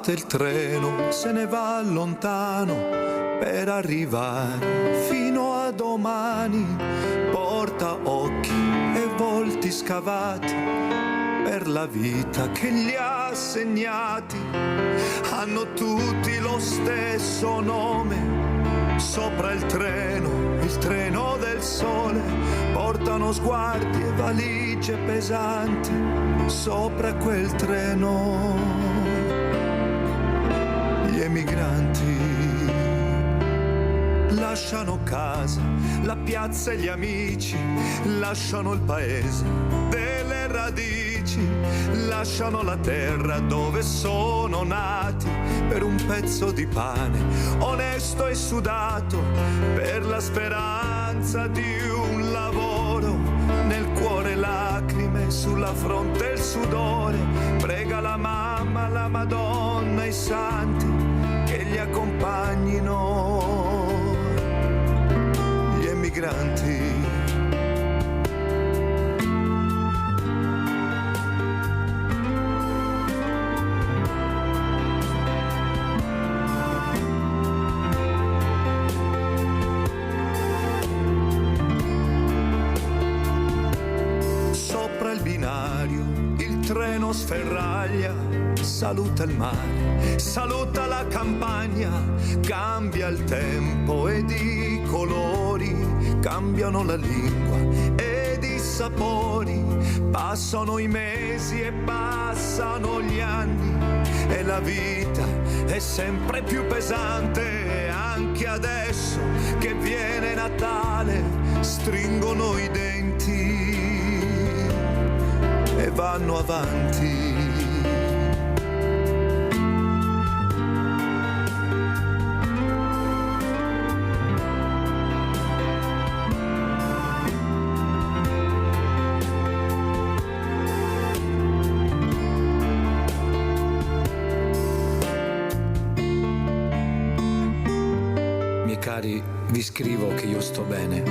Parte il treno, se ne va lontano per arrivare fino a domani. Porta occhi e volti scavati per la vita che gli ha segnati. Hanno tutti lo stesso nome. Sopra il treno del sole. Portano sguardi e valigie pesanti sopra quel treno. Gli emigranti lasciano casa, la piazza e gli amici, lasciano il paese delle radici, lasciano la terra dove sono nati per un pezzo di pane onesto e sudato, per la speranza di un lavoro, nel cuore lacrime, sulla fronte il sudore. Prega la mamma, la Madonna, i santi che li accompagnino. Gli emigranti sopra il binario, il treno sferraglia, saluta il mare, saluta la campagna, cambia il tempo ed i colori, cambiano la lingua ed i sapori, passano i mesi e passano gli anni e la vita è sempre più pesante, anche adesso che viene Natale, stringono i denti e vanno avanti. Cari, vi scrivo che io sto bene.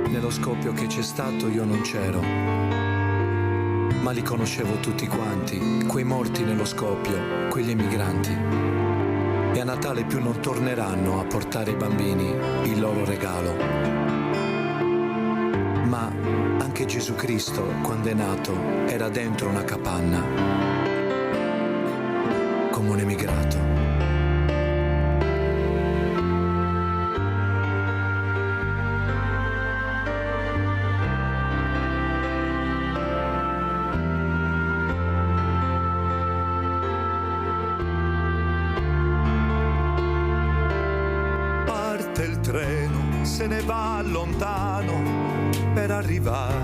Nello scoppio che c'è stato io non c'ero, ma li conoscevo tutti quanti, quei morti nello scoppio, quegli emigranti. E a Natale più non torneranno a portare ai bambini il loro regalo. Ma anche Gesù Cristo, quando è nato, era dentro una capanna, come un emigrato. Se ne va lontano per arrivare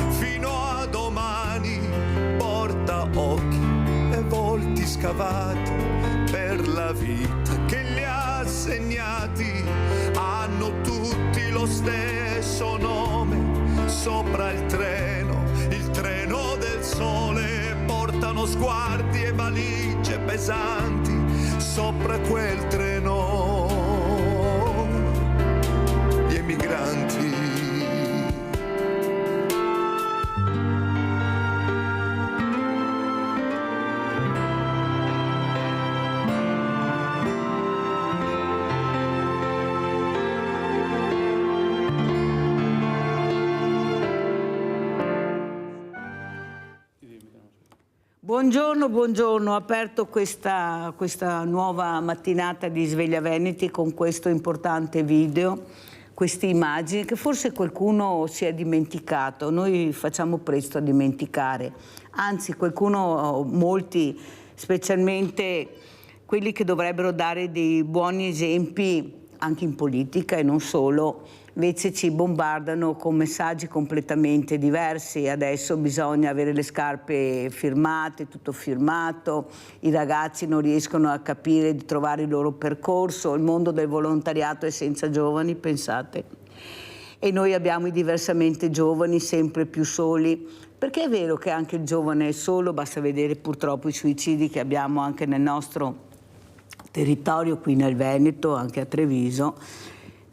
fino a domani, porta occhi e volti scavati per la vita che li ha segnati, hanno tutti lo stesso nome. Sopra il treno del sole, portano sguardi e valigie pesanti sopra quel treno. Migranti. Buongiorno, buongiorno. Ho aperto questa nuova mattinata di Sveglia Veneti con questo importante video, queste immagini che forse qualcuno si è dimenticato. Noi facciamo presto a dimenticare, anzi molti, specialmente quelli che dovrebbero dare dei buoni esempi anche in politica e non solo, invece ci bombardano con messaggi completamente diversi. Adesso bisogna avere le scarpe firmate, tutto firmato, i ragazzi non riescono a capire di trovare il loro percorso, il mondo del volontariato è senza giovani, pensate. E noi abbiamo i diversamente giovani sempre più soli, perché è vero che anche il giovane è solo, basta vedere purtroppo i suicidi che abbiamo anche nel nostro territorio, qui nel Veneto, anche a Treviso.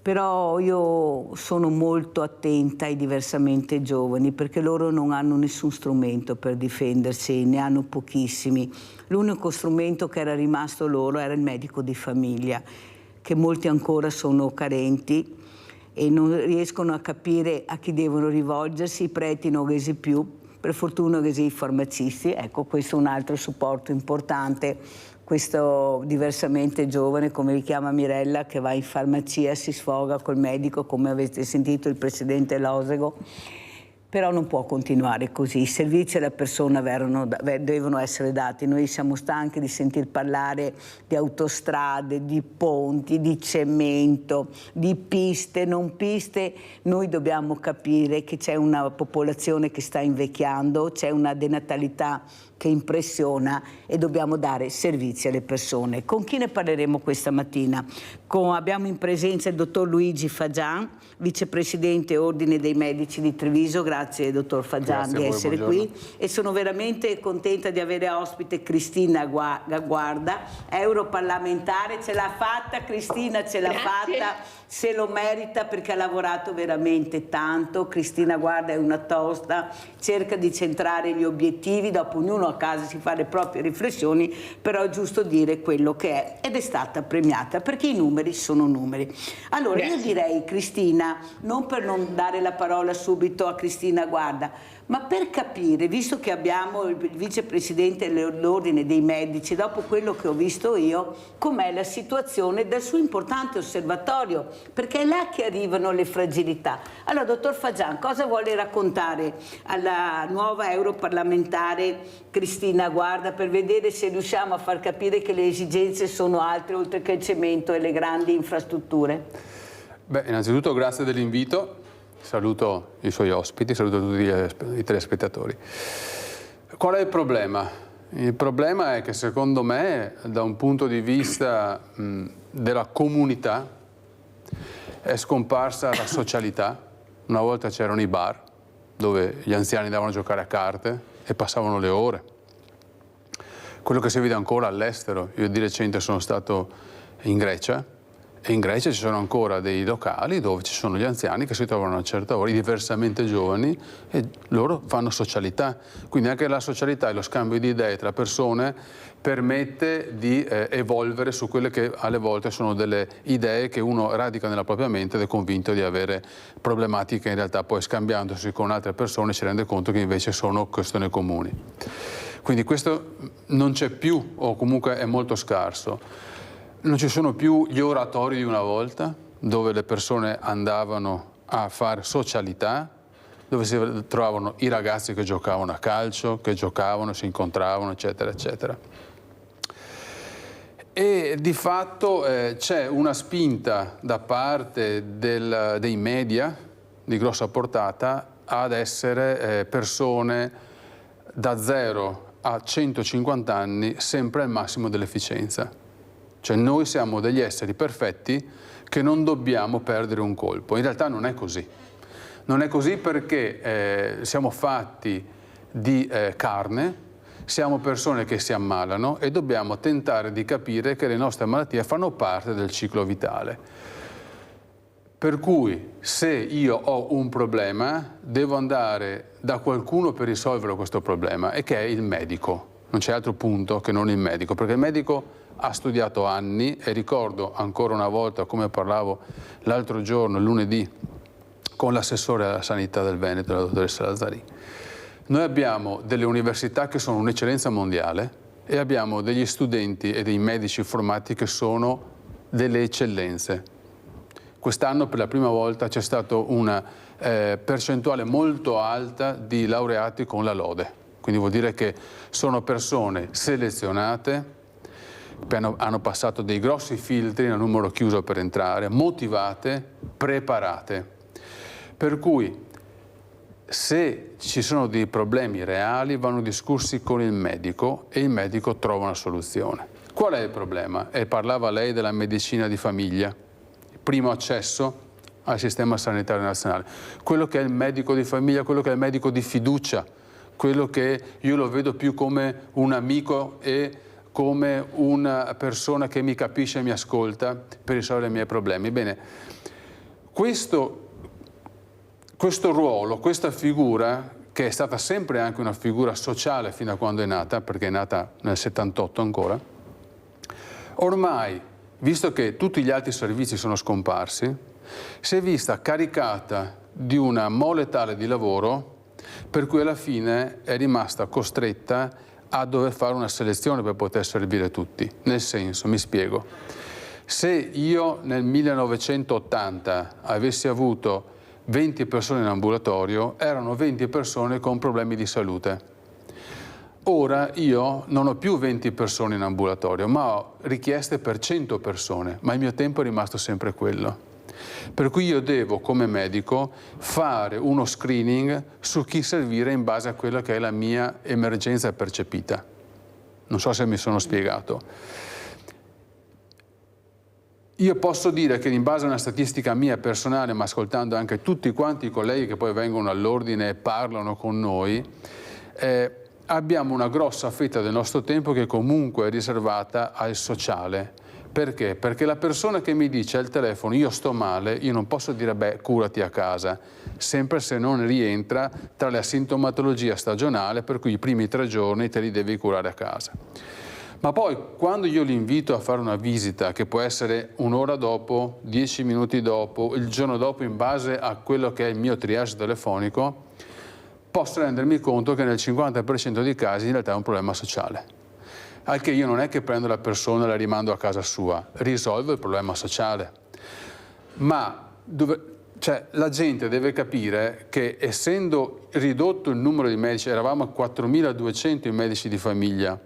Però io sono molto attenta ai diversamente giovani, perché loro non hanno nessun strumento per difendersi, ne hanno pochissimi. L'unico strumento che era rimasto loro era il medico di famiglia, che molti ancora sono carenti e non riescono a capire a chi devono rivolgersi. I preti non resi più, per fortuna che i farmacisti. Ecco, questo è un altro supporto importante. Questo diversamente giovane, come li chiama Mirella, che va in farmacia, si sfoga col medico, come avete sentito il presidente Losego. Però non può continuare così, i servizi alla persona devono essere dati. Noi siamo stanchi di sentir parlare di autostrade, di ponti, di cemento, di piste, non piste. Noi dobbiamo capire che c'è una popolazione che sta invecchiando, c'è una denatalità che impressiona e dobbiamo dare servizi alle persone. Con chi ne parleremo questa mattina? Abbiamo in presenza il dottor Luigi Fagian, vicepresidente Ordine dei Medici di Treviso. Grazie dottor Fagian di essere qui, e sono veramente contenta di avere ospite Cristina Guarda, europarlamentare. Ce l'ha fatta Cristina, ce l'ha fatta, se lo merita perché ha lavorato veramente tanto. Cristina Guarda è una tosta, cerca di centrare gli obiettivi, dopo ognuno a casa si fa le proprie riflessioni, però è giusto dire quello che è, ed è stata premiata perché i numeri sono numeri. Allora io direi, Cristina, non per non dare la parola subito a Cristina Guarda, ma per capire, visto che abbiamo il vicepresidente dell'Ordine dei Medici, dopo quello che ho visto io, com'è la situazione del suo importante osservatorio, perché è là che arrivano le fragilità. Allora, dottor Fagian, cosa vuole raccontare alla nuova europarlamentare Cristina Guarda, per vedere se riusciamo a far capire che le esigenze sono altre, oltre che il cemento e le grandi infrastrutture? Beh, innanzitutto grazie dell'invito. Saluto i suoi ospiti, saluto tutti i telespettatori. Qual è il problema? Il problema è che secondo me, da un punto di vista della comunità, è scomparsa la socialità. Una volta c'erano i bar, dove gli anziani andavano a giocare a carte e passavano le ore. Quello che si vede ancora all'estero. Io di recente sono stato in Grecia, e in Grecia ci sono ancora dei locali dove ci sono gli anziani che si trovano a una certa ora, i diversamente giovani, e loro fanno socialità. Quindi anche la socialità e lo scambio di idee tra persone permette di evolvere su quelle che alle volte sono delle idee che uno radica nella propria mente ed è convinto di avere problematiche, in realtà poi scambiandosi con altre persone si rende conto che invece sono questioni comuni. Quindi questo non c'è più, o comunque è molto scarso. Non ci sono più gli oratori di una volta, dove le persone andavano a fare socialità, dove si trovavano i ragazzi che giocavano a calcio, che giocavano, si incontravano, eccetera, eccetera. E di fatto c'è una spinta da parte dei media di grossa portata ad essere persone da 0 a 150 anni sempre al massimo dell'efficienza. Cioè noi siamo degli esseri perfetti che non dobbiamo perdere un colpo. In realtà non è così. Non è così perché siamo fatti di carne, siamo persone che si ammalano e dobbiamo tentare di capire che le nostre malattie fanno parte del ciclo vitale. Per cui se io ho un problema devo andare da qualcuno per risolvere questo problema, e che è il medico. Non c'è altro punto che non il medico, perché il medico ha studiato anni, e ricordo ancora una volta, come parlavo l'altro giorno, lunedì, con l'assessore alla sanità del Veneto, la dottoressa Lazzari. Noi abbiamo delle università che sono un'eccellenza mondiale e abbiamo degli studenti e dei medici formati che sono delle eccellenze. Quest'anno per la prima volta c'è stata una percentuale molto alta di laureati con la lode. Quindi vuol dire che sono persone selezionate, hanno passato dei grossi filtri a numero chiuso per entrare, motivate, preparate. Per cui se ci sono dei problemi reali vanno discussi con il medico e il medico trova una soluzione. Qual è il problema? E parlava lei della medicina di famiglia, primo accesso al sistema sanitario nazionale. Quello che è il medico di famiglia, quello che è il medico di fiducia, quello che io lo vedo più come un amico e come una persona che mi capisce e mi ascolta per risolvere i miei problemi. Bene, questo ruolo, questa figura, che è stata sempre anche una figura sociale fino a quando è nata, perché è nata nel 78 ancora, ormai, visto che tutti gli altri servizi sono scomparsi, si è vista caricata di una mole tale di lavoro per cui alla fine è rimasta costretta a dover fare una selezione per poter servire tutti. Nel senso, mi spiego, se io nel 1980 avessi avuto 20 persone in ambulatorio, erano 20 persone con problemi di salute. Ora io non ho più 20 persone in ambulatorio, ma ho richieste per 100 persone, ma il mio tempo è rimasto sempre quello. Per cui io devo, come medico, fare uno screening su chi servire in base a quella che è la mia emergenza percepita. Non so se mi sono spiegato. Io posso dire che in base a una statistica mia personale, ma ascoltando anche tutti quanti i colleghi che poi vengono all'ordine e parlano con noi, abbiamo una grossa fetta del nostro tempo che comunque è riservata al sociale. Perché? Perché la persona che mi dice al telefono io sto male, io non posso dire beh, curati a casa, sempre se non rientra tra la sintomatologia stagionale, per cui i primi 3 giorni te li devi curare a casa. Ma poi quando io li invito a fare una visita, che può essere un'ora dopo, 10 minuti dopo, il giorno dopo, in base a quello che è il mio triage telefonico, posso rendermi conto che nel 50% dei casi in realtà è un problema sociale. Al che io non è che prendo la persona e la rimando a casa sua, risolvo il problema sociale. Ma la gente deve capire che essendo ridotto il numero di medici, eravamo a 4.200 i medici di famiglia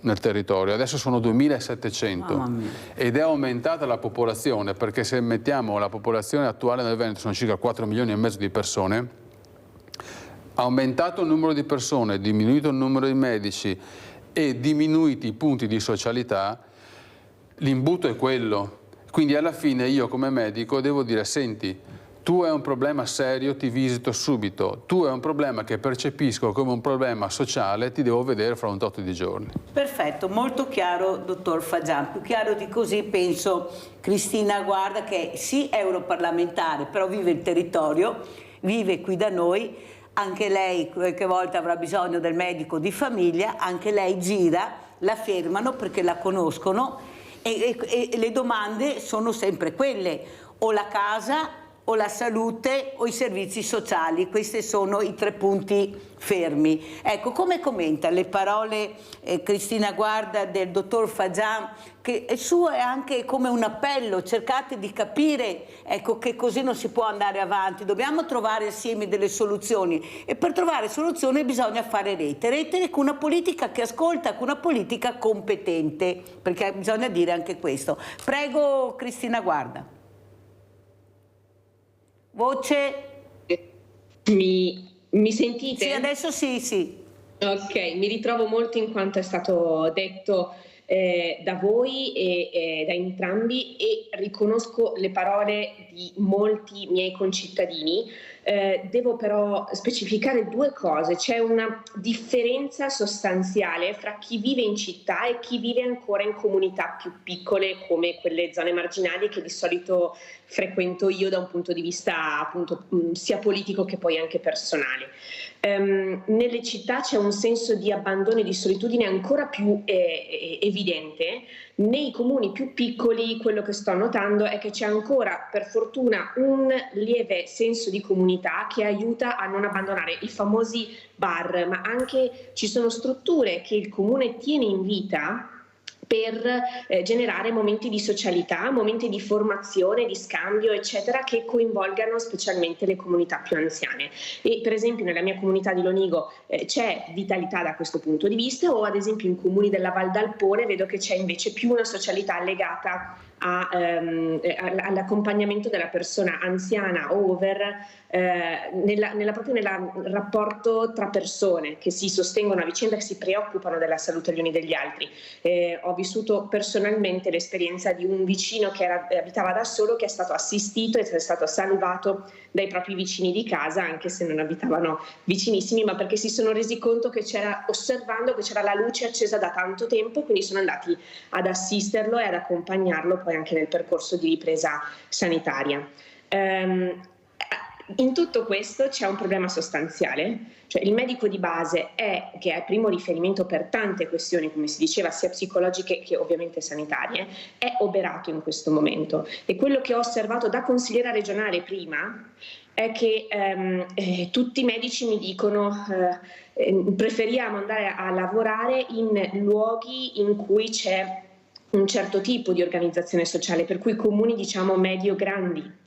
nel territorio, adesso sono 2.700 ed è aumentata la popolazione, perché se mettiamo la popolazione attuale nel Veneto sono circa 4 milioni e mezzo di persone, aumentato il numero di persone, diminuito il numero di medici e diminuiti i punti di socialità, l'imbuto è quello. Quindi alla fine io come medico devo dire: senti, tu hai un problema serio, ti visito subito, tu hai un problema che percepisco come un problema sociale, ti devo vedere fra un tot di giorni. Perfetto, molto chiaro, dottor Fagian. Più chiaro di così penso Cristina Guarda, che sì, è europarlamentare, però vive il territorio, vive qui da noi. Anche lei qualche volta avrà bisogno del medico di famiglia, anche lei gira, la fermano perché la conoscono e le domande sono sempre quelle: o la casa, o la salute, o i servizi sociali. Questi sono i 3 punti fermi. Ecco, come commenta le parole Cristina Guarda del dottor Fagian, che il suo è anche come un appello: cercate di capire, ecco, che così non si può andare avanti, dobbiamo trovare assieme delle soluzioni, e per trovare soluzioni bisogna fare rete con una politica che ascolta, con una politica competente, perché bisogna dire anche questo. Prego Cristina Guarda. Voce. Mi sentite? Sì, adesso sì. Ok, mi ritrovo molto in quanto è stato detto da voi e da entrambi, e riconosco le parole di molti miei concittadini. Devo però specificare 2 cose. C'è una differenza sostanziale fra chi vive in città e chi vive ancora in comunità più piccole, come quelle zone marginali che di solito frequento io da un punto di vista appunto sia politico che poi anche personale. Nelle città c'è un senso di abbandono e di solitudine ancora più evidente. Nei comuni più piccoli quello che sto notando è che c'è ancora, per fortuna, un lieve senso di comunità che aiuta a non abbandonare i famosi bar, ma anche ci sono strutture che il comune tiene in vita per generare momenti di socialità, momenti di formazione, di scambio, eccetera, che coinvolgano specialmente le comunità più anziane. E per esempio nella mia comunità di Lonigo c'è vitalità da questo punto di vista, o ad esempio in comuni della Val d'Alpone vedo che c'è invece più una socialità legata all'accompagnamento della persona anziana o over, proprio nel rapporto tra persone che si sostengono a vicenda, che si preoccupano della salute gli uni degli altri. Ho vissuto personalmente l'esperienza di un vicino che abitava da solo, che è stato assistito e è stato salvato dai propri vicini di casa, anche se non abitavano vicinissimi, ma perché si sono resi conto che osservando che c'era la luce accesa da tanto tempo, quindi sono andati ad assisterlo e ad accompagnarlo poi anche nel percorso di ripresa sanitaria. In tutto questo c'è un problema sostanziale, cioè il medico di base che è primo riferimento per tante questioni, come si diceva, sia psicologiche che ovviamente sanitarie, è oberato in questo momento. E quello che ho osservato da consigliera regionale prima è che tutti i medici mi dicono preferiamo andare a lavorare in luoghi in cui c'è un certo tipo di organizzazione sociale, per cui comuni diciamo medio-grandi.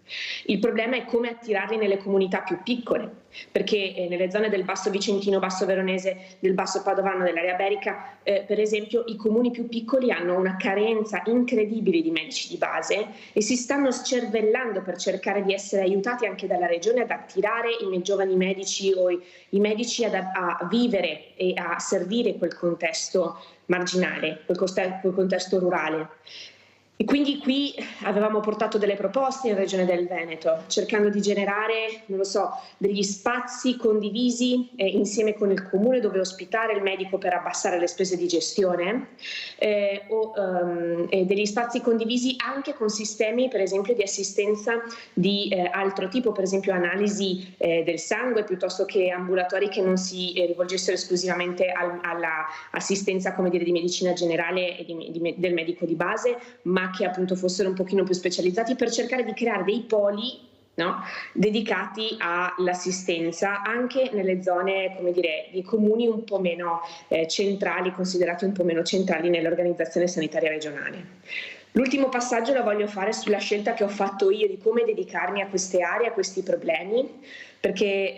Il problema è come attirarli nelle comunità più piccole, perché nelle zone del Basso Vicentino, Basso Veronese, del Basso Padovano, dell'area Berica, per esempio, i comuni più piccoli hanno una carenza incredibile di medici di base e si stanno scervellando per cercare di essere aiutati anche dalla regione ad attirare i giovani medici o i medici a vivere e a servire quel contesto marginale, quel contesto rurale. E quindi qui avevamo portato delle proposte in Regione del Veneto, cercando di generare, non lo so, degli spazi condivisi insieme con il comune dove ospitare il medico per abbassare le spese di gestione, e degli spazi condivisi anche con sistemi, per esempio, di assistenza di altro tipo, per esempio analisi del sangue, piuttosto che ambulatori che non si rivolgessero esclusivamente all'assistenza, come dire, di medicina generale e del medico di base, ma che appunto fossero un pochino più specializzati, per cercare di creare dei poli, no, dedicati all'assistenza anche nelle zone, come dire, di comuni un po' meno centrali, considerati un po' meno centrali nell'organizzazione sanitaria regionale. L'ultimo passaggio lo voglio fare sulla scelta che ho fatto io di come dedicarmi a queste aree, a questi problemi, perché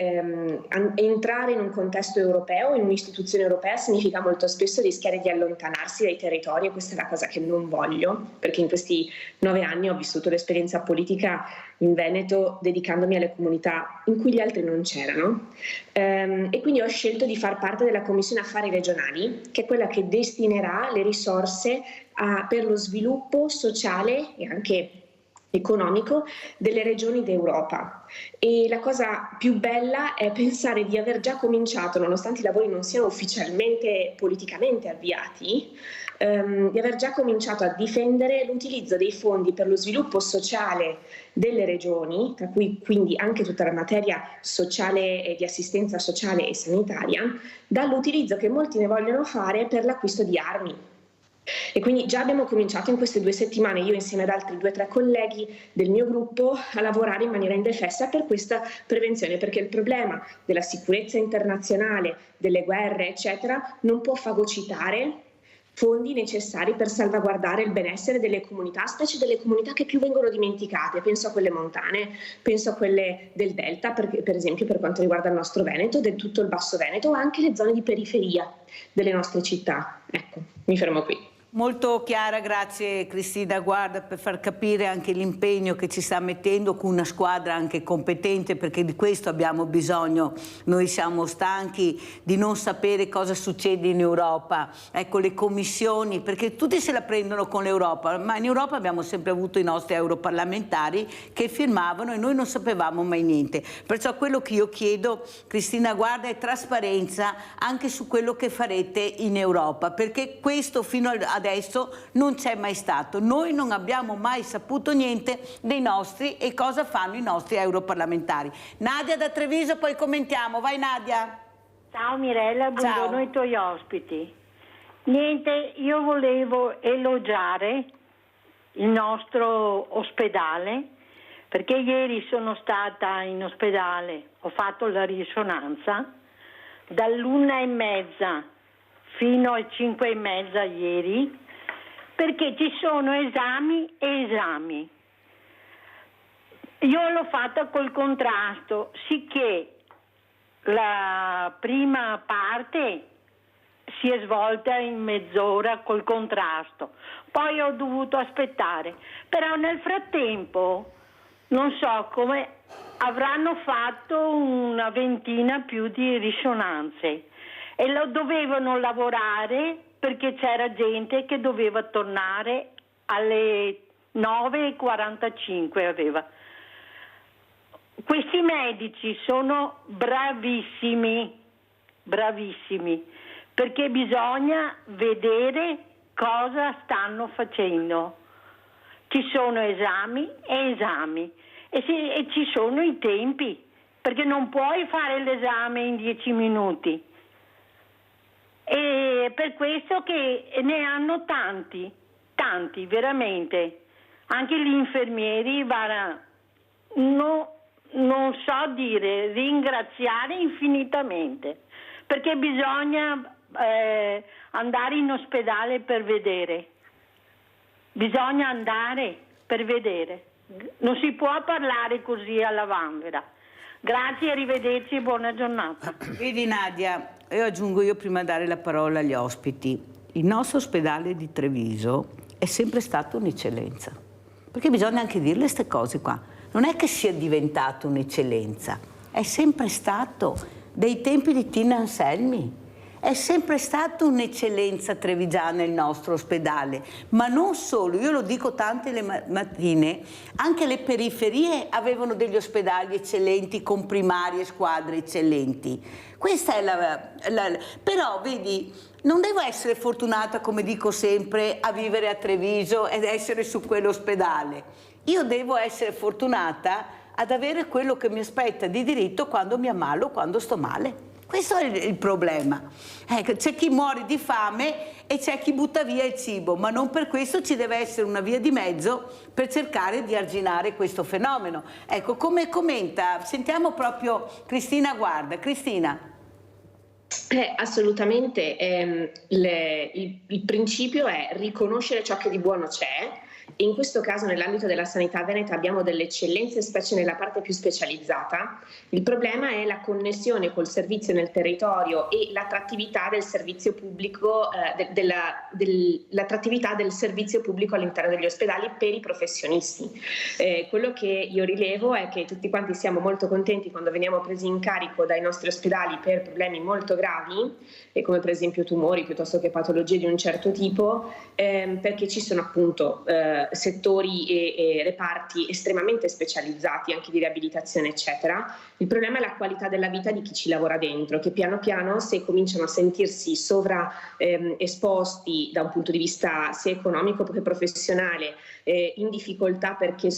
entrare in un contesto europeo, in un'istituzione europea, significa molto spesso rischiare di allontanarsi dai territori, e questa è la cosa che non voglio, perché in questi 9 anni ho vissuto l'esperienza politica in Veneto dedicandomi alle comunità in cui gli altri non c'erano, e quindi ho scelto di far parte della Commissione Affari Regionali, che è quella che destinerà le risorse per lo sviluppo sociale e anche economico delle regioni d'Europa. E la cosa più bella è pensare di aver già cominciato, nonostante i lavori non siano ufficialmente politicamente avviati, di aver già cominciato a difendere l'utilizzo dei fondi per lo sviluppo sociale delle regioni, tra cui quindi anche tutta la materia sociale e di assistenza sociale e sanitaria, dall'utilizzo che molti ne vogliono fare per l'acquisto di armi. E quindi già abbiamo cominciato in queste 2 settimane, io insieme ad altri 2 o 3 colleghi del mio gruppo, a lavorare in maniera indefessa per questa prevenzione, perché il problema della sicurezza internazionale, delle guerre, eccetera, non può fagocitare fondi necessari per salvaguardare il benessere delle comunità, specie delle comunità che più vengono dimenticate. Penso a quelle montane, penso a quelle del Delta, per esempio per quanto riguarda il nostro Veneto, del tutto il Basso Veneto, o anche le zone di periferia delle nostre città. Ecco, mi fermo qui. Molto chiara, grazie Cristina Guarda, per far capire anche l'impegno che ci sta mettendo con una squadra anche competente, perché di questo abbiamo bisogno. Noi siamo stanchi di non sapere cosa succede in Europa, ecco, le commissioni, perché tutti se la prendono con l'Europa, ma in Europa abbiamo sempre avuto i nostri europarlamentari che firmavano e noi non sapevamo mai niente. Perciò quello che io chiedo, Cristina Guarda, è trasparenza anche su quello che farete in Europa, perché questo fino adesso non c'è mai stato. Noi non abbiamo mai saputo niente dei nostri e cosa fanno i nostri europarlamentari. Nadia da Treviso, poi commentiamo. Vai Nadia. Ciao Mirella, buongiorno ai tuoi ospiti. Niente, io volevo elogiare il nostro ospedale, perché ieri sono stata in ospedale, ho fatto la risonanza dall'1:30 fino alle 5:30 ieri, perché ci sono esami e esami. Io l'ho fatta col contrasto, sicché la prima parte si è svolta in mezz'ora col contrasto, poi ho dovuto aspettare, però nel frattempo non so come avranno fatto una ventina più di risonanze e lo dovevano lavorare perché c'era gente che doveva tornare alle 9:45 aveva. Questi medici sono bravissimi, bravissimi, perché bisogna vedere cosa stanno facendo. Ci sono esami e esami e ci sono i tempi, perché non puoi fare l'esame in 10 minuti. E per questo che ne hanno tanti, veramente. Anche gli infermieri, non so dire, ringraziare infinitamente, perché bisogna andare in ospedale per vedere. Bisogna andare per vedere. Non si può parlare così alla vanvera. Grazie, arrivederci e buona giornata. Vedi Nadia, io aggiungo prima di dare la parola agli ospiti. Il nostro ospedale di Treviso è sempre stato un'eccellenza, perché bisogna anche dire queste cose qua. Non è che sia diventato un'eccellenza, è sempre stato, dai tempi di Tina Anselmi, è sempre stata un'eccellenza trevigiana il nostro ospedale, ma non solo, io lo dico tante le mattine, anche le periferie avevano degli ospedali eccellenti con primarie squadre eccellenti. Questa è però vedi, non devo essere fortunata, come dico sempre, a vivere a Treviso ed essere su quell'ospedale. Io devo essere fortunata ad avere quello che mi aspetta di diritto quando mi ammalo, quando sto male. Questo è il problema. Ecco, c'è chi muore di fame e c'è chi butta via il cibo, ma non per questo ci deve essere una via di mezzo per cercare di arginare questo fenomeno. Ecco, come commenta? Sentiamo proprio Cristina Guarda. Cristina. Assolutamente, il principio è riconoscere ciò che di buono c'è. In questo caso, nell'ambito della sanità veneta, abbiamo delle eccellenze, specie nella parte più specializzata. Il problema è la connessione col servizio nel territorio e l'attrattività del servizio pubblico, l'attrattività del servizio pubblico all'interno degli ospedali per i professionisti. Quello che io rilevo è che tutti quanti siamo molto contenti quando veniamo presi in carico dai nostri ospedali per problemi molto gravi, come per esempio tumori piuttosto che patologie di un certo tipo, perché ci sono appunto settori e reparti estremamente specializzati, anche di riabilitazione eccetera. Il problema è la qualità della vita di chi ci lavora dentro, che piano piano, se cominciano a sentirsi esposti da un punto di vista sia economico che professionale, in difficoltà perché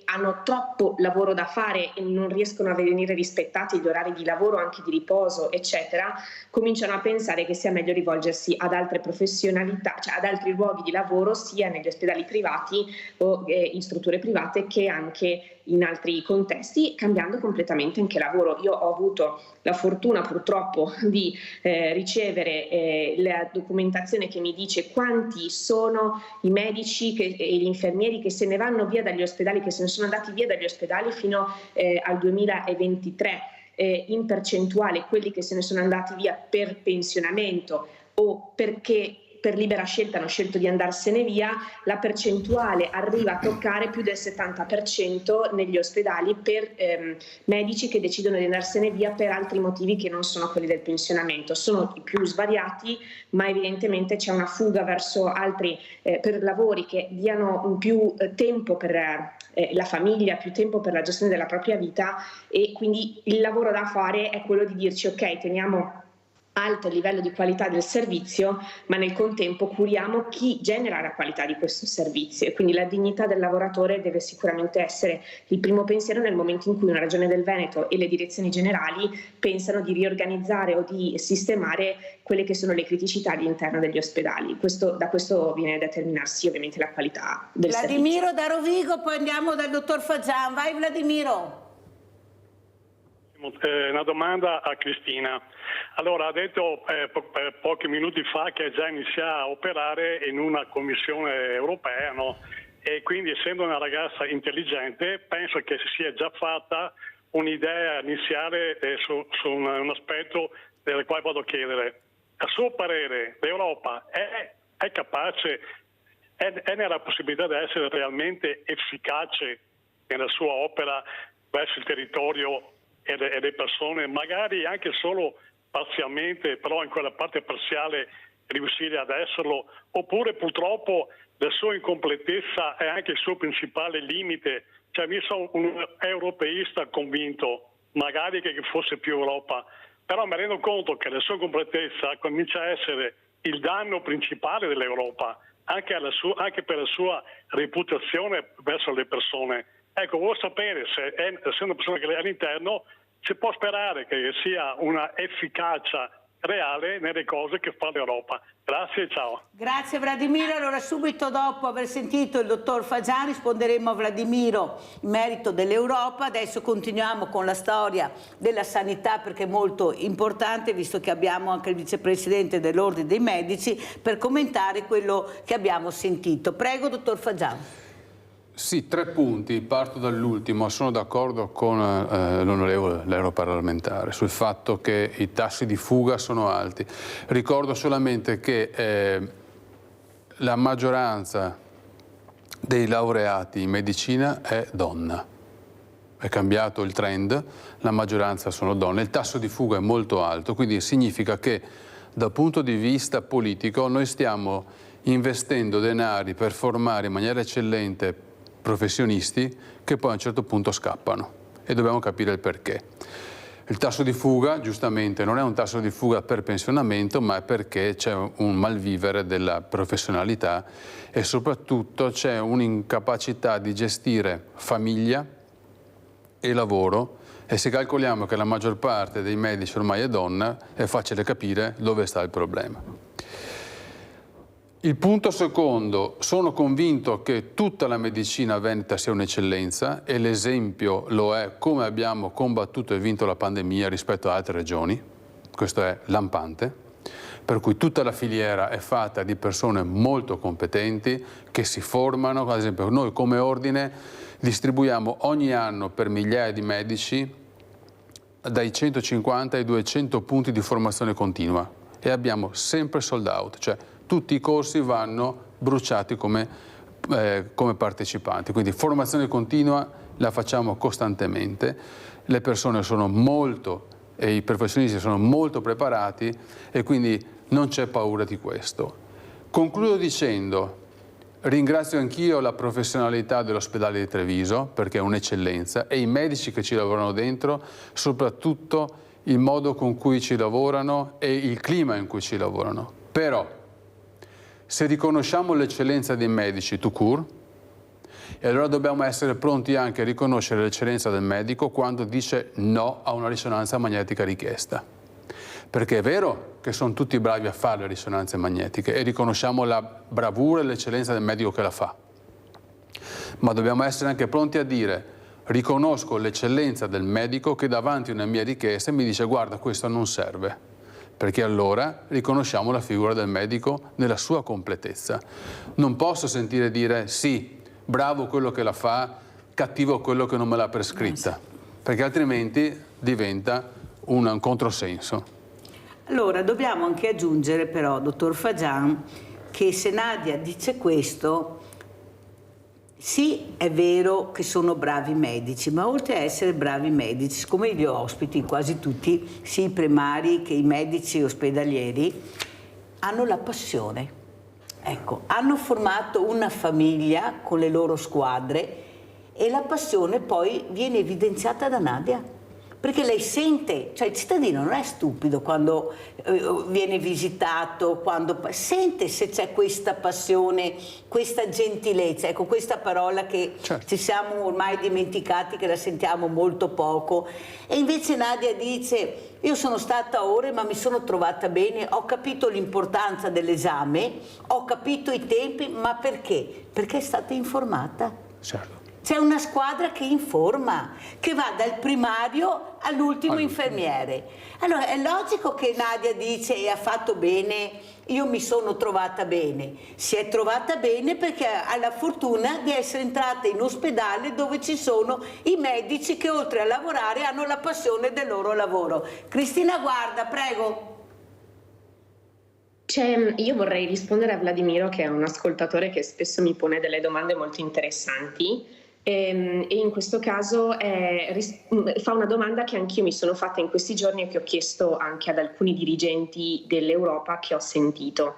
hanno troppo lavoro da fare e non riescono a venire rispettati gli orari di lavoro, anche di riposo eccetera, cominciano a pensare che sia meglio rivolgersi ad altre professionalità, cioè ad altri luoghi di lavoro, sia negli ospedali privati o in strutture private che anche in altri contesti, cambiando completamente anche lavoro. Io ho avuto la fortuna purtroppo di ricevere la documentazione che mi dice quanti sono i medici e gli infermieri che se ne vanno via dagli ospedali, che se ne sono andati via dagli ospedali fino al 2023, in percentuale quelli che se ne sono andati via per pensionamento o perché per libera scelta hanno scelto di andarsene via, la percentuale arriva a toccare più del 70% negli ospedali per medici che decidono di andarsene via per altri motivi che non sono quelli del pensionamento. Sono i più svariati, ma evidentemente c'è una fuga verso altri per lavori che diano più tempo per la famiglia, più tempo per la gestione della propria vita, e quindi il lavoro da fare è quello di dirci ok, teniamo alto il livello di qualità del servizio, ma nel contempo curiamo chi genera la qualità di questo servizio, e quindi la dignità del lavoratore deve sicuramente essere il primo pensiero nel momento in cui una Regione del Veneto e le direzioni generali pensano di riorganizzare o di sistemare quelle che sono le criticità all'interno degli ospedali. Da questo viene a determinarsi ovviamente la qualità del servizio. Vladimiro da Rovigo, poi andiamo dal dottor Fagian. Vai Vladimiro. Una domanda a Cristina. Allora, ha detto pochi minuti fa che è già iniziata a operare in una commissione europea, no? E quindi, essendo una ragazza intelligente, penso che si sia già fatta un'idea iniziale su un aspetto del quale vado a chiedere. A suo parere, l'Europa è capace, è nella possibilità di essere realmente efficace nella sua opera verso il territorio e le persone, magari anche solo parzialmente, però in quella parte parziale riuscire ad esserlo, oppure purtroppo la sua incompletezza è anche il suo principale limite? Cioè, mi sono un europeista convinto, magari che fosse più Europa, però mi rendo conto che la sua incompletezza comincia a essere il danno principale dell'Europa, anche per la sua reputazione verso le persone. Ecco, voglio sapere se essendo una persona che è all'interno si può sperare che sia una efficacia reale nelle cose che fa l'Europa. Grazie, ciao. Grazie Vladimiro. Allora, subito dopo aver sentito il dottor Fajan risponderemo a Vladimiro in merito dell'Europa. Adesso continuiamo con la storia della sanità, perché è molto importante, visto che abbiamo anche il vicepresidente dell'Ordine dei Medici per commentare quello che abbiamo sentito. Prego, dottor Fajan. Sì, 3 punti, parto dall'ultimo. Sono d'accordo con l'onorevole europarlamentare sul fatto che i tassi di fuga sono alti. Ricordo solamente che la maggioranza dei laureati in medicina è donna. È cambiato il trend, la maggioranza sono donne, il tasso di fuga è molto alto, quindi significa che dal punto di vista politico noi stiamo investendo denari per formare in maniera eccellente professionisti che poi a un certo punto scappano e dobbiamo capire il perché. Il tasso di fuga, giustamente, non è un tasso di fuga per pensionamento, ma è perché c'è un malvivere della professionalità e soprattutto c'è un'incapacità di gestire famiglia e lavoro, e se calcoliamo che la maggior parte dei medici ormai è donna, è facile capire dove sta il problema. Il punto secondo, sono convinto che tutta la medicina veneta sia un'eccellenza e l'esempio lo è come abbiamo combattuto e vinto la pandemia rispetto ad altre regioni, questo è lampante, per cui tutta la filiera è fatta di persone molto competenti che si formano. Ad esempio noi come ordine distribuiamo ogni anno per migliaia di medici dai 150 ai 200 punti di formazione continua e abbiamo sempre sold out, cioè tutti i corsi vanno bruciati come partecipanti, quindi formazione continua la facciamo costantemente, le persone sono molto e i professionisti sono molto preparati e quindi non c'è paura di questo. Concludo dicendo, ringrazio anch'io la professionalità dell'ospedale di Treviso perché è un'eccellenza e i medici che ci lavorano dentro, soprattutto il modo con cui ci lavorano e il clima in cui ci lavorano. Però se riconosciamo l'eccellenza dei medici tout court, e allora dobbiamo essere pronti anche a riconoscere l'eccellenza del medico quando dice no a una risonanza magnetica richiesta. Perché è vero che sono tutti bravi a fare le risonanze magnetiche e riconosciamo la bravura e l'eccellenza del medico che la fa. Ma dobbiamo essere anche pronti a dire riconosco l'eccellenza del medico che davanti a una mia richiesta mi dice guarda, questo non serve. Perché allora riconosciamo la figura del medico nella sua completezza. Non posso sentire dire sì, bravo quello che la fa, cattivo quello che non me l'ha prescritta, perché altrimenti diventa un controsenso. Allora, dobbiamo anche aggiungere però, dottor Fajan, che se Nadia dice questo, sì, è vero che sono bravi medici, ma oltre a essere bravi medici, siccome li ospiti quasi tutti, sia i primari che i medici ospedalieri, hanno la passione. Ecco, hanno formato una famiglia con le loro squadre e la passione poi viene evidenziata da Nadia. Perché lei sente, cioè il cittadino non è stupido quando viene visitato, quando sente se c'è questa passione, questa gentilezza, ecco questa parola che ci siamo ormai dimenticati, che la sentiamo molto poco. E invece Nadia dice, io sono stata ore ma mi sono trovata bene, ho capito l'importanza dell'esame, ho capito i tempi, ma perché? Perché è stata informata. Certo. C'è una squadra che informa, che va dal primario all'ultimo infermiere. Allora è logico che Nadia dice ha fatto bene, io mi sono trovata bene. Si è trovata bene perché ha la fortuna di essere entrata in ospedale dove ci sono i medici che oltre a lavorare hanno la passione del loro lavoro. Cristina Guarda, prego. Io vorrei rispondere a Vladimiro, che è un ascoltatore che spesso mi pone delle domande molto interessanti. E in questo caso fa una domanda che anch'io mi sono fatta in questi giorni e che ho chiesto anche ad alcuni dirigenti dell'Europa che ho sentito,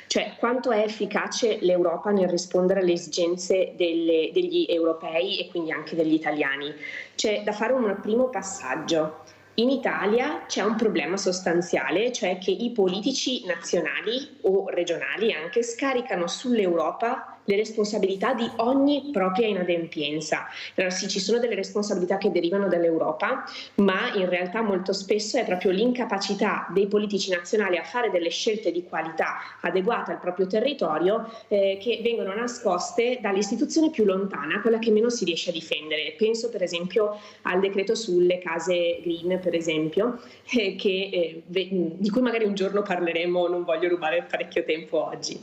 cioè quanto è efficace l'Europa nel rispondere alle esigenze degli europei e quindi anche degli italiani. C'è da fare un primo passaggio In Italia c'è un problema sostanziale, cioè che i politici nazionali o regionali anche scaricano sull'Europa le responsabilità di ogni propria inadempienza. Allora sì, ci sono delle responsabilità che derivano dall'Europa, ma in realtà molto spesso è proprio l'incapacità dei politici nazionali a fare delle scelte di qualità adeguate al proprio territorio che vengono nascoste dall'istituzione più lontana, quella che meno si riesce a difendere. Penso per esempio al decreto sulle case green, per esempio, di cui magari un giorno parleremo, non voglio rubare parecchio tempo oggi.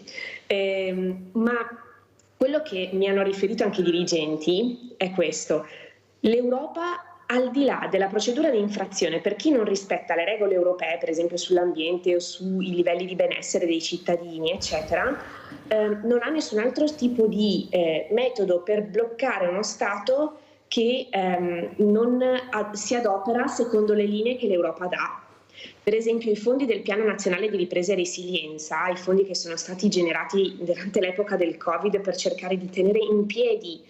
Ma quello che mi hanno riferito anche i dirigenti è questo: l'Europa, al di là della procedura di infrazione per chi non rispetta le regole europee, per esempio sull'ambiente o sui livelli di benessere dei cittadini, eccetera, non ha nessun altro tipo di metodo per bloccare uno Stato che non si adopera secondo le linee che l'Europa dà. Per esempio i fondi del Piano Nazionale di Ripresa e Resilienza, i fondi che sono stati generati durante l'epoca del Covid per cercare di tenere in piedi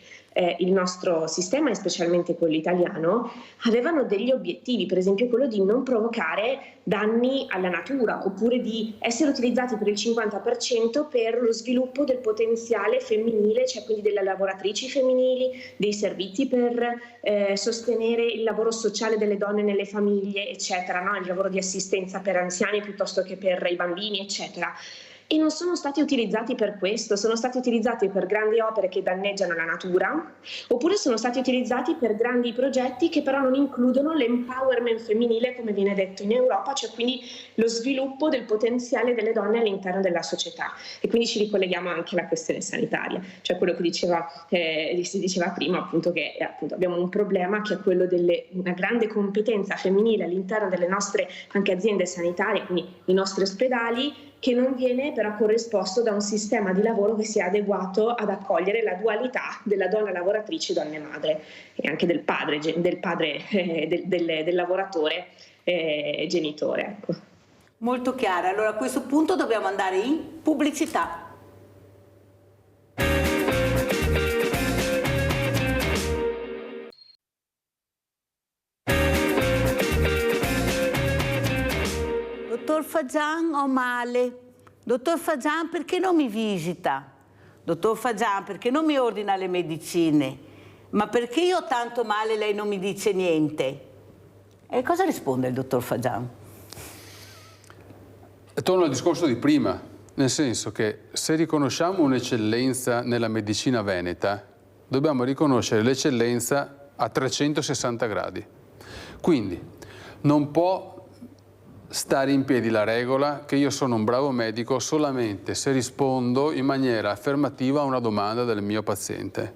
il nostro sistema e specialmente quello italiano, avevano degli obiettivi, per esempio quello di non provocare danni alla natura, oppure di essere utilizzati per il 50% per lo sviluppo del potenziale femminile, cioè quindi delle lavoratrici femminili, dei servizi per sostenere il lavoro sociale delle donne nelle famiglie, eccetera, no? Il lavoro di assistenza per anziani piuttosto che per i bambini, eccetera. E non sono stati utilizzati per questo, sono stati utilizzati per grandi opere che danneggiano la natura, oppure sono stati utilizzati per grandi progetti che però non includono l'empowerment femminile, come viene detto in Europa, cioè quindi lo sviluppo del potenziale delle donne all'interno della società. E quindi ci ricolleghiamo anche alla questione sanitaria, cioè quello che si diceva prima, appunto, che appunto abbiamo un problema che è quello una grande competenza femminile all'interno delle nostre anche aziende sanitarie, quindi i nostri ospedali, che non viene però corrisposto da un sistema di lavoro che sia adeguato ad accogliere la dualità della donna lavoratrice e donna madre, e anche del lavoratore genitore. Ecco. Molto chiara. Allora a questo punto dobbiamo andare in pubblicità. Dottor Fagian, ho male. Dottor Fagian, perché non mi visita? Dottor Fagian, perché non mi ordina le medicine? Ma perché io ho tanto male e lei non mi dice niente? E cosa risponde il dottor Fagian? Torno al discorso di prima, nel senso che se riconosciamo un'eccellenza nella medicina veneta, dobbiamo riconoscere l'eccellenza a 360 gradi. Quindi non può stare in piedi la regola che io sono un bravo medico solamente se rispondo in maniera affermativa a una domanda del mio paziente.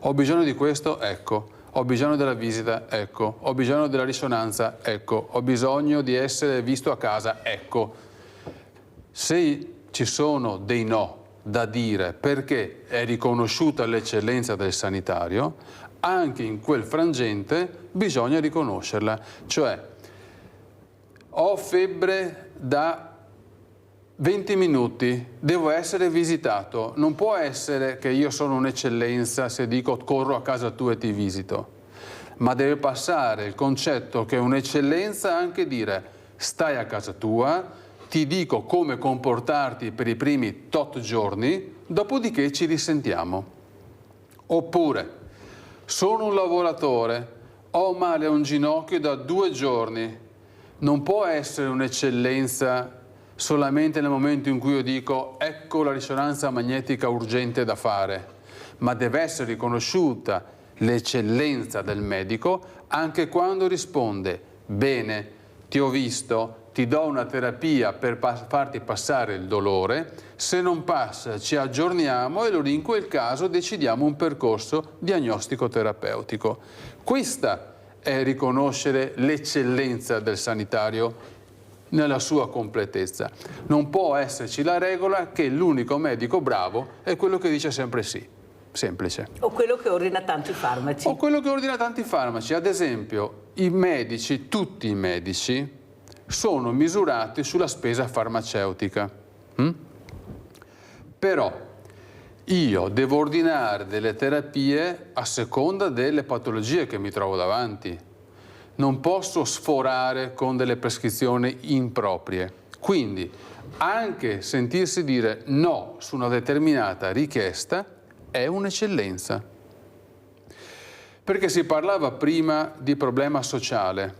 Ho bisogno di questo? Ecco. Ho bisogno della visita? Ecco. Ho bisogno della risonanza? Ecco. Ho bisogno di essere visto a casa? Ecco. Se ci sono dei no da dire perché è riconosciuta l'eccellenza del sanitario, anche in quel frangente bisogna riconoscerla. Cioè, ho febbre da 20 minuti, devo essere visitato. Non può essere che io sono un'eccellenza se dico corro a casa tua e ti visito, ma deve passare il concetto che è un'eccellenza anche dire stai a casa tua, ti dico come comportarti per i primi tot giorni, dopodiché ci risentiamo. Oppure, sono un lavoratore, ho male a un ginocchio da 2 giorni, non può essere un'eccellenza solamente nel momento in cui io dico ecco la risonanza magnetica urgente da fare, ma deve essere riconosciuta l'eccellenza del medico anche quando risponde bene, ti ho visto, ti do una terapia per farti passare il dolore, se non passa ci aggiorniamo e allora in quel caso decidiamo un percorso diagnostico terapeutico. Questa è riconoscere l'eccellenza del sanitario nella sua completezza. Non può esserci la regola che l'unico medico bravo è quello che dice sempre sì. Semplice. O quello che ordina tanti farmaci. O quello che ordina tanti farmaci. Ad esempio, i medici, tutti i medici, sono misurati sulla spesa farmaceutica. Però io devo ordinare delle terapie a seconda delle patologie che mi trovo davanti. non posso sforare con delle prescrizioni improprie. Quindi anche sentirsi dire no su una determinata richiesta è un'eccellenza. Perché si parlava prima di problema sociale.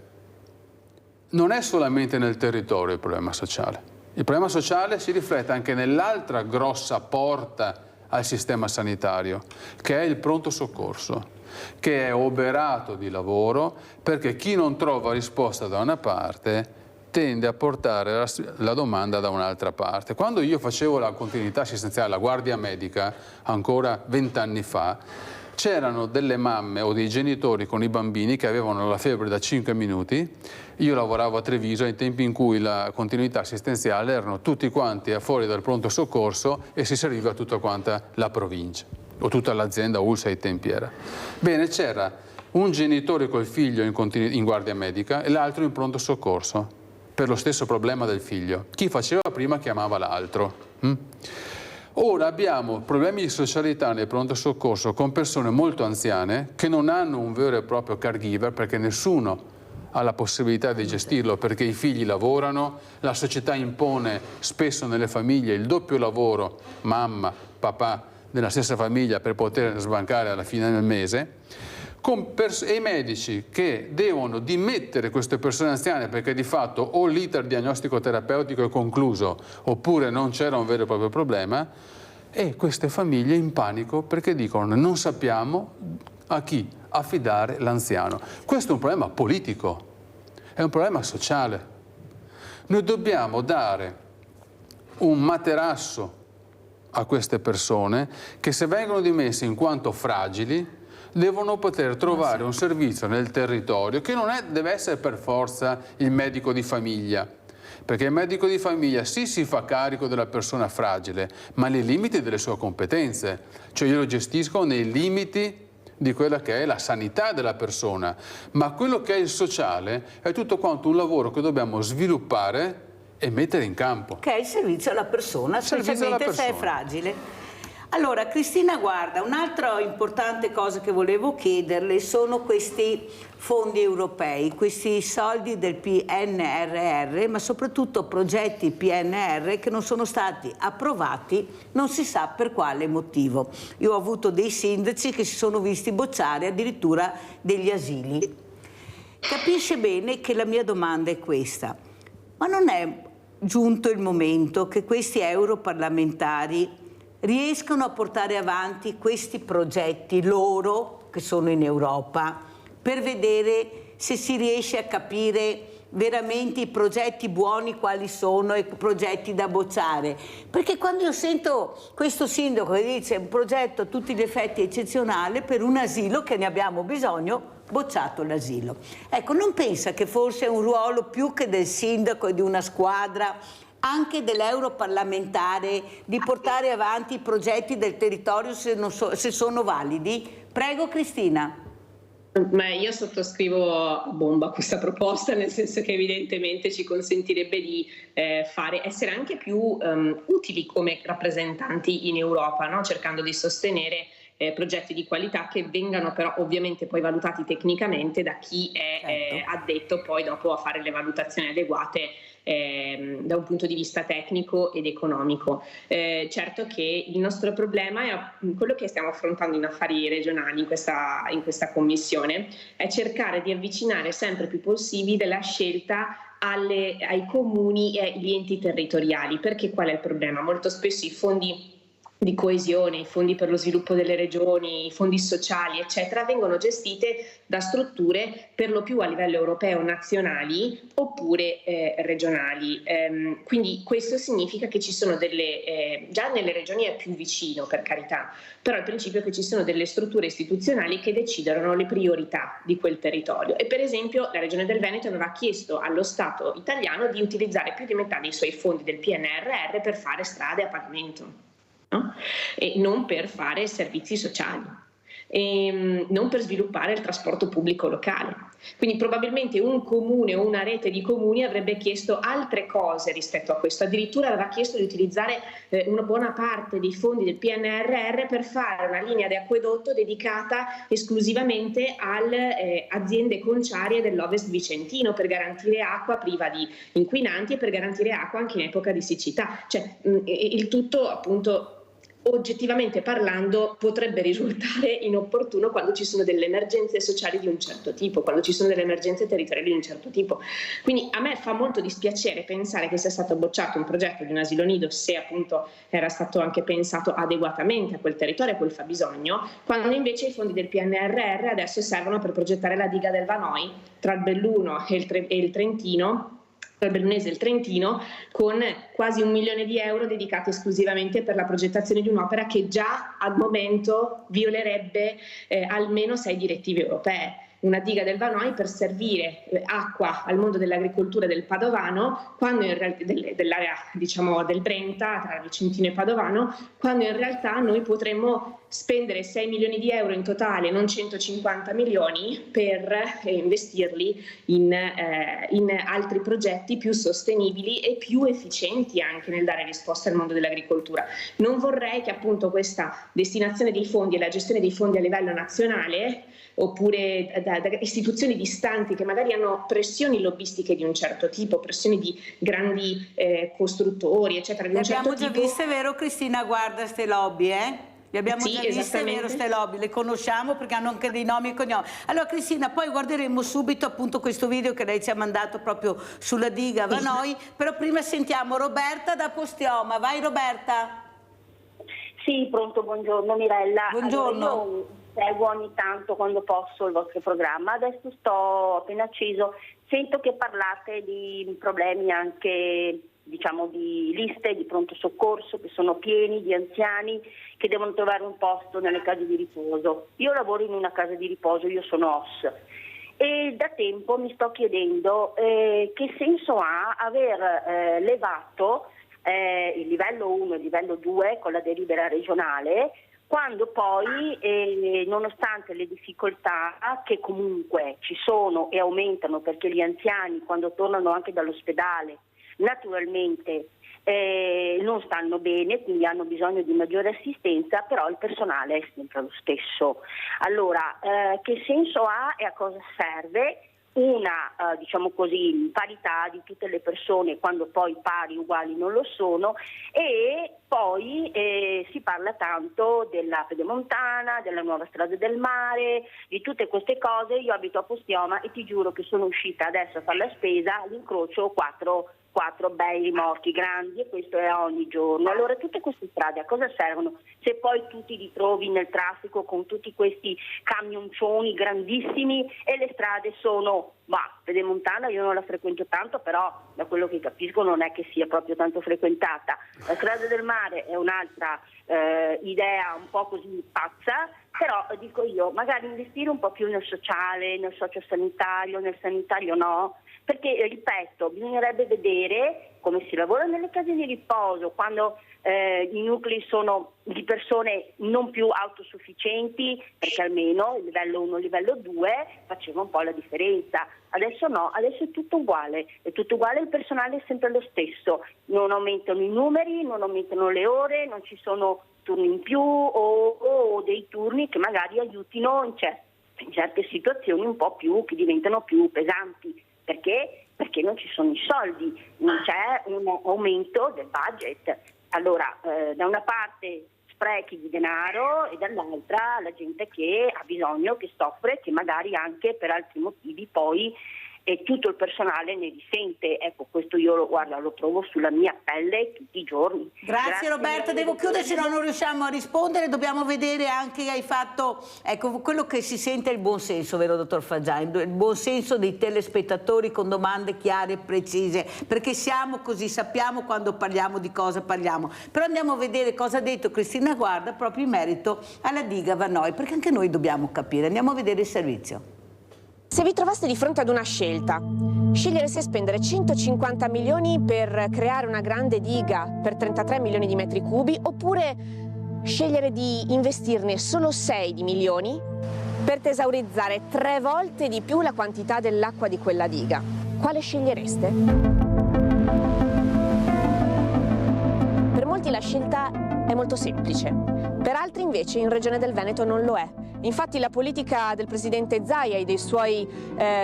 Non è solamente nel territorio il problema sociale. Il problema sociale si riflette anche nell'altra grossa porta al sistema sanitario, che è il pronto soccorso, che è oberato di lavoro perché chi non trova risposta da una parte tende a portare la domanda da un'altra parte. Quando io facevo la continuità assistenziale, la guardia medica, ancora 20 anni fa, c'erano delle mamme o dei genitori con i bambini che avevano la febbre da 5 minuti. Io lavoravo a Treviso ai tempi in cui la continuità assistenziale erano tutti quanti fuori dal pronto soccorso e si serviva tutta quanta la provincia o tutta l'azienda ULSS ai tempi era. Bene, c'era un genitore col figlio in guardia medica e l'altro in pronto soccorso per lo stesso problema del figlio. Chi faceva prima chiamava l'altro. Ora abbiamo problemi di socialità nel pronto soccorso con persone molto anziane che non hanno un vero e proprio caregiver perché nessuno ha la possibilità di gestirlo, perché i figli lavorano, la società impone spesso nelle famiglie il doppio lavoro, mamma, papà, nella stessa famiglia per poter sbancare alla fine del mese, e i medici che devono dimettere queste persone anziane perché di fatto o l'iter diagnostico terapeutico è concluso oppure non c'era un vero e proprio problema, e queste famiglie in panico perché dicono non sappiamo a chi affidare l'anziano. Questo è un problema politico, è un problema sociale. Noi dobbiamo dare un materasso a queste persone che, se vengono dimesse in quanto fragili, devono poter trovare un servizio nel territorio che non deve essere per forza il medico di famiglia, perché il medico di famiglia sì si fa carico della persona fragile, ma nei limiti delle sue competenze, cioè io lo gestisco nei limiti di quella che è la sanità della persona, ma quello che è il sociale è tutto quanto un lavoro che dobbiamo sviluppare e mettere in campo. Che è il servizio alla persona, specialmente se è fragile. Allora, Cristina, guarda, un'altra importante cosa che volevo chiederle sono questi fondi europei, questi soldi del PNRR, ma soprattutto progetti PNR che non sono stati approvati, non si sa per quale motivo. Io ho avuto dei sindaci che si sono visti bocciare addirittura degli asili. Capisce bene che la mia domanda è questa, ma non è giunto il momento che questi europarlamentari riescono a portare avanti questi progetti loro, che sono in Europa, per vedere se si riesce a capire veramente i progetti buoni quali sono e i progetti da bocciare? Perché quando io sento questo sindaco che dice un progetto a tutti gli effetti eccezionale per un asilo che ne abbiamo bisogno, bocciato l'asilo. Ecco, non pensa che forse è un ruolo più che del sindaco e di una squadra, anche dell'europarlamentare, di portare avanti i progetti del territorio se sono validi? Prego, Cristina. Ma io sottoscrivo a bomba questa proposta, nel senso che evidentemente ci consentirebbe di essere anche più utili come rappresentanti in Europa, no? Cercando di sostenere progetti di qualità che vengano però ovviamente poi valutati tecnicamente da chi è addetto poi dopo a fare le valutazioni adeguate da un punto di vista tecnico ed economico. Certo che il nostro problema è quello che stiamo affrontando in affari regionali in questa commissione, è cercare di avvicinare sempre più possibile la scelta ai comuni e agli enti territoriali. Perché qual è il problema? Molto spesso i fondi di coesione, i fondi per lo sviluppo delle regioni, i fondi sociali, eccetera, vengono gestite da strutture per lo più a livello europeo, nazionali oppure regionali. Quindi questo significa che ci sono già nelle regioni è più vicino, per carità, però il principio è che ci sono delle strutture istituzionali che decidono le priorità di quel territorio. E per esempio la Regione del Veneto aveva chiesto allo Stato italiano di utilizzare più di metà dei suoi fondi del PNRR per fare strade a pagamento, no? E non per fare servizi sociali. non per sviluppare il trasporto pubblico locale. Quindi probabilmente un comune o una rete di comuni avrebbe chiesto altre cose rispetto a questo, addirittura aveva chiesto di utilizzare una buona parte dei fondi del PNRR per fare una linea di acquedotto dedicata esclusivamente alle aziende conciarie dell'Ovest Vicentino per garantire acqua priva di inquinanti e per garantire acqua anche in epoca di siccità. Cioè, il tutto appunto oggettivamente parlando potrebbe risultare inopportuno quando ci sono delle emergenze sociali di un certo tipo, quando ci sono delle emergenze territoriali di un certo tipo. Quindi a me fa molto dispiacere pensare che sia stato bocciato un progetto di un asilo nido, se appunto era stato anche pensato adeguatamente a quel territorio e a quel fabbisogno, quando invece i fondi del PNRR adesso servono per progettare la diga del Vanoi tra il Belluno e il Trentino, il Bellunese e il Trentino, con quasi 1 milione di euro dedicati esclusivamente per la progettazione di un'opera che già al momento violerebbe almeno 6 direttive europee. Una diga del Vanoi per servire acqua al mondo dell'agricoltura del Padovano, quando dell'area diciamo del Brenta, tra Vicentino e Padovano, quando in realtà noi potremmo spendere 6 milioni di euro in totale, non 150 milioni, per investirli in altri progetti più sostenibili e più efficienti anche nel dare risposta al mondo dell'agricoltura. Non vorrei che appunto questa destinazione dei fondi e la gestione dei fondi a livello nazionale, oppure da istituzioni distanti che magari hanno pressioni lobbistiche di un certo tipo, pressioni di grandi costruttori, eccetera, di un certo tipo. Le abbiamo già viste, vero Cristina? Guarda ste lobby, Le abbiamo sì, già viste, vero, ste lobby, le conosciamo perché hanno anche dei nomi e cognomi. Allora Cristina, poi guarderemo subito appunto questo video che lei ci ha mandato proprio sulla diga Vanoi, però prima sentiamo Roberta da Postioma. Vai Roberta. Sì, pronto, buongiorno Mirella. Buongiorno. Allora, io seguo ogni tanto quando posso il vostro programma, adesso sto appena acceso, sento che parlate di problemi anche diciamo di liste di pronto soccorso che sono pieni di anziani che devono trovare un posto nelle case di riposo. Io lavoro in una casa di riposo, io sono OSS e da tempo mi sto chiedendo che senso ha aver levato il livello 1 e il livello 2 con la delibera regionale, quando poi, nonostante le difficoltà che comunque ci sono e aumentano, perché gli anziani quando tornano anche dall'ospedale naturalmente non stanno bene, quindi hanno bisogno di maggiore assistenza, però il personale è sempre lo stesso. Allora, che senso ha e a cosa serve una diciamo così parità di tutte le persone quando poi pari uguali non lo sono? E poi si parla tanto della Pedemontana, della nuova strada del mare, di tutte queste cose. Io abito a Postioma e ti giuro che sono uscita adesso a fare la spesa, all'incrocio quattro bei rimorchi grandi e questo è ogni giorno. Allora tutte queste strade a cosa servono se poi tu ti ritrovi nel traffico con tutti questi camioncioni grandissimi e le strade sono, Pedemontana io non la frequento tanto, però da quello che capisco non è che sia proprio tanto frequentata. La strada del mare è un'altra idea un po' così pazza, però dico io, magari investire un po' più nel sociale, nel sociosanitario, nel sanitario no, perché ripeto, bisognerebbe vedere come si lavora nelle case di riposo, quando i nuclei sono di persone non più autosufficienti, perché almeno il livello 1 e il livello 2 faceva un po' la differenza. Adesso no, adesso è tutto uguale, il personale è sempre lo stesso, non aumentano i numeri, non aumentano le ore, non ci sono turni in più o dei turni che magari aiutino in certe situazioni un po' più, che diventano più pesanti. Perché? Perché non ci sono i soldi, non c'è un aumento del budget. Allora, da una parte sprechi di denaro e dall'altra la gente che ha bisogno, che soffre, che magari anche per altri motivi poi tutto il personale ne risente. Ecco, questo io lo trovo sulla mia pelle tutti i giorni. Grazie Roberta, devo chiudere, se no non riusciamo a rispondere. Dobbiamo vedere anche, hai fatto, ecco, quello che si sente è il buon senso, vero dottor Fagiani? Il buon senso dei telespettatori con domande chiare e precise, perché siamo così, sappiamo quando parliamo di cosa parliamo. Però andiamo a vedere cosa ha detto Cristina Guarda proprio in merito alla diga Vanoi, perché anche noi dobbiamo capire. Andiamo a vedere il servizio. Se vi trovaste di fronte ad una scelta, scegliere se spendere 150 milioni per creare una grande diga per 33 milioni di metri cubi oppure scegliere di investirne solo 6 di milioni per tesaurizzare 3 volte di più la quantità dell'acqua di quella diga. Quale scegliereste? Per molti la scelta è molto semplice, per altri invece in Regione del Veneto non lo è. Infatti la politica del presidente Zaia e dei suoi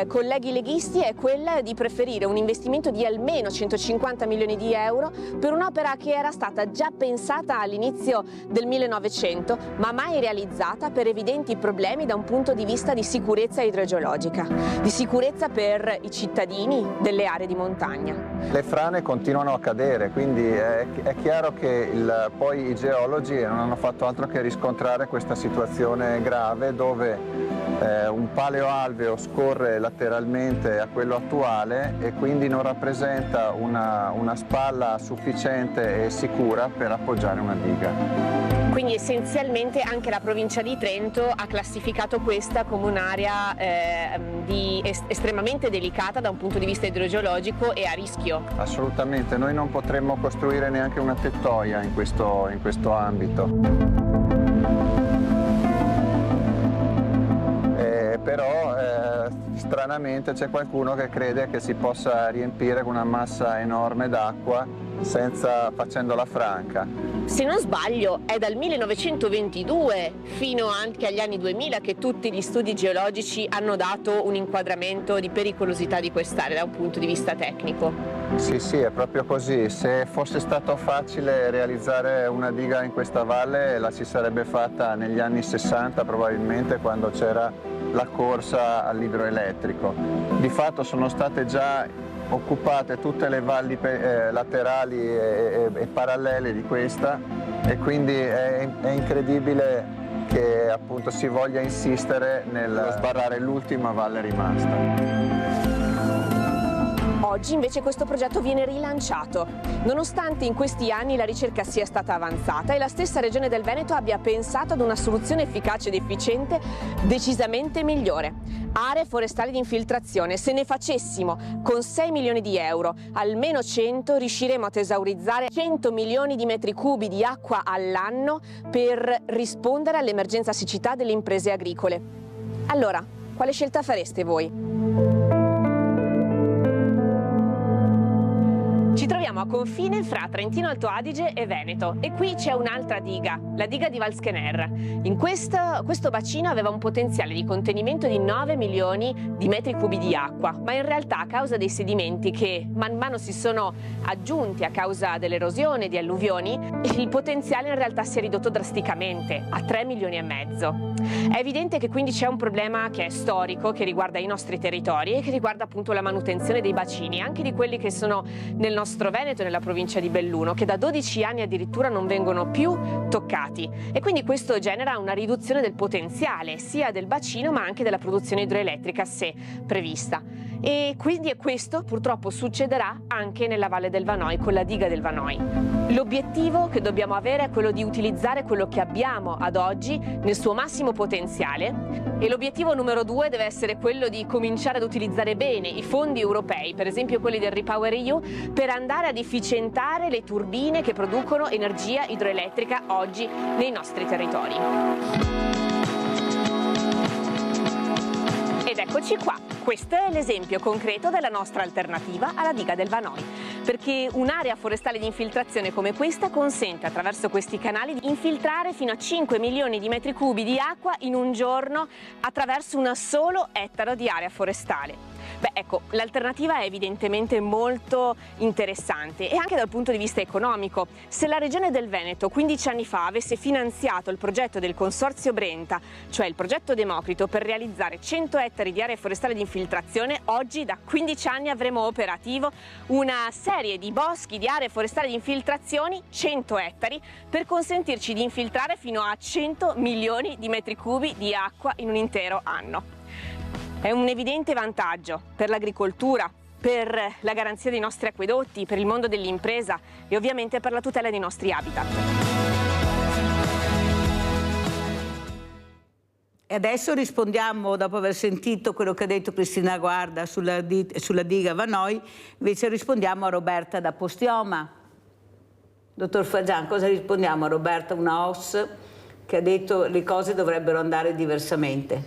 colleghi leghisti è quella di preferire un investimento di almeno 150 milioni di euro per un'opera che era stata già pensata all'inizio del 1900 ma mai realizzata per evidenti problemi da un punto di vista di sicurezza idrogeologica, di sicurezza per i cittadini delle aree di montagna. Le frane continuano a cadere, quindi è chiaro che poi i geologi non hanno fatto altro che riscontrare questa situazione grave dove un paleoalveo scorre lateralmente a quello attuale e quindi non rappresenta una spalla sufficiente e sicura per appoggiare una diga. Quindi essenzialmente anche la provincia di Trento ha classificato questa come un'area estremamente delicata da un punto di vista idrogeologico e a rischio. Assolutamente, noi non potremmo costruire neanche una tettoia in questo ambito. Però stranamente c'è qualcuno che crede che si possa riempire con una massa enorme d'acqua facendola franca. Se non sbaglio è dal 1922 fino anche agli anni 2000 che tutti gli studi geologici hanno dato un inquadramento di pericolosità di quest'area da un punto di vista tecnico. Sì, è proprio così. Se fosse stato facile realizzare una diga in questa valle la si sarebbe fatta negli anni 60 probabilmente, quando c'era la corsa all'idroelettrico. Di fatto sono state già occupate tutte le valli laterali e parallele di questa e quindi è incredibile che appunto si voglia insistere nello sbarrare l'ultima valle rimasta. Oggi invece questo progetto viene rilanciato, nonostante in questi anni la ricerca sia stata avanzata e la stessa Regione del Veneto abbia pensato ad una soluzione efficace ed efficiente decisamente migliore. Aree forestali di infiltrazione. Se ne facessimo con 6 milioni di euro, almeno 100, riusciremo a tesaurizzare 100 milioni di metri cubi di acqua all'anno per rispondere all'emergenza siccità delle imprese agricole. Allora, quale scelta fareste voi? Ci troviamo a confine fra Trentino Alto Adige e Veneto e qui c'è un'altra diga, la diga di Valschener. In questo bacino aveva un potenziale di contenimento di 9 milioni di metri cubi di acqua, ma in realtà a causa dei sedimenti che man mano si sono aggiunti a causa dell'erosione di alluvioni, il potenziale in realtà si è ridotto drasticamente a 3 milioni e mezzo. È evidente che quindi c'è un problema che è storico, che riguarda i nostri territori e che riguarda appunto la manutenzione dei bacini, anche di quelli che sono nel nostro Veneto e nella provincia di Belluno, che da 12 anni addirittura non vengono più toccati e quindi questo genera una riduzione del potenziale sia del bacino ma anche della produzione idroelettrica se prevista. E quindi questo purtroppo succederà anche nella Valle del Vanoi con la diga del Vanoi. L'obiettivo che dobbiamo avere è quello di utilizzare quello che abbiamo ad oggi nel suo massimo potenziale e l'obiettivo numero 2 deve essere quello di cominciare ad utilizzare bene i fondi europei, per esempio quelli del REPowerEU, per andare ad efficientare le turbine che producono energia idroelettrica oggi nei nostri territori. Ed eccoci qua, questo è l'esempio concreto della nostra alternativa alla diga del Vanoi, perché un'area forestale di infiltrazione come questa consente attraverso questi canali di infiltrare fino a 5 milioni di metri cubi di acqua in un giorno attraverso un solo ettaro di area forestale. Beh, ecco, l'alternativa è evidentemente molto interessante e anche dal punto di vista economico. Se la Regione del Veneto 15 anni fa avesse finanziato il progetto del Consorzio Brenta, cioè il progetto Democrito, per realizzare 100 ettari di area forestale di infiltrazione, oggi da 15 anni avremo operativo una serie di boschi di aree forestali di infiltrazioni, 100 ettari, per consentirci di infiltrare fino a 100 milioni di metri cubi di acqua in un intero anno. È un evidente vantaggio per l'agricoltura, per la garanzia dei nostri acquedotti, per il mondo dell'impresa e ovviamente per la tutela dei nostri habitat. E adesso rispondiamo, dopo aver sentito quello che ha detto Cristina Guarda sulla diga Vanoi, invece rispondiamo a Roberta da Postioma. Dottor Fagian, cosa rispondiamo a Roberta, una OSS che ha detto che le cose dovrebbero andare diversamente?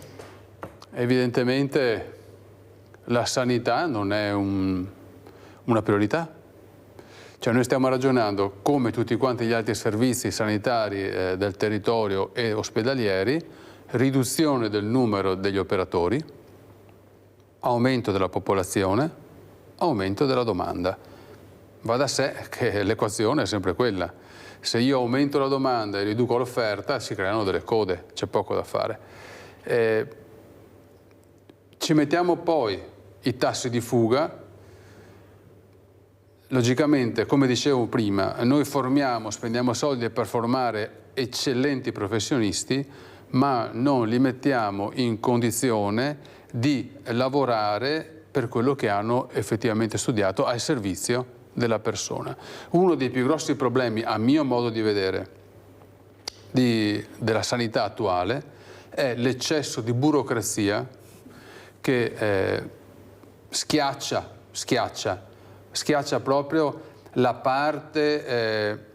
Evidentemente la sanità non è una priorità. Cioè noi stiamo ragionando, come tutti quanti gli altri servizi sanitari del territorio e ospedalieri, riduzione del numero degli operatori, aumento della popolazione, aumento della domanda. Va da sé che l'equazione è sempre quella. Se io aumento la domanda e riduco l'offerta, si creano delle code, c'è poco da fare. Ci mettiamo poi i tassi di fuga. Logicamente, come dicevo prima, noi formiamo, spendiamo soldi per formare eccellenti professionisti, ma non li mettiamo in condizione di lavorare per quello che hanno effettivamente studiato al servizio della persona. Uno dei più grossi problemi, a mio modo di vedere, della sanità attuale è l'eccesso di burocrazia che schiaccia proprio la parte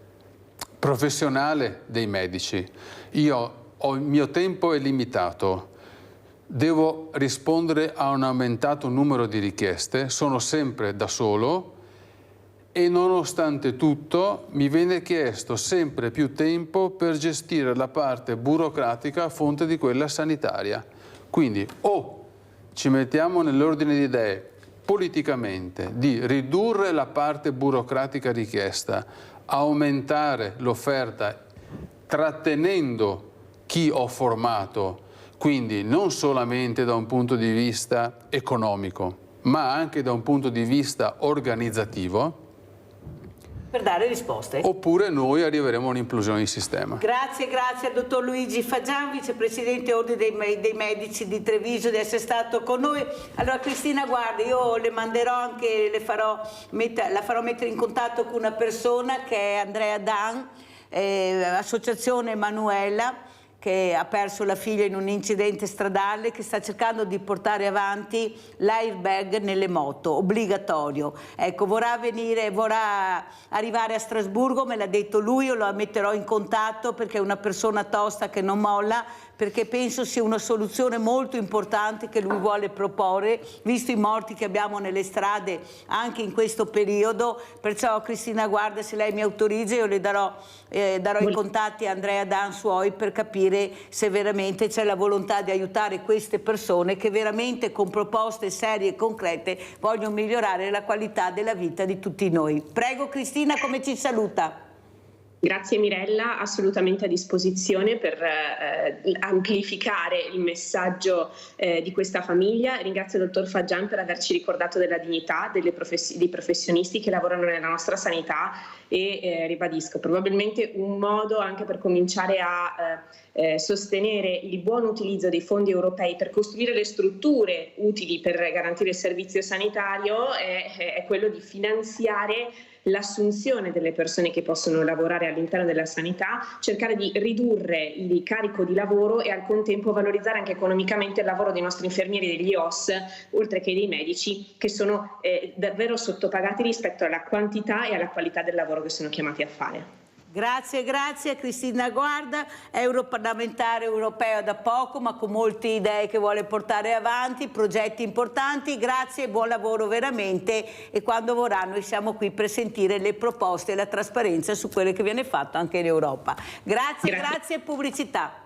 professionale dei medici. Il mio tempo è limitato, devo rispondere a un aumentato numero di richieste, sono sempre da solo e nonostante tutto mi viene chiesto sempre più tempo per gestire la parte burocratica a fronte di quella sanitaria. Quindi o ci mettiamo nell'ordine di idee politicamente di ridurre la parte burocratica richiesta, aumentare l'offerta trattenendo chi ho formato, quindi non solamente da un punto di vista economico, ma anche da un punto di vista organizzativo, per dare risposte. Oppure noi arriveremo a un'implosione di sistema. Grazie al dottor Luigi Fagian, vicepresidente Ordine dei Medici di Treviso, di essere stato con noi. Allora Cristina, guardi, io le manderò anche, la farò mettere in contatto con una persona che è Andrea Dan, Associazione Emanuela, che ha perso la figlia in un incidente stradale, che sta cercando di portare avanti l'airbag nelle moto, obbligatorio. Ecco, vorrà arrivare a Strasburgo, me l'ha detto lui, io lo metterò in contatto perché è una persona tosta che non molla, perché penso sia una soluzione molto importante che lui vuole proporre, visto i morti che abbiamo nelle strade anche in questo periodo. Perciò Cristina, guarda, se lei mi autorizza io le darò i contatti a Andrea Dan suoi per capire se veramente c'è la volontà di aiutare queste persone che veramente con proposte serie e concrete vogliono migliorare la qualità della vita di tutti noi. Prego Cristina, come ci saluta? Grazie Mirella, assolutamente a disposizione per amplificare il messaggio di questa famiglia. Ringrazio il dottor Fagian per averci ricordato della dignità dei professionisti che lavorano nella nostra sanità e ribadisco, probabilmente un modo anche per cominciare a sostenere il buon utilizzo dei fondi europei per costruire le strutture utili per garantire il servizio sanitario è quello di finanziare l'assunzione delle persone che possono lavorare all'interno della sanità, cercare di ridurre il carico di lavoro e al contempo valorizzare anche economicamente il lavoro dei nostri infermieri e degli OSS, oltre che dei medici, che sono davvero sottopagati rispetto alla quantità e alla qualità del lavoro che sono chiamati a fare. Grazie Cristina Guarda, europarlamentare europea da poco ma con molte idee che vuole portare avanti, progetti importanti. Grazie e buon lavoro veramente, e quando vorrà noi siamo qui per sentire le proposte e la trasparenza su quello che viene fatto anche in Europa. Grazie pubblicità.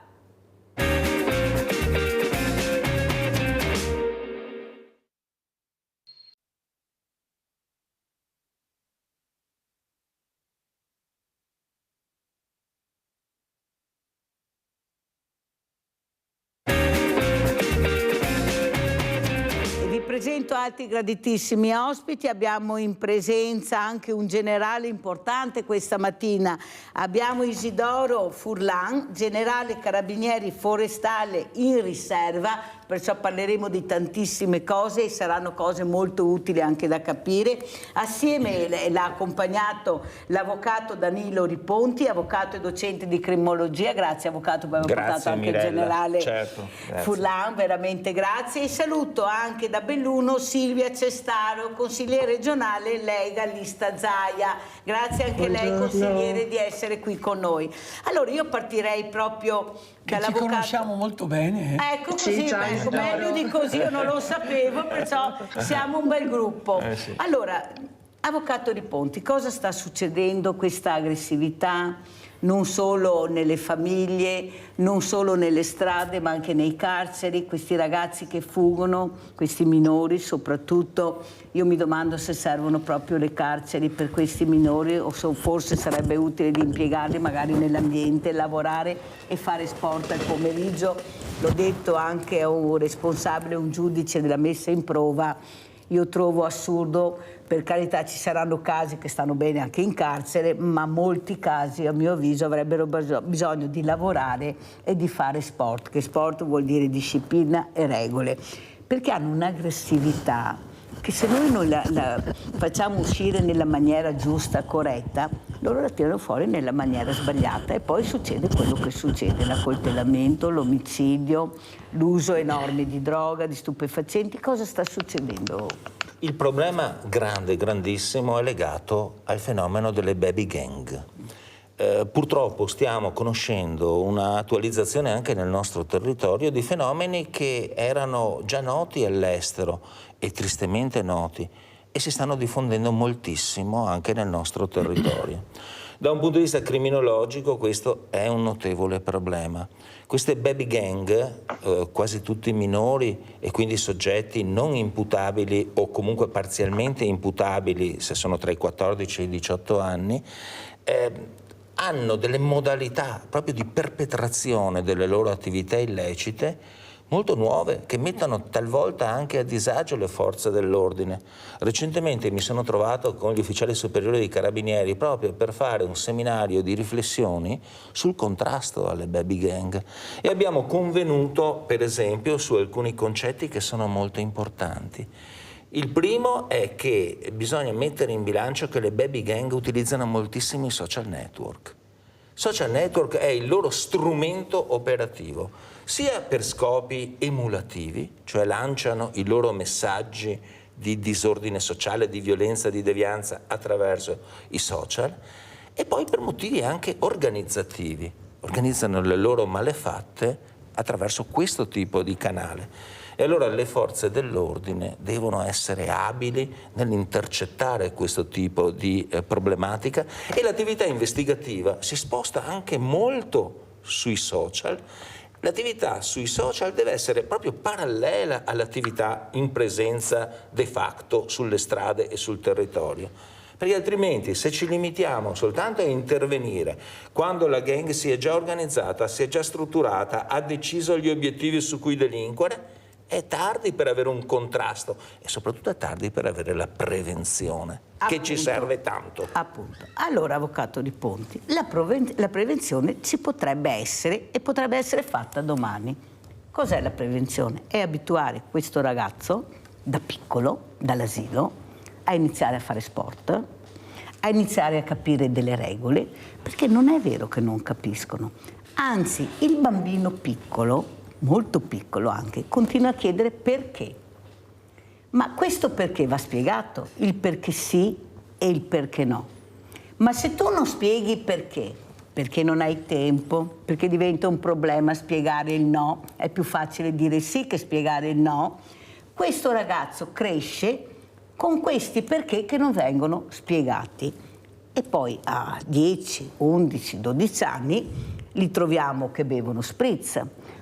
Presento altri graditissimi ospiti, abbiamo in presenza anche un generale importante questa mattina, abbiamo Isidoro Furlan, generale carabinieri forestale in riserva, perciò parleremo di tantissime cose e saranno cose molto utili anche da capire. Assieme l'ha accompagnato l'avvocato Danilo Riponti, avvocato e docente di criminologia. Grazie avvocato per aver portato anche Mirella, il generale certo, Furlan, veramente grazie. E saluto anche da Belluno Silvia Cestaro, consigliere regionale Lega Lista Zaia. Grazie anche lei consigliere di essere qui con noi. Allora io partirei proprio dall'avvocato. Ci conosciamo molto bene. Ecco così, ecco, meglio di così, io non lo sapevo, perciò siamo un bel gruppo. Sì. Allora, avvocato Riponti, cosa sta succedendo, questa aggressività, non solo nelle famiglie, non solo nelle strade, ma anche nei carceri, questi ragazzi che fuggono, questi minori soprattutto. Io mi domando se servono proprio le carceri per questi minori o forse sarebbe utile di impiegarli magari nell'ambiente, lavorare e fare sport al pomeriggio. L'ho detto anche a un responsabile, un giudice della messa in prova. Io trovo assurdo, per carità ci saranno casi che stanno bene anche in carcere, ma molti casi a mio avviso avrebbero bisogno di lavorare e di fare sport, che sport vuol dire disciplina e regole, perché hanno un'aggressività che se noi non la facciamo uscire nella maniera giusta, corretta, loro la tirano fuori nella maniera sbagliata e poi succede quello che succede, l'accoltellamento, l'omicidio, l'uso enorme di droga, di stupefacenti. Cosa sta succedendo? Il problema grande, grandissimo, è legato al fenomeno delle baby gang. Purtroppo stiamo conoscendo un'attualizzazione anche nel nostro territorio di fenomeni che erano già noti all'estero e tristemente noti e si stanno diffondendo moltissimo anche nel nostro territorio. Da un punto di vista criminologico questo è un notevole problema. Queste baby gang, quasi tutti minori e quindi soggetti non imputabili o comunque parzialmente imputabili se sono tra i 14 e i 18 anni, hanno delle modalità proprio di perpetrazione delle loro attività illecite molto nuove, che mettono talvolta anche a disagio le forze dell'ordine. Recentemente mi sono trovato con gli ufficiali superiori dei Carabinieri proprio per fare un seminario di riflessioni sul contrasto alle baby gang e abbiamo convenuto, per esempio, su alcuni concetti che sono molto importanti. Il primo è che bisogna mettere in bilancio che le baby gang utilizzano moltissimi social network. Social network è il loro strumento operativo, sia per scopi emulativi, cioè lanciano i loro messaggi di disordine sociale, di violenza, di devianza attraverso i social, e poi per motivi anche organizzativi. Organizzano le loro malefatte attraverso questo tipo di canale. E allora le forze dell'ordine devono essere abili nell'intercettare questo tipo di problematica e l'attività investigativa si sposta anche molto sui social. L'attività sui social deve essere proprio parallela all'attività in presenza de facto sulle strade e sul territorio. Perché altrimenti se ci limitiamo soltanto a intervenire quando la gang si è già organizzata, si è già strutturata, ha deciso gli obiettivi su cui delinquere, è tardi per avere un contrasto e soprattutto è tardi per avere la prevenzione, che ci serve tanto. Appunto. Allora, avvocato Riponti, la prevenzione ci potrebbe essere e potrebbe essere fatta domani. Cos'è la prevenzione? È abituare questo ragazzo da piccolo, dall'asilo, a iniziare a fare sport, a iniziare a capire delle regole, perché non è vero che non capiscono. Anzi, il bambino piccolo, molto piccolo anche, continua a chiedere perché. Ma questo perché va spiegato, il perché sì e il perché no. Ma se tu non spieghi perché non hai tempo, perché diventa un problema spiegare il no, è più facile dire sì che spiegare il no, questo ragazzo cresce con questi perché che non vengono spiegati. E poi a 10, 11, 12 anni li troviamo che bevono spritz.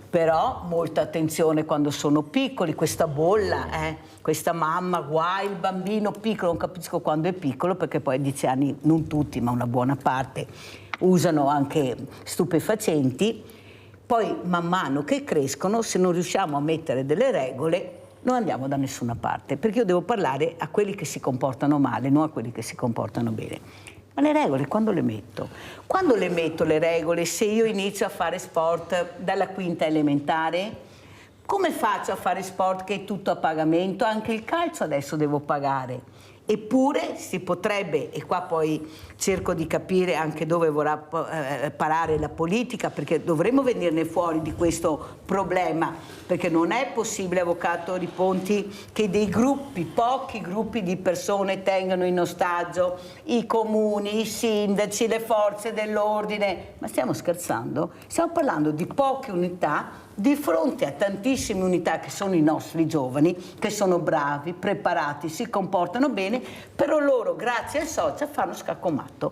Però molta attenzione quando sono piccoli, questa bolla, questa mamma, guai il bambino piccolo, non capisco quando è piccolo perché poi a 10 anni, non tutti ma una buona parte, usano anche stupefacenti, poi man mano che crescono se non riusciamo a mettere delle regole non andiamo da nessuna parte, perché io devo parlare a quelli che si comportano male, non a quelli che si comportano bene. Ma le regole quando le metto? Quando le metto le regole? Se io inizio a fare sport dalla quinta elementare, Come faccio a fare sport che è tutto a pagamento? Anche il calcio adesso devo pagare. Eppure si potrebbe, e qua poi cerco di capire anche dove vorrà parare la politica, perché dovremmo venirne fuori di questo problema, perché non è possibile, avvocato Riponti, che dei gruppi, pochi gruppi di persone tengano in ostaggio i comuni, i sindaci, le forze dell'ordine. Ma stiamo scherzando? Stiamo parlando di poche unità di fronte a tantissime unità che sono i nostri giovani, che sono bravi, preparati, si comportano bene, però loro, grazie ai social, fanno scaccomatto.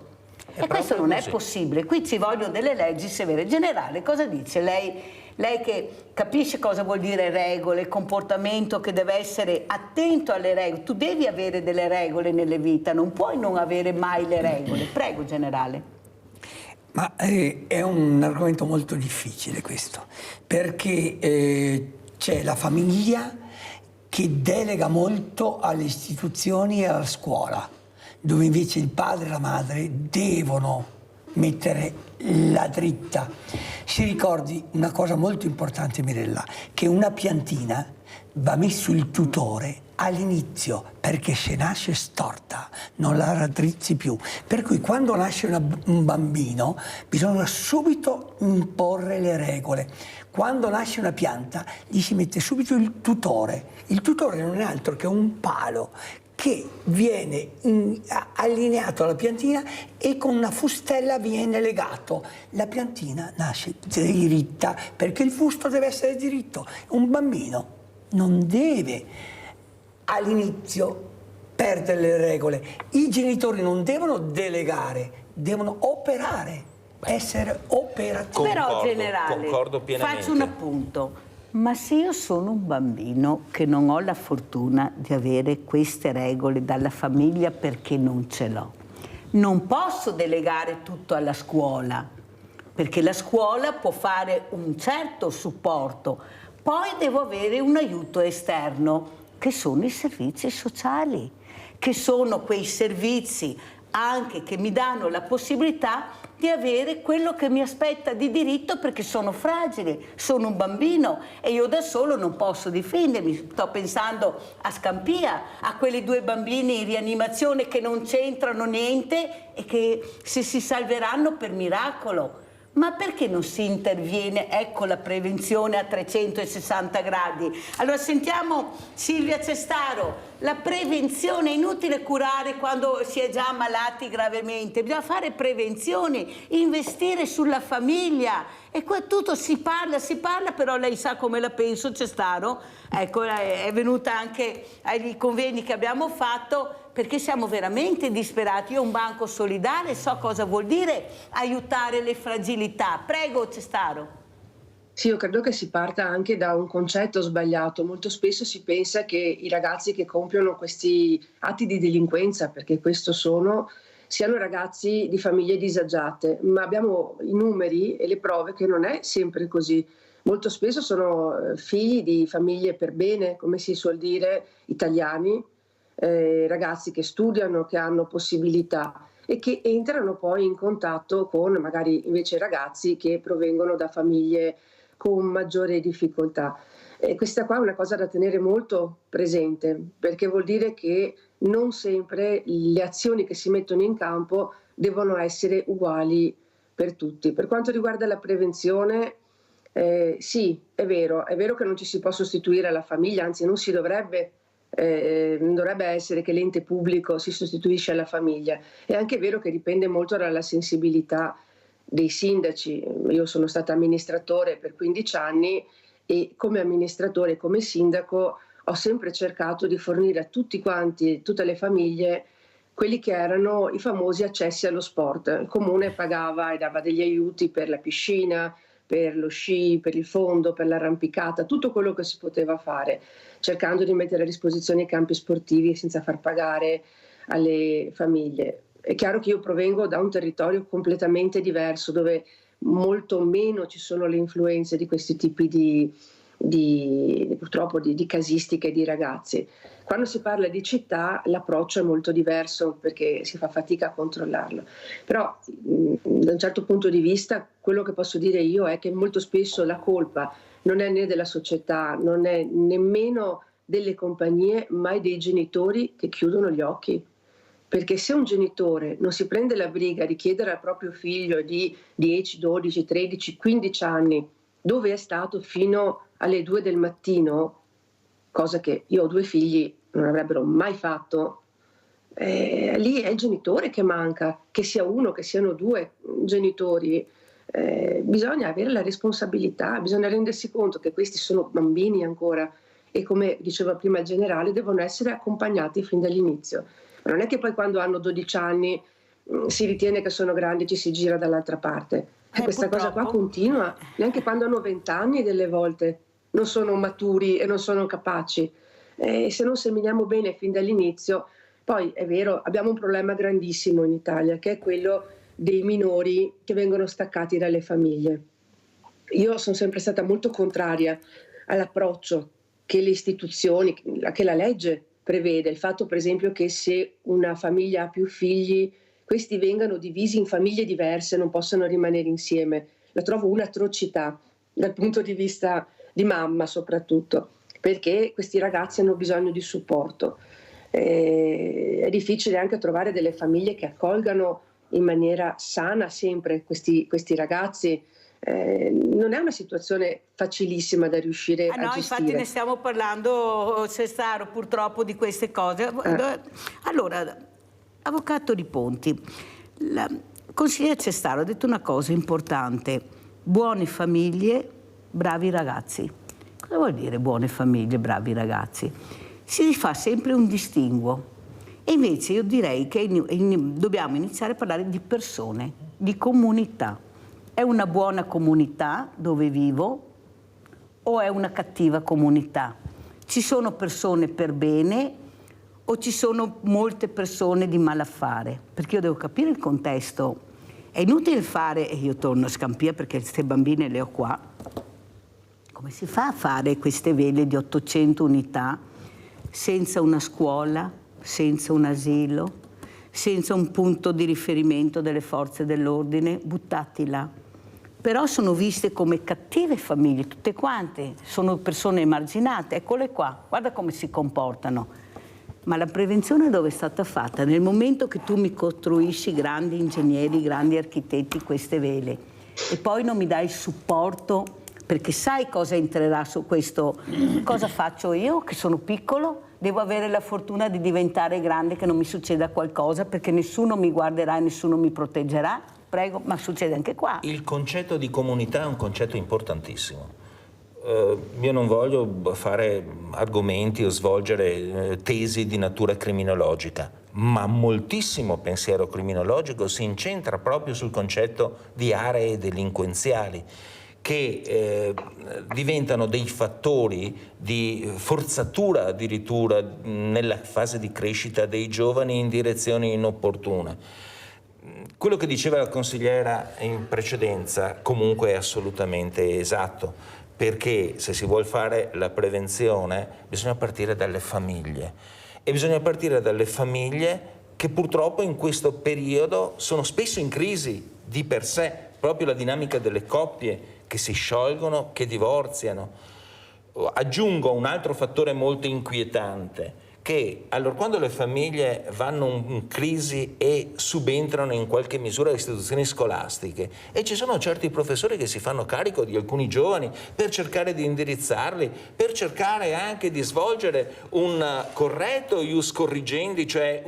E questo non è possibile. Qui ci vogliono delle leggi severe. Generale, cosa dice lei che capisce cosa vuol dire regole, comportamento che deve essere attento alle regole? Tu devi avere delle regole nelle vita, non puoi non avere mai le regole. Prego, generale. Ma è un argomento molto difficile questo, perché c'è la famiglia che delega molto alle istituzioni e alla scuola, dove invece il padre e la madre devono mettere la dritta. Si ricordi una cosa molto importante, Mirella, che una piantina va messo il tutore all'inizio, perché se nasce storta non la raddrizzi più. Per cui quando nasce un bambino bisogna subito imporre le regole. Quando nasce una pianta gli si mette subito il tutore. Il tutore non è altro che un palo che viene allineato alla piantina e con una fustella viene legato. La piantina nasce diritta, perché il fusto deve essere diritto. Un bambino non deve all'inizio perdere le regole. I genitori non devono delegare, devono operare, essere operativi. Però, generale, concordo pienamente. faccio un appunto. Ma se io sono un bambino che non ho la fortuna di avere queste regole dalla famiglia perché non ce l'ho, non posso delegare tutto alla scuola, perché la scuola può fare un certo supporto, poi devo avere un aiuto esterno, che sono i servizi sociali, che sono quei servizi anche che mi danno la possibilità di avere quello che mi aspetta di diritto, perché sono fragile, sono un bambino e io da solo non posso difendermi. Sto pensando a Scampia, a quelli 2 bambini in rianimazione che non c'entrano niente e che si salveranno per miracolo. Ma perché non si interviene? Ecco la prevenzione a 360 gradi. Allora sentiamo Silvia Cestaro. La prevenzione, è inutile curare quando si è già ammalati gravemente, bisogna fare prevenzione, investire sulla famiglia. E qua tutto si parla, però lei sa come la penso, Cestaro. Ecco, è venuta anche ai convegni che abbiamo fatto, perché siamo veramente disperati. Io ho un banco solidale, so cosa vuol dire aiutare le fragilità. Prego, Cestaro. Sì, io credo che si parta anche da un concetto sbagliato. Molto spesso si pensa che i ragazzi che compiono questi atti di delinquenza, perché questo sono, siano ragazzi di famiglie disagiate, ma abbiamo i numeri e le prove che non è sempre così. Molto spesso sono figli di famiglie per bene, come si suol dire, italiani, ragazzi che studiano, che hanno possibilità e che entrano poi in contatto con magari invece ragazzi che provengono da famiglie con maggiore difficoltà. E questa qua è una cosa da tenere molto presente, perché vuol dire che non sempre le azioni che si mettono in campo devono essere uguali per tutti. Per quanto riguarda la prevenzione, sì, è vero che non ci si può sostituire alla famiglia, anzi non si dovrebbe. Non dovrebbe essere che l'ente pubblico si sostituisce alla famiglia. È anche vero che dipende molto dalla sensibilità dei sindaci. Io sono stata amministratore per 15 anni e come amministratore, come sindaco, ho sempre cercato di fornire a tutti quanti, tutte le famiglie, quelli che erano i famosi accessi allo sport. Il comune pagava e dava degli aiuti per la piscina, per lo sci, per il fondo, per l'arrampicata, tutto quello che si poteva fare, cercando di mettere a disposizione i campi sportivi senza far pagare alle famiglie. È chiaro che io provengo da un territorio completamente diverso, dove molto meno ci sono le influenze di questi tipi di purtroppo di casistiche di ragazzi. Quando si parla di città l'approccio è molto diverso perché si fa fatica a controllarlo. Però da un certo punto di vista quello che posso dire io è che molto spesso la colpa non è né della società, non è nemmeno delle compagnie, ma dei genitori che chiudono gli occhi. Perché se un genitore non si prende la briga di chiedere al proprio figlio di 10, 12, 13, 15 anni dove è stato fino alle 2 del mattino, cosa che io ho 2 figli non avrebbero mai fatto, lì è il genitore che manca, che sia uno, che siano 2 genitori. Bisogna avere la responsabilità, bisogna rendersi conto che questi sono bambini ancora e, come diceva prima il generale, devono essere accompagnati fin dall'inizio. Ma non è che poi quando hanno 12 anni si ritiene che sono grandi e ci si gira dall'altra parte. Questa cosa qua continua, neanche quando hanno 20 anni delle volte non sono maturi e non sono capaci. Se non seminiamo bene fin dall'inizio, poi è vero, abbiamo un problema grandissimo in Italia, che è quello dei minori che vengono staccati dalle famiglie. Io sono sempre stata molto contraria all'approccio che le istituzioni, che la legge prevede, il fatto per esempio che se una famiglia ha più figli, questi vengano divisi in famiglie diverse, non possano rimanere insieme. La trovo un'atrocità dal punto di vista di mamma soprattutto, perché questi ragazzi hanno bisogno di supporto. È difficile anche trovare delle famiglie che accolgano in maniera sana sempre questi ragazzi. Non è una situazione facilissima da riuscire a gestire. Infatti ne stiamo parlando, Cestaro, purtroppo di queste cose. Allora, avvocato Di Ponti, la consigliere Cestaro ha detto una cosa importante: buone famiglie, bravi ragazzi. Cosa vuol dire buone famiglie, bravi ragazzi? Si fa sempre un distinguo. E invece io direi che dobbiamo iniziare a parlare di persone, di comunità. È una buona comunità dove vivo o è una cattiva comunità? Ci sono persone per bene o ci sono molte persone di malaffare? Perché io devo capire il contesto. È inutile fare, e io torno a Scampia perché queste bambine le ho qua, come si fa a fare queste vele di 800 unità senza una scuola, senza un asilo, senza un punto di riferimento delle forze dell'ordine? Buttati là. Però sono viste come cattive famiglie, tutte quante, sono persone emarginate, eccole qua, guarda come si comportano. Ma la prevenzione dove è stata fatta? Nel momento che tu mi costruisci grandi ingegneri, grandi architetti queste vele e poi non mi dai il supporto, perché sai cosa entrerà su questo, cosa faccio io che sono piccolo? Devo avere la fortuna di diventare grande, che non mi succeda qualcosa, perché nessuno mi guarderà e nessuno mi proteggerà. Prego, ma succede anche qua. Il concetto di comunità è un concetto importantissimo. Io non voglio fare argomenti o svolgere tesi di natura criminologica, ma moltissimo pensiero criminologico si incentra proprio sul concetto di aree delinquenziali, che diventano dei fattori di forzatura addirittura nella fase di crescita dei giovani in direzioni inopportune. Quello che diceva la consigliera in precedenza comunque è assolutamente esatto, perché se si vuole fare la prevenzione bisogna partire dalle famiglie, e bisogna partire dalle famiglie che purtroppo in questo periodo sono spesso in crisi di per sé, proprio la dinamica delle coppie che si sciolgono, che divorziano. Aggiungo un altro fattore molto inquietante, che allora quando le famiglie vanno in crisi e subentrano in qualche misura le istituzioni scolastiche, e ci sono certi professori che si fanno carico di alcuni giovani per cercare di indirizzarli, per cercare anche di svolgere un corretto ius corrigendi, cioè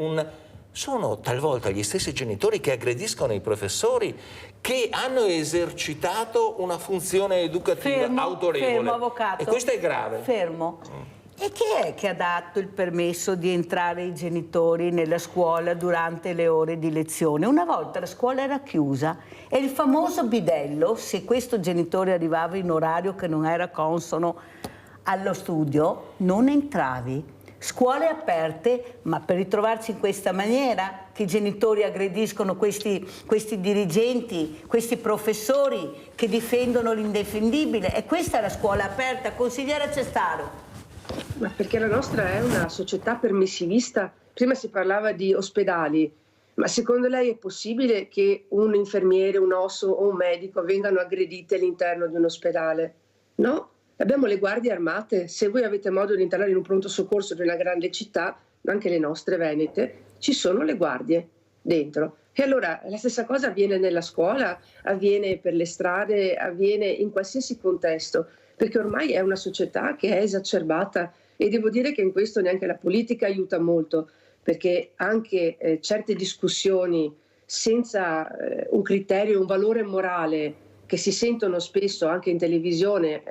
sono talvolta gli stessi genitori che aggrediscono i professori che hanno esercitato una funzione educativa autorevole. Fermo, avvocato. E questo è grave. Fermo. E chi è che ha dato il permesso di entrare i genitori nella scuola durante le ore di lezione? Una volta la scuola era chiusa e il famoso bidello, se questo genitore arrivava in orario che non era consono allo studio, non entravi. scuole aperte, ma per ritrovarci in questa maniera, che i genitori aggrediscono questi dirigenti, questi professori che difendono l'indefendibile. E questa è la scuola aperta, consigliera Cestaro. Ma perché la nostra è una società permissivista? Prima si parlava di ospedali, ma secondo lei è possibile che un infermiere, un osso o un medico vengano aggrediti all'interno di un ospedale? No? Abbiamo le guardie armate. Se voi avete modo di entrare in un pronto soccorso di una grande città, anche le nostre venete, ci sono le guardie dentro. E allora la stessa cosa avviene nella scuola, avviene per le strade, avviene in qualsiasi contesto, perché ormai è una società che è esacerbata, e devo dire che in questo neanche la politica aiuta molto, perché anche certe discussioni senza un criterio, un valore morale, che si sentono spesso anche in televisione,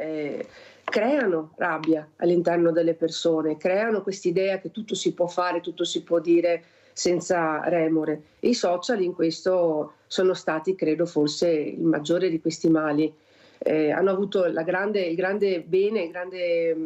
creano rabbia all'interno delle persone, creano quest'idea che tutto si può fare, tutto si può dire senza remore. E i social in questo sono stati, credo, forse il maggiore di questi mali. Hanno avuto il grande bene, il grande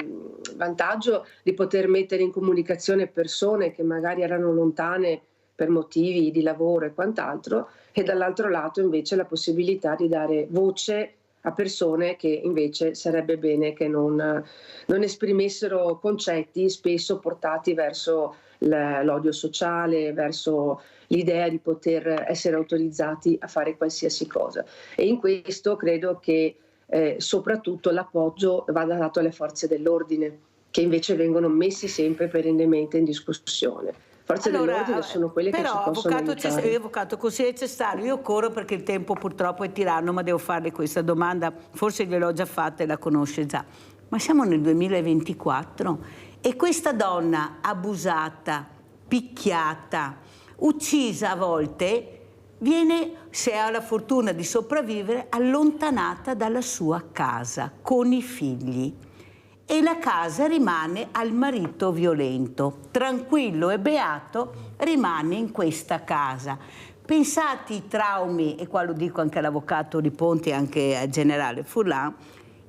vantaggio di poter mettere in comunicazione persone che magari erano lontane per motivi di lavoro e quant'altro, e dall'altro lato invece la possibilità di dare voce a persone che invece sarebbe bene che non esprimessero concetti spesso portati verso l'odio sociale, verso l'idea di poter essere autorizzati a fare qualsiasi cosa. E in questo credo che soprattutto l'appoggio vada dato alle forze dell'ordine, che invece vengono messi sempre perennemente in discussione. Forze dell'ordine sono quelle che ci possono aiutare. Avvocato consigliere Cestaro, io corro perché il tempo purtroppo è tiranno, ma devo farle questa domanda, forse gliel'ho già fatta e la conosce già. Ma siamo nel 2024 e questa donna abusata, picchiata, uccisa a volte, viene, se ha la fortuna di sopravvivere, allontanata dalla sua casa con i figli. E la casa rimane al marito violento, tranquillo e beato, rimane in questa casa. Pensate i traumi, e qua lo dico anche all'avvocato Riponti e anche al generale Furlan,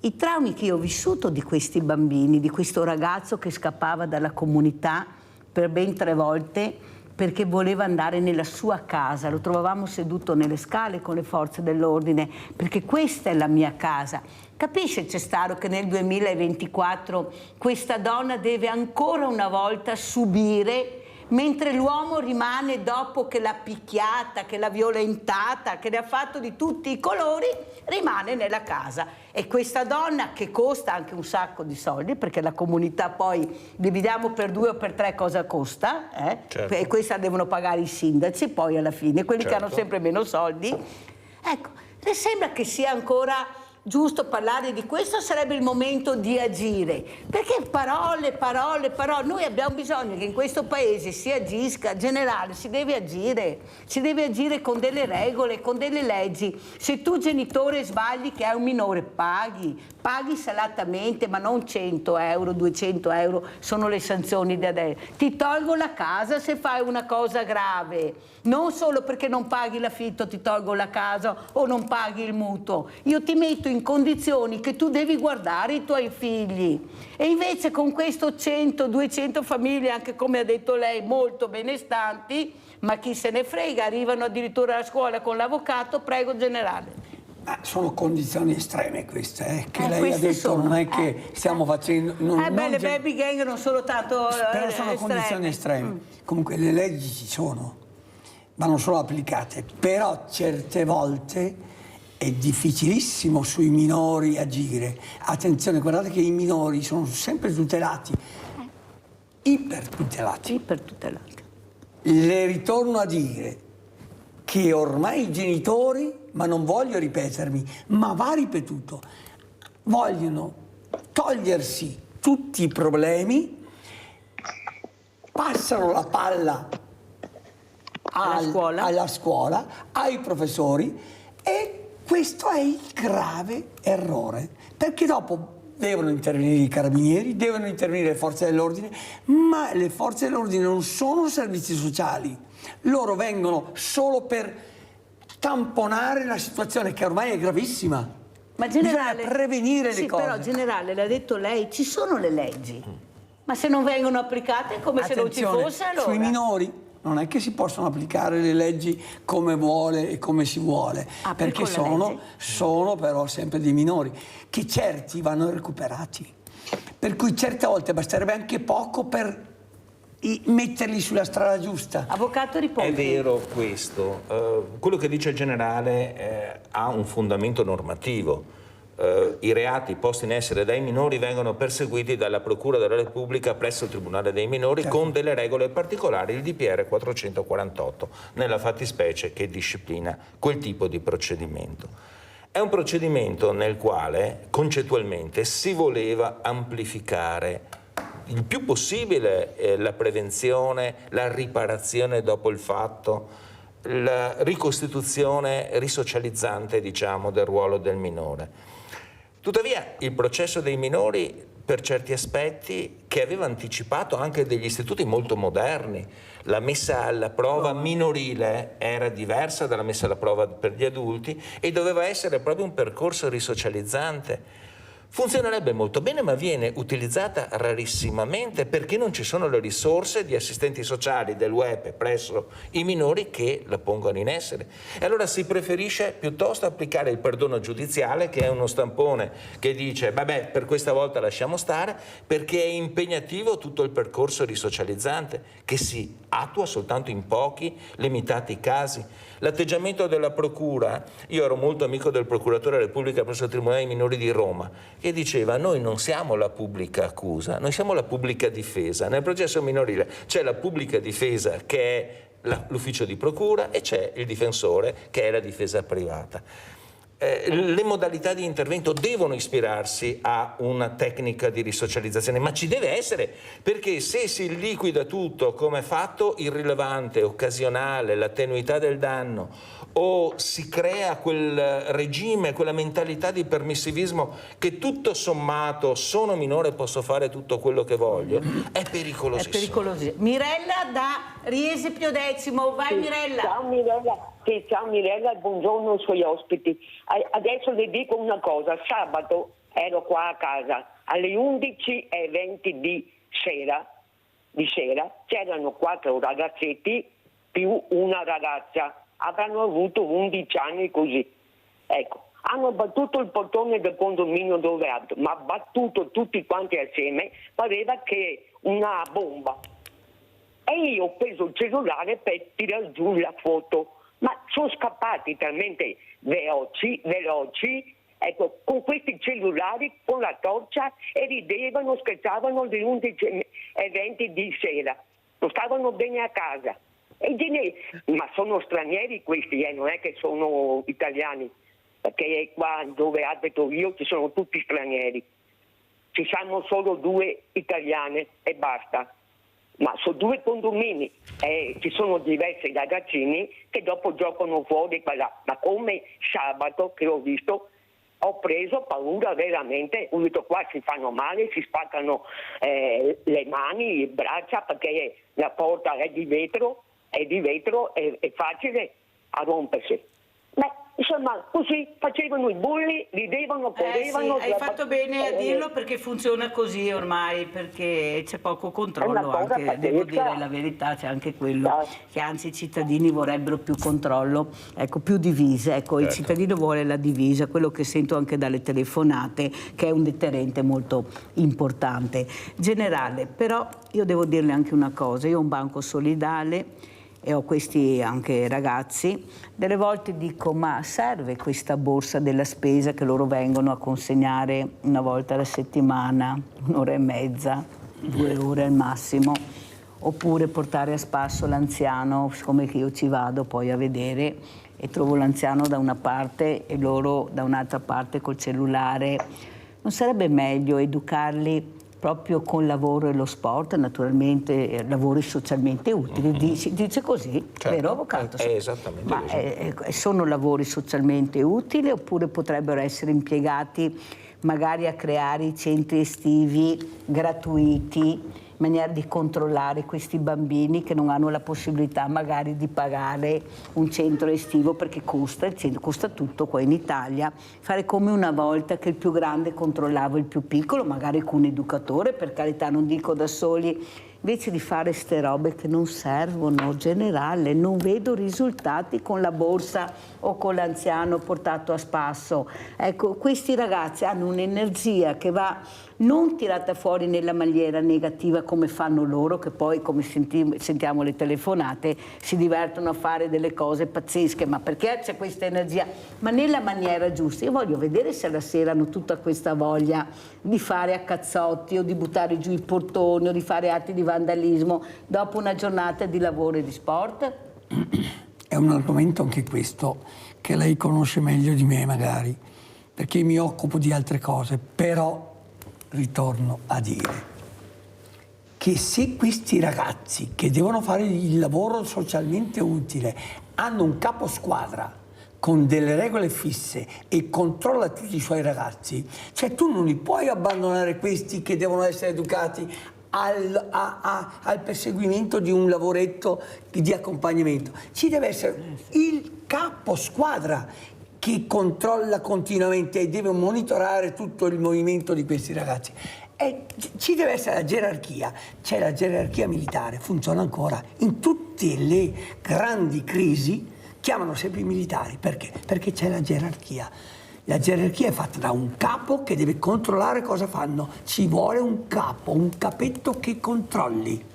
i traumi che io ho vissuto di questi bambini, di questo ragazzo che scappava dalla comunità per ben 3 volte perché voleva andare nella sua casa. Lo trovavamo seduto nelle scale con le forze dell'ordine, perché questa è la mia casa. Capisce Cestaro che nel 2024 questa donna deve ancora una volta subire, mentre l'uomo rimane, dopo che l'ha picchiata, che l'ha violentata, che le ha fatto di tutti i colori, rimane nella casa. E questa donna, che costa anche un sacco di soldi, perché la comunità poi dividiamo per 2 o per 3 cosa costa, Certo. E questa devono pagare i sindaci poi alla fine, quelli che hanno sempre meno soldi. Ecco, le sembra che sia ancora giusto parlare di questo? Sarebbe il momento di agire, perché parole, noi abbiamo bisogno che in questo paese si agisca. Generale, si deve agire con delle regole, con delle leggi. Se tu genitore sbagli che hai un minore, paghi salatamente, ma non 100 euro, 200 euro sono le sanzioni di adesso. Ti tolgo la casa se fai una cosa grave, non solo perché non paghi l'affitto ti tolgo la casa o non paghi il mutuo, io ti metto in condizioni che tu devi guardare i tuoi figli. E invece con questo 100-200 famiglie, anche come ha detto lei, molto benestanti, ma chi se ne frega, arrivano addirittura alla scuola con l'avvocato. Prego generale. Sono condizioni estreme queste, che lei ha detto, non è che stiamo facendo... le baby gang non sono tanto però sono condizioni estreme. Comunque le leggi ci sono, vanno solo applicate, però certe volte è difficilissimo sui minori agire. Attenzione, guardate che i minori sono sempre tutelati, ipertutelati. Le ritorno a dire che ormai i genitori, ma non voglio ripetermi, ma va ripetuto, vogliono togliersi tutti i problemi, passano la palla alla scuola, ai professori, e questo è il grave errore, perché dopo devono intervenire i carabinieri, devono intervenire le forze dell'ordine, ma le forze dell'ordine non sono servizi sociali, loro vengono solo per tamponare la situazione che ormai è gravissima. Ma generale, bisogna prevenire le cose. Però generale, l'ha detto lei, ci sono le leggi. Ma se non vengono applicate è come se non ci fosse, allora? Sui minori non è che si possono applicare le leggi come vuole e come si vuole, perché sono però sempre dei minori, che certi vanno recuperati. Per cui certe volte basterebbe anche poco per metterli sulla strada giusta. Avvocato Riponti. È vero questo. Quello che dice il generale ha un fondamento normativo. I reati posti in essere dai minori vengono perseguiti dalla Procura della Repubblica presso il Tribunale dei minori con delle regole particolari, il DPR 448, nella fattispecie che disciplina quel tipo di procedimento. È un procedimento nel quale concettualmente si voleva amplificare il più possibile la prevenzione, la riparazione dopo il fatto, la ricostituzione risocializzante, diciamo, del ruolo del minore. Tuttavia il processo dei minori, per certi aspetti, che aveva anticipato anche degli istituti molto moderni, la messa alla prova minorile era diversa dalla messa alla prova per gli adulti e doveva essere proprio un percorso risocializzante. Funzionerebbe molto bene, ma viene utilizzata rarissimamente perché non ci sono le risorse di assistenti sociali del web presso i minori che la pongono in essere. E allora si preferisce piuttosto applicare il perdono giudiziale, che è uno stampone che dice vabbè, per questa volta lasciamo stare, perché è impegnativo tutto il percorso risocializzante che si attua soltanto in pochi, limitati casi. L'atteggiamento della Procura, io ero molto amico del Procuratore della Repubblica presso il Tribunale dei Minori di Roma, che diceva noi non siamo la pubblica accusa, noi siamo la pubblica difesa. Nel processo minorile c'è la pubblica difesa che è l'ufficio di procura e c'è il difensore che è la difesa privata. Le modalità di intervento devono ispirarsi a una tecnica di risocializzazione, ma ci deve essere, perché se si liquida tutto come fatto irrilevante, occasionale, la tenuità del danno, o si crea quel regime, quella mentalità di permissivismo che tutto sommato sono minore e posso fare tutto quello che voglio, è pericolosissimo. È pericolosissimo. Mirella da Riese Piodecimo, vai Mirella. Ciao Mirella. Sì, ciao Mirella, buongiorno ai suoi ospiti. Adesso le dico una cosa, sabato ero qua a casa alle 11:20 di sera c'erano 4 ragazzetti più una ragazza, avranno avuto 11 anni così. Ecco, hanno battuto il portone del condominio dove abito, ma battuto tutti quanti assieme, pareva che una bomba. E io ho preso il cellulare per tirare giù la foto. Ma sono scappati talmente veloci, ecco, con questi cellulari, con la torcia, e ridevano, scherzavano alle 11:20 di sera. Non stavano bene a casa. Ma sono stranieri questi, non è che sono italiani, perché qua dove abito io ci sono tutti stranieri. Ci siamo solo 2 italiane e basta. Ma su 2 condomini ci sono diversi ragazzini che dopo giocano fuori qua là. Ma come sabato che ho visto ho preso paura veramente, ho detto qua si fanno male, si spaccano le mani, le braccia, perché la porta è di vetro, è facile a rompersi. Ma insomma così facevano i bulli, ridevano, correvano. Sì, hai fatto bene a dirlo, perché funziona così ormai, perché c'è poco controllo anche, pazzesca. Devo dire la verità, c'è anche quello, che anzi i cittadini vorrebbero più controllo, ecco, più divise, ecco, certo. Il cittadino vuole la divisa, quello che sento anche dalle telefonate, che è un deterrente molto importante. Generale, però io devo dirle anche una cosa, io ho un banco solidale e ho questi anche ragazzi, delle volte dico ma serve questa borsa della spesa che loro vengono a consegnare una volta alla settimana, 1 ora e mezza, 2 ore al massimo, oppure portare a spasso l'anziano, siccome che io ci vado poi a vedere e trovo l'anziano da una parte e loro da un'altra parte col cellulare, non sarebbe meglio educarli proprio con lavoro e lo sport, naturalmente lavori socialmente utili, dice così, certo. Vero avvocato? È esattamente così. Sono lavori socialmente utili, oppure potrebbero essere impiegati magari a creare i centri estivi gratuiti maniera di controllare questi bambini che non hanno la possibilità magari di pagare un centro estivo, perché costa, il centro costa tutto qua in Italia. Fare come una volta che il più grande controllava il più piccolo, magari con un educatore, per carità, non dico da soli, invece di fare ste robe che non servono, generale, non vedo risultati con la borsa o con l'anziano portato a spasso. Ecco, questi ragazzi hanno un'energia che va non tirata fuori nella maniera negativa come fanno loro, che poi, come sentiamo le telefonate, si divertono a fare delle cose pazzesche, ma perché c'è questa energia? Ma nella maniera giusta. Io voglio vedere se alla sera hanno tutta questa voglia di fare a cazzotti o di buttare giù i portoni o di fare atti di vandalismo dopo una giornata di lavoro e di sport. È un argomento anche questo che lei conosce meglio di me magari, perché mi occupo di altre cose, però ritorno a dire che se questi ragazzi che devono fare il lavoro socialmente utile hanno un capo squadra con delle regole fisse e controlla tutti i suoi ragazzi, cioè tu non li puoi abbandonare questi che devono essere educati al perseguimento di un lavoretto di accompagnamento. Ci deve essere il capo squadra che controlla continuamente e deve monitorare tutto il movimento di questi ragazzi. E ci deve essere la gerarchia, c'è la gerarchia militare, funziona ancora. In tutte le grandi crisi chiamano sempre i militari, perché? Perché c'è la gerarchia. La gerarchia è fatta da un capo che deve controllare cosa fanno. Ci vuole un capo, un capetto che controlli.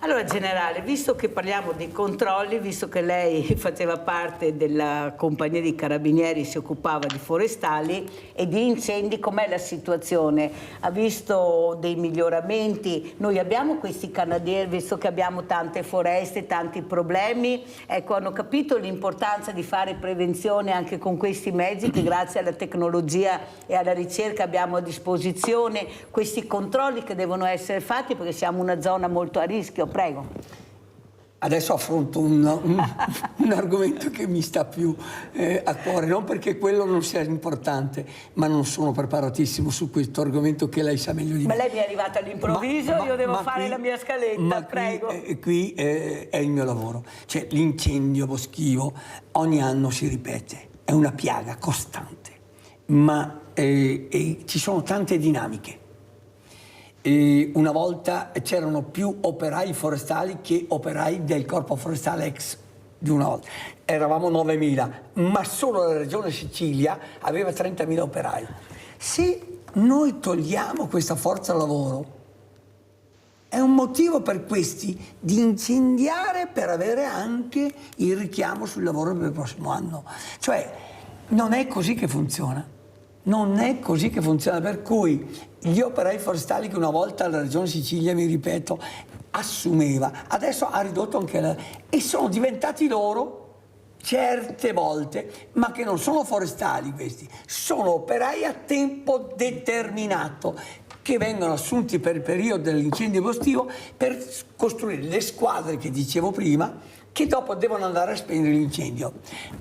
Allora, generale, visto che parliamo di controlli, visto che lei faceva parte della compagnia di carabinieri, si occupava di forestali e di incendi, com'è la situazione? Ha visto dei miglioramenti? Noi abbiamo questi canadieri, visto che abbiamo tante foreste, tanti problemi, ecco, hanno capito l'importanza di fare prevenzione anche con questi mezzi che grazie alla tecnologia e alla ricerca abbiamo a disposizione, questi controlli che devono essere fatti perché siamo una zona molto a rischio. Prego. Adesso affronto un argomento che mi sta più a cuore, non perché quello non sia importante, ma non sono preparatissimo su questo argomento che lei sa meglio di me. Ma lei mi è arrivata all'improvviso, io devo fare la mia scaletta, prego. Qui è il mio lavoro. Cioè, l'incendio boschivo ogni anno si ripete, è una piaga costante, ma ci sono tante dinamiche. E una volta c'erano più operai forestali che operai del corpo forestale ex di una volta. Eravamo 9.000, ma solo la regione Sicilia aveva 30.000 operai. Se noi togliamo questa forza lavoro, è un motivo per questi di incendiare per avere anche il richiamo sul lavoro per il prossimo anno. Cioè, non è così che funziona. Non è così che funziona, per cui gli operai forestali che una volta la regione Sicilia, mi ripeto, assumeva, adesso ha ridotto anche e sono diventati loro certe volte, ma che non sono forestali questi, sono operai a tempo determinato che vengono assunti per il periodo dell'incendio boschivo per costruire le squadre che dicevo prima, che dopo devono andare a spegnere l'incendio.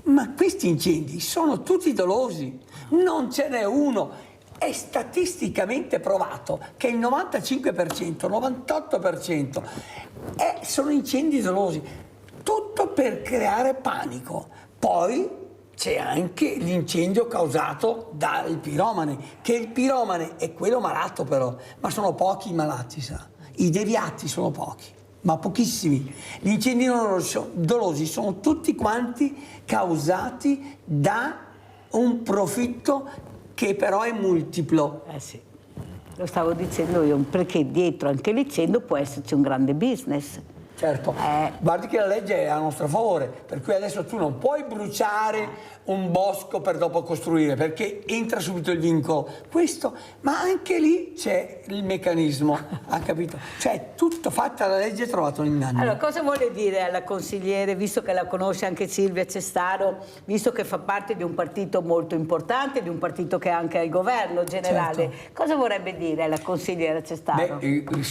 Ma questi incendi sono tutti dolosi, non ce n'è uno. È statisticamente provato che il 95%, 98% sono incendi dolosi, tutto per creare panico. Poi c'è anche l'incendio causato dal piromane, che il piromane è quello malato però, ma sono pochi i malati, sa. I deviati sono pochi, ma pochissimi. Gli incendi dolosi sono tutti quanti causati da un profitto che però è multiplo. Sì, lo stavo dicendo io, perché dietro anche l'incendio può esserci un grande business. Certo, guardi che la legge è a nostro favore, per cui adesso tu non puoi bruciare un bosco per dopo costruire, perché entra subito il vincolo. Questo, ma anche lì c'è il meccanismo, ha capito? Cioè, tutto fatta la legge è trovato un inganno. Allora, cosa vuole dire alla consigliere, visto che la conosce anche Silvia Cestaro, visto che fa parte di un partito molto importante, di un partito che è anche al governo generale, certo. Cosa vorrebbe dire alla consigliera Cestaro?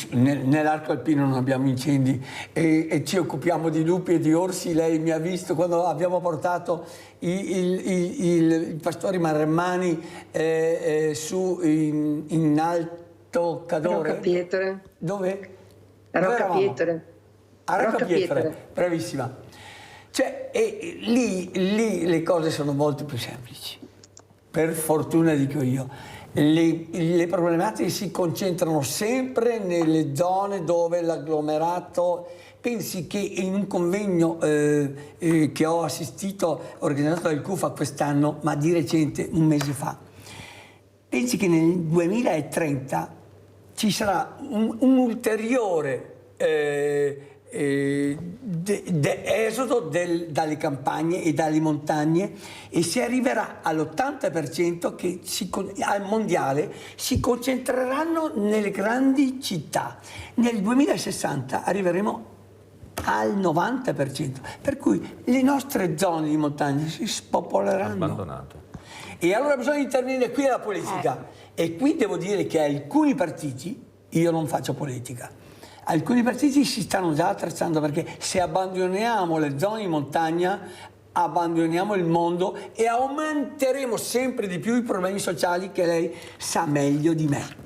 Nell'arco alpino non abbiamo incendi e ci occupiamo di lupi e di orsi. Lei mi ha visto quando abbiamo portato i pastori maremmani su in Alto Cadore. Rocca Pietre. Dove? A Rocca Pietre. A Rocca Pietre, bravissima. Cioè, lì le cose sono molto più semplici. Per fortuna, dico io. Le problematiche si concentrano sempre nelle zone dove l'agglomerato... Pensi che in un convegno che ho assistito, organizzato dal CUFA quest'anno, ma di recente, un mese fa, pensi che nel 2030 ci sarà un ulteriore esodo dalle campagne e dalle montagne, e si arriverà all'80% che al mondiale si concentreranno nelle grandi città. Nel 2060 arriveremo al 90%, per cui le nostre zone di montagna si spopoleranno. Abbandonato. E allora bisogna intervenire qui alla politica. E qui devo dire che alcuni partiti, io non faccio politica, alcuni partiti si stanno già attrezzando, perché se abbandoniamo le zone di montagna abbandoniamo il mondo e aumenteremo sempre di più i problemi sociali che lei sa meglio di me.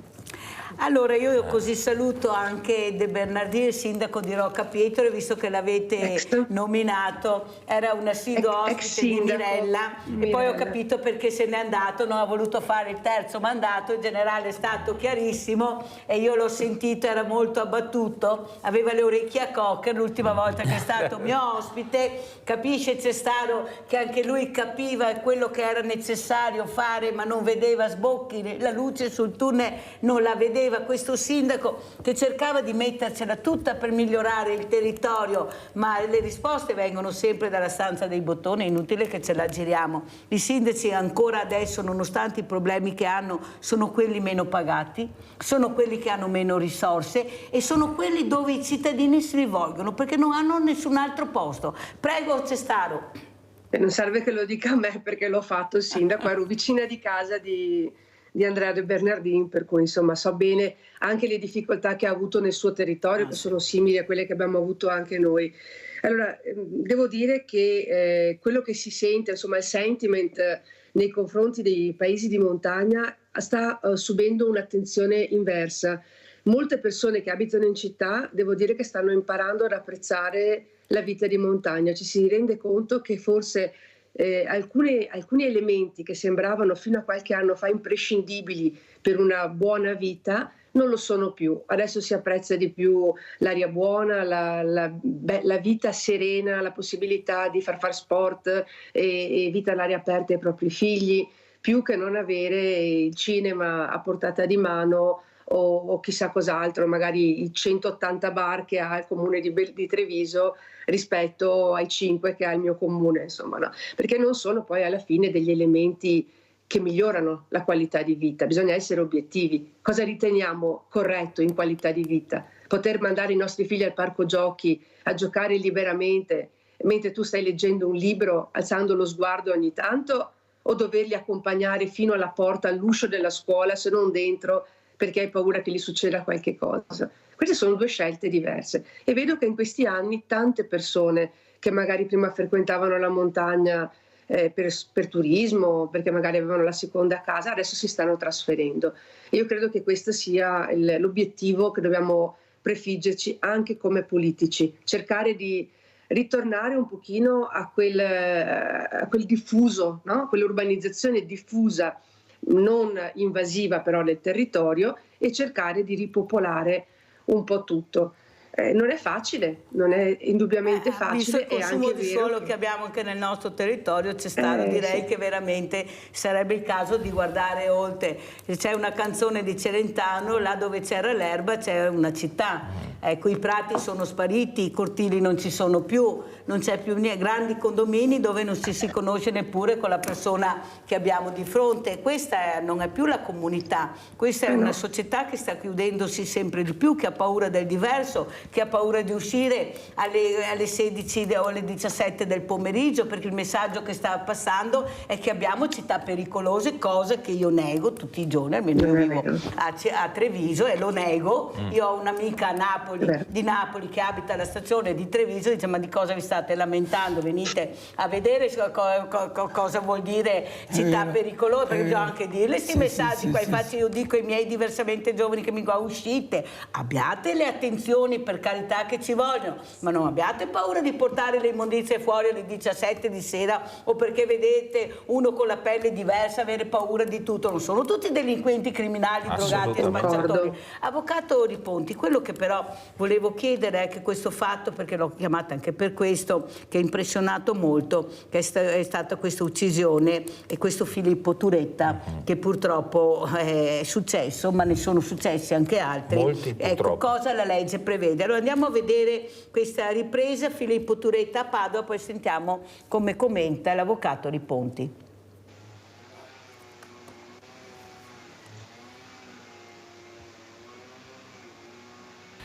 Allora io così saluto anche De Bernardini, il sindaco di Rocca Pietre, visto che l'avete nominato, era un assiduo ospite di Mirella, e poi ho capito perché se n'è andato, non ha voluto fare il terzo mandato. Il generale è stato chiarissimo e io l'ho sentito, era molto abbattuto, aveva le orecchie a cocker l'ultima volta che è stato mio ospite. Capisce Cestaro che anche lui capiva quello che era necessario fare, ma non vedeva sbocchi, la luce sul tunnel non la vedeva. Questo sindaco che cercava di mettercela tutta per migliorare il territorio, ma le risposte vengono sempre dalla stanza dei bottoni, è inutile che ce la giriamo. I sindaci ancora adesso, nonostante i problemi che hanno, sono quelli meno pagati, sono quelli che hanno meno risorse e sono quelli dove i cittadini si rivolgono perché non hanno nessun altro posto. Prego Cestaro. Non serve che lo dica a me, perché l'ho fatto il sindaco, ero vicina di casa di Andrea De Bernardin, per cui insomma so bene anche le difficoltà che ha avuto nel suo territorio, che sono simili a quelle che abbiamo avuto anche noi. Allora, devo dire che quello che si sente, insomma il sentiment nei confronti dei paesi di montagna sta subendo un'attenzione inversa. Molte persone che abitano in città, devo dire che stanno imparando ad apprezzare la vita di montagna, ci si rende conto che forse alcuni elementi che sembravano fino a qualche anno fa imprescindibili per una buona vita non lo sono più. Adesso si apprezza di più l'aria buona, la vita serena, la possibilità di far sport e vita all'aria aperta ai propri figli, più che non avere il cinema a portata di mano o chissà cos'altro, magari i 180 bar che ha il comune di Treviso rispetto ai 5 che ha il mio comune, insomma, no? Perché non sono poi alla fine degli elementi che migliorano la qualità di vita. Bisogna essere obiettivi. Cosa riteniamo corretto in qualità di vita? Poter mandare i nostri figli al parco giochi a giocare liberamente mentre tu stai leggendo un libro alzando lo sguardo ogni tanto, o doverli accompagnare fino alla porta, all'uscio della scuola, se non dentro, perché hai paura che gli succeda qualche cosa. Queste sono due scelte diverse e vedo che in questi anni tante persone che magari prima frequentavano la montagna per turismo, perché magari avevano la seconda casa, adesso si stanno trasferendo. Io credo che questo sia l'obiettivo che dobbiamo prefiggerci anche come politici, cercare di ritornare un pochino a quel diffuso, no? Quell'urbanizzazione diffusa, non invasiva però del territorio, e cercare di ripopolare un po' tutto. Non è facile, non è indubbiamente facile. Visto il consumo di suolo che abbiamo anche nel nostro territorio, direi che veramente sarebbe il caso di guardare oltre. C'è una canzone di Celentano, là dove c'era l'erba c'è una città. Ecco, i prati sono spariti, i cortili non ci sono più, non c'è più niente, grandi condomini dove non si conosce neppure con la persona che abbiamo di fronte. Questa non è più la comunità, questa è una società che sta chiudendosi sempre di più, che ha paura del diverso, che ha paura di uscire alle 16 o alle 17 del pomeriggio, perché il messaggio che sta passando è che abbiamo città pericolose, cosa che io nego tutti i giorni, almeno io vivo a Treviso e lo nego. Io ho un'amica a Napoli Napoli che abita alla stazione di Treviso, dice: ma di cosa vi state lamentando? Venite a vedere cosa vuol dire città pericolosa, perché bisogna anche dirle questi messaggi qua. Infatti io dico ai miei diversamente giovani che mi dicono: uscite, abbiate le attenzioni, per carità, che ci vogliono, ma non abbiate paura di portare le immondizie fuori alle 17 di sera, o perché vedete uno con la pelle diversa avere paura di tutto. Non sono tutti delinquenti, criminali, drogati e spacciatori. Avvocato Riponti, quello che però volevo chiedere è che questo fatto, perché l'ho chiamata anche per questo, che ha impressionato molto, che è stata questa uccisione e questo Filippo Turetta, che purtroppo è successo, ma ne sono successi anche altri. Molti, ecco, cosa la legge prevede. Allora andiamo a vedere questa ripresa, Filippo Turetta a Padova, poi sentiamo come commenta l'avvocato Riponti.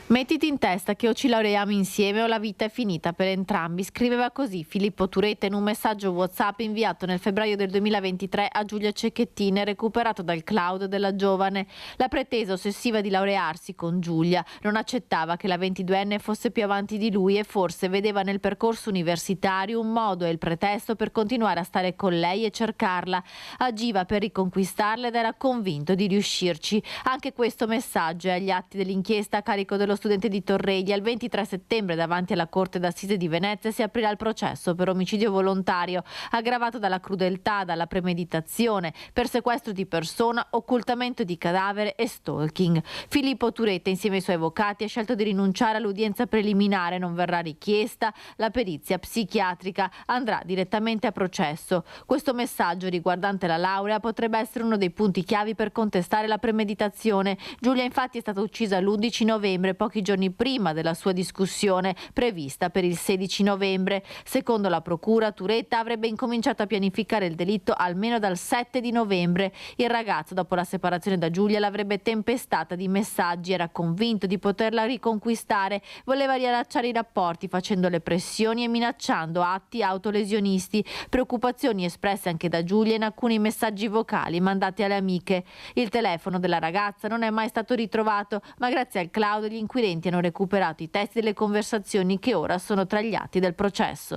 Mettiti in testa che o ci laureiamo insieme o la vita è finita per entrambi. Scriveva così Filippo Turetta in un messaggio WhatsApp inviato nel febbraio del 2023 a Giulia Cecchettin, recuperato dal cloud della giovane. La pretesa ossessiva di laurearsi con Giulia non accettava che la 22enne fosse più avanti di lui e forse vedeva nel percorso universitario un modo e il pretesto per continuare a stare con lei e cercarla. Agiva per riconquistarla ed era convinto di riuscirci. Anche questo messaggio è agli atti dell'inchiesta a carico dello studente di Torreglia. Il 23 settembre davanti alla Corte d'Assise di Venezia si aprirà il processo per omicidio volontario aggravato dalla crudeltà, dalla premeditazione, per sequestro di persona, occultamento di cadavere e stalking. Filippo Turetta insieme ai suoi avvocati ha scelto di rinunciare all'udienza preliminare, non verrà richiesta la perizia psichiatrica, andrà direttamente a processo. Questo messaggio riguardante la laurea potrebbe essere uno dei punti chiavi per contestare la premeditazione. Giulia infatti è stata uccisa l'11 novembre, pochi giorni prima della sua discussione prevista per il 16 novembre. Secondo la procura, Turetta avrebbe incominciato a pianificare il delitto almeno dal 7 di novembre. Il ragazzo, dopo la separazione da Giulia, l'avrebbe tempestata di messaggi, era convinto di poterla riconquistare, voleva riallacciare i rapporti facendole pressioni e minacciando atti autolesionisti, preoccupazioni espresse anche da Giulia in alcuni messaggi vocali mandati alle amiche. Il telefono della ragazza non è mai stato ritrovato, ma grazie al cloud gli inquirenti hanno recuperato i testi delle conversazioni che ora sono tra gli atti del processo.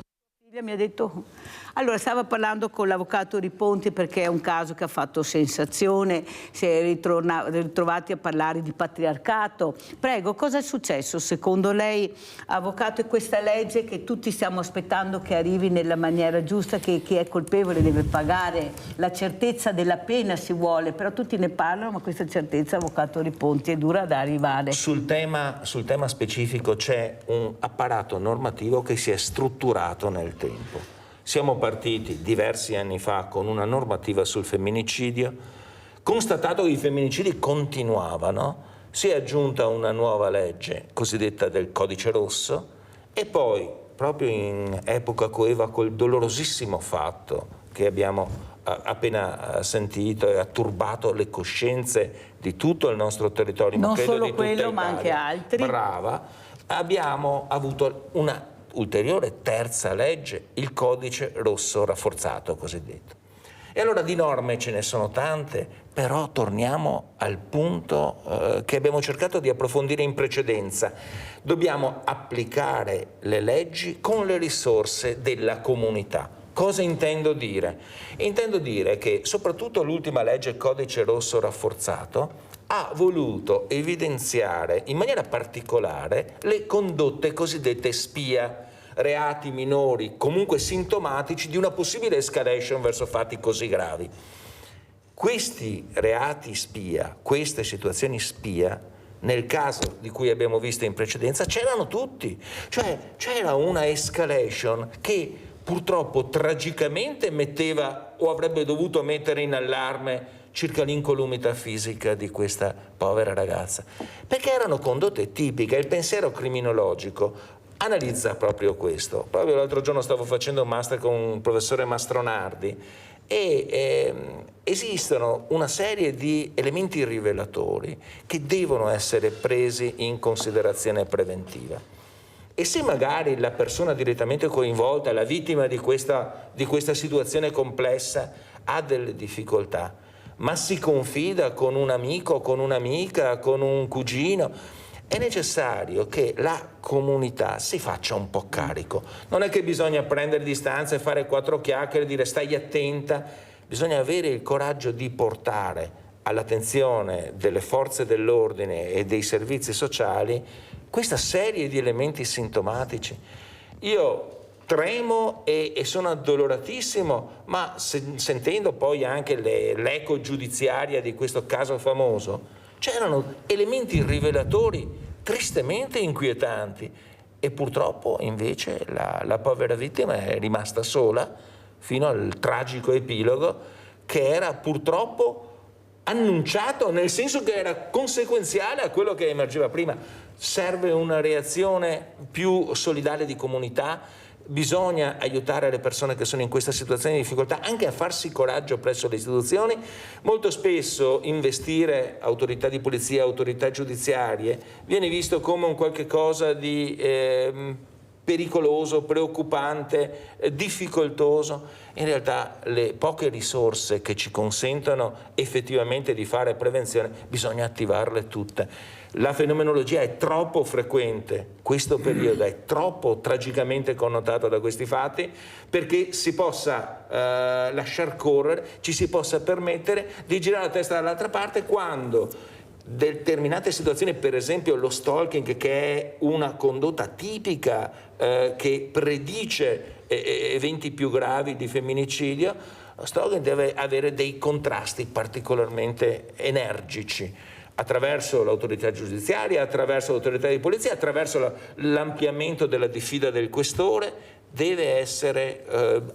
Mi ha detto, allora stava parlando con l'avvocato Riponti perché è un caso che ha fatto sensazione, si è ritrovati a parlare di patriarcato. Prego, cosa è successo secondo lei, avvocato, è questa legge che tutti stiamo aspettando che arrivi nella maniera giusta, che chi è colpevole deve pagare, la certezza della pena si vuole, però tutti ne parlano, ma questa certezza, avvocato Riponti, è dura da arrivare. Sul tema specifico c'è un apparato normativo che si è strutturato nel tempo. Siamo partiti diversi anni fa con una normativa sul femminicidio, constatato che i femminicidi continuavano, si è aggiunta una nuova legge cosiddetta del codice rosso e poi, proprio in epoca coeva col dolorosissimo fatto che abbiamo appena sentito e ha turbato le coscienze di tutto il nostro territorio, non credo solo di tutta quello, Italia, ma anche altri. Brava, abbiamo avuto una ulteriore terza legge, il codice rosso rafforzato cosiddetto. E allora di norme ce ne sono tante, però torniamo al punto che abbiamo cercato di approfondire in precedenza. Dobbiamo applicare le leggi con le risorse della comunità. Cosa intendo dire? Intendo dire che soprattutto l'ultima legge, il codice rosso rafforzato, ha voluto evidenziare in maniera particolare le condotte cosiddette spia, reati minori, comunque sintomatici di una possibile escalation verso fatti così gravi. Questi reati spia, queste situazioni spia, nel caso di cui abbiamo visto in precedenza, c'erano tutti. Cioè c'era una escalation che purtroppo tragicamente metteva o avrebbe dovuto mettere in allarme circa l'incolumità fisica di questa povera ragazza, perché erano condotte tipiche. Il pensiero criminologico analizza proprio questo. Proprio l'altro giorno stavo facendo un master con un professore Mastronardi e esistono una serie di elementi rivelatori che devono essere presi in considerazione preventiva. E se magari la persona direttamente coinvolta, la vittima di questa situazione complessa, ha delle difficoltà, ma si confida con un amico, con un'amica, con un cugino, è necessario che la comunità si faccia un po' carico. Non è che bisogna prendere distanza e fare 4 chiacchiere e dire stai attenta, bisogna avere il coraggio di portare all'attenzione delle forze dell'ordine e dei servizi sociali questa serie di elementi sintomatici. Io tremo e sono addoloratissimo, ma sentendo poi anche l'eco giudiziaria di questo caso famoso, c'erano elementi rivelatori tristemente inquietanti e purtroppo invece la povera vittima è rimasta sola fino al tragico epilogo che era purtroppo annunciato, nel senso che era conseguenziale a quello che emergeva prima. Serve una reazione più solidale di comunità. Bisogna aiutare le persone che sono in questa situazione di difficoltà anche a farsi coraggio presso le istituzioni. Molto spesso investire autorità di polizia, autorità giudiziarie viene visto come un qualche cosa di pericoloso, preoccupante, difficoltoso. In realtà le poche risorse che ci consentono effettivamente di fare prevenzione bisogna attivarle tutte. La fenomenologia è troppo frequente, questo periodo è troppo tragicamente connotato da questi fatti perché si possa lasciar correre, ci si possa permettere di girare la testa dall'altra parte quando determinate situazioni, per esempio lo stalking, che è una condotta tipica che predice eventi più gravi di femminicidio, lo stalking deve avere dei contrasti particolarmente energici attraverso l'autorità giudiziaria, attraverso l'autorità di polizia, attraverso l'ampliamento della diffida del questore. Deve essere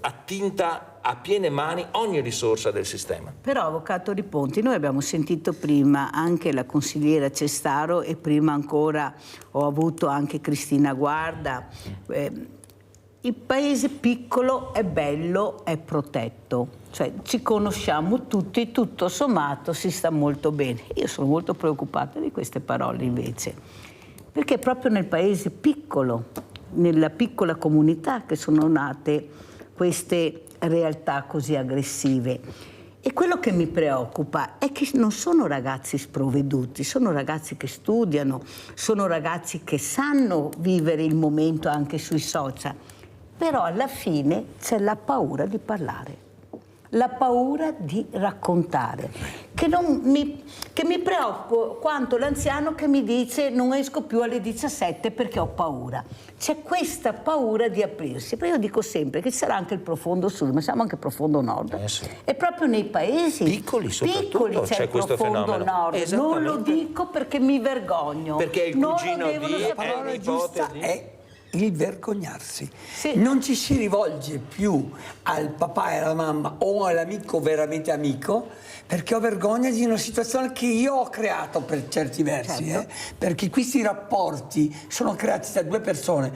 attinta a piene mani ogni risorsa del sistema. Però, avvocato Riponti, noi abbiamo sentito prima anche la consigliera Cestaro e prima ancora ho avuto anche Cristina Guarda. Il paese piccolo è bello, è protetto, cioè ci conosciamo tutti, tutto sommato si sta molto bene. Io sono molto preoccupata di queste parole invece, perché è proprio nel paese piccolo, nella piccola comunità che sono nate queste realtà così aggressive. E quello che mi preoccupa è che non sono ragazzi sprovveduti, sono ragazzi che studiano, sono ragazzi che sanno vivere il momento anche sui social. Però alla fine c'è la paura di parlare, la paura di raccontare, che mi preoccupa quanto l'anziano che mi dice non esco più alle 17 perché ho paura. C'è questa paura di aprirsi, però io dico sempre che sarà anche il profondo sud, ma siamo anche profondo nord. Sì. E proprio nei paesi piccoli c'è il questo profondo fenomeno. nord. Non lo dico perché mi vergogno. Perché il cugino di La parola giusta è il vergognarsi. Sì. Non ci si rivolge più al papà e alla mamma o all'amico veramente amico perché ho vergogna di una situazione che io ho creato per certi versi, certo. Perché questi rapporti sono creati da 2 persone.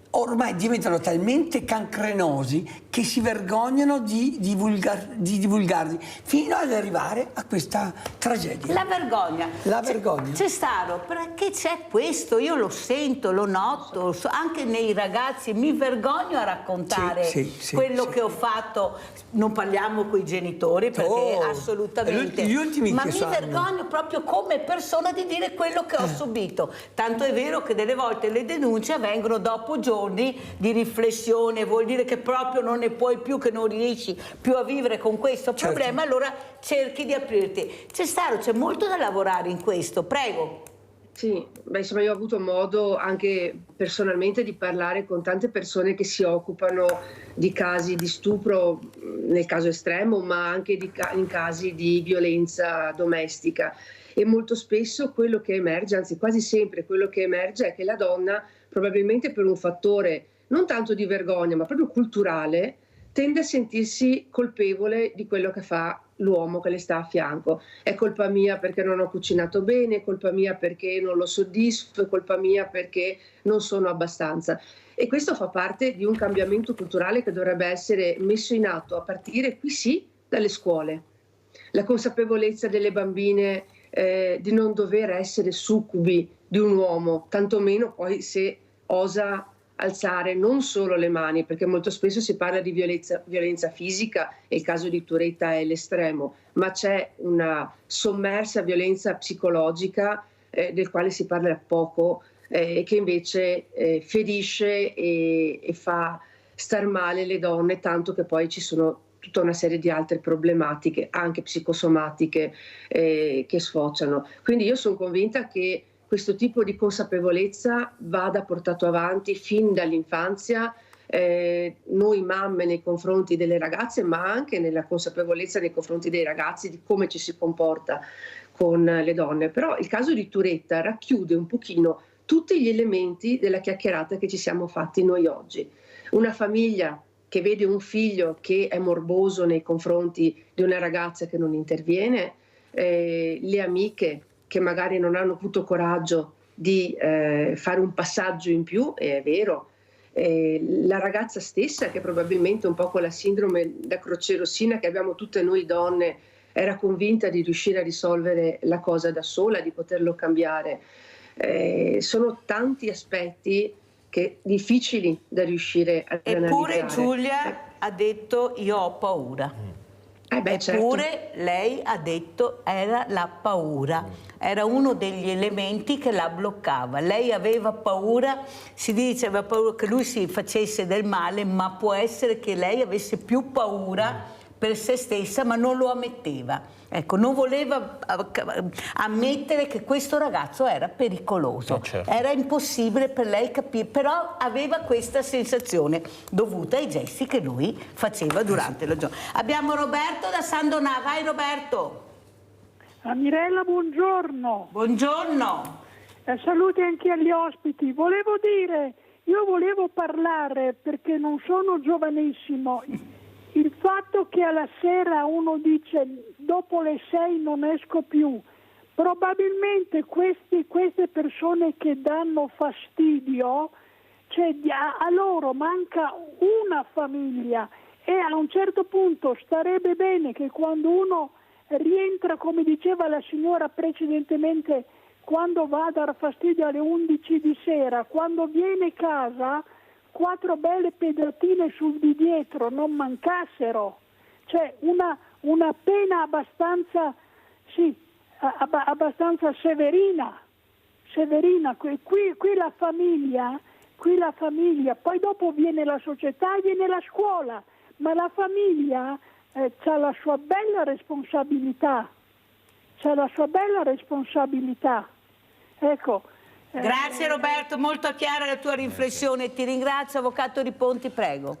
Ormai diventano talmente cancrenosi che si vergognano di divulgarli fino ad arrivare a questa tragedia. La vergogna. La vergogna. Cestaro, perché c'è questo? Io lo sento, lo noto, anche nei ragazzi, mi vergogno a raccontare quello che ho fatto. Non parliamo con i genitori perché assolutamente. Gli ultimi ma che mi sanno. vergogno proprio come persona di dire quello che ho subito. Tanto è vero che delle volte le denunce avvengono dopo giorni di riflessione, vuol dire che proprio non ne puoi più, che non riesci più a vivere con questo problema, allora cerchi di aprirti. Cestaro, c'è molto da lavorare in questo, prego. Sì, insomma io ho avuto modo anche personalmente di parlare con tante persone che si occupano di casi di stupro nel caso estremo, ma anche in casi di violenza domestica. E molto spesso quello che emerge, anzi quasi sempre quello che emerge è che la donna, probabilmente per un fattore non tanto di vergogna ma proprio culturale, tende a sentirsi colpevole di quello che fa l'uomo che le sta a fianco. È colpa mia perché non ho cucinato bene, è colpa mia perché non lo soddisfo, è colpa mia perché non sono abbastanza. E questo fa parte di un cambiamento culturale che dovrebbe essere messo in atto a partire, qui sì, dalle scuole. La consapevolezza delle bambine di non dover essere succubi di un uomo, tantomeno poi se osa alzare non solo le mani, perché molto spesso si parla di violenza fisica e il caso di Turetta è l'estremo, ma c'è una sommersa violenza psicologica del quale si parla poco e che invece ferisce e fa star male le donne, tanto che poi ci sono tutta una serie di altre problematiche, anche psicosomatiche, che sfociano. Quindi io sono convinta che questo tipo di consapevolezza vada portato avanti fin dall'infanzia, noi mamme nei confronti delle ragazze, ma anche nella consapevolezza nei confronti dei ragazzi di come ci si comporta con le donne. Però il caso di Turetta racchiude un pochino tutti gli elementi della chiacchierata che ci siamo fatti noi oggi. Una famiglia che vede un figlio che è morboso nei confronti di una ragazza che non interviene, le amiche che magari non hanno avuto coraggio di fare un passaggio in più, è vero, la ragazza stessa che probabilmente un po' con la sindrome da Croce Rossina che abbiamo tutte noi donne era convinta di riuscire a risolvere la cosa da sola, di poterlo cambiare. Sono tanti aspetti difficili da riuscire a analizzare. Eppure Giulia ha detto io ho paura. Eppure certo. Lei ha detto era la paura, era uno degli elementi che la bloccava. Lei aveva paura, si dice aveva paura che lui si facesse del male, ma può essere che lei avesse più paura per se stessa, ma non lo ammetteva. Ecco, non voleva ammettere che questo ragazzo era pericoloso. Certo. Era impossibile per lei capire, però aveva questa sensazione dovuta ai gesti che lui faceva durante la giornata. Abbiamo Roberto da San Donà. Vai Roberto. Mirella, buongiorno. Buongiorno. Saluti anche agli ospiti. Io volevo parlare, perché non sono giovanissimo, il fatto che alla sera uno dice dopo le 6 non esco più, probabilmente queste persone che danno fastidio, cioè a loro manca una famiglia, e a un certo punto starebbe bene che quando uno rientra, come diceva la signora precedentemente, quando va a dar fastidio alle 11 di sera, quando viene a casa 4 belle pedratine sul di dietro non mancassero, cioè una pena abbastanza severina. Qui la famiglia, poi dopo viene la società e viene la scuola, ma la famiglia ha la sua bella responsabilità, ecco. Grazie Roberto, molto chiara la tua riflessione, ti ringrazio. Avvocato Riponti, prego.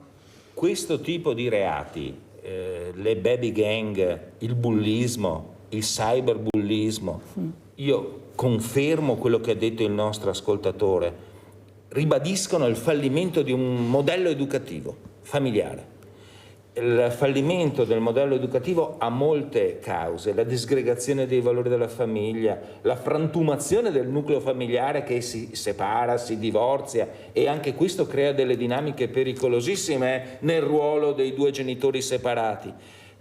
Questo tipo di reati, le baby gang, il bullismo, il cyberbullismo, io confermo quello che ha detto il nostro ascoltatore, ribadiscono il fallimento di un modello educativo familiare. Il fallimento del modello educativo ha molte cause: la disgregazione dei valori della famiglia, la frantumazione del nucleo familiare che si separa, si divorzia, e anche questo crea delle dinamiche pericolosissime nel ruolo dei 2 genitori separati,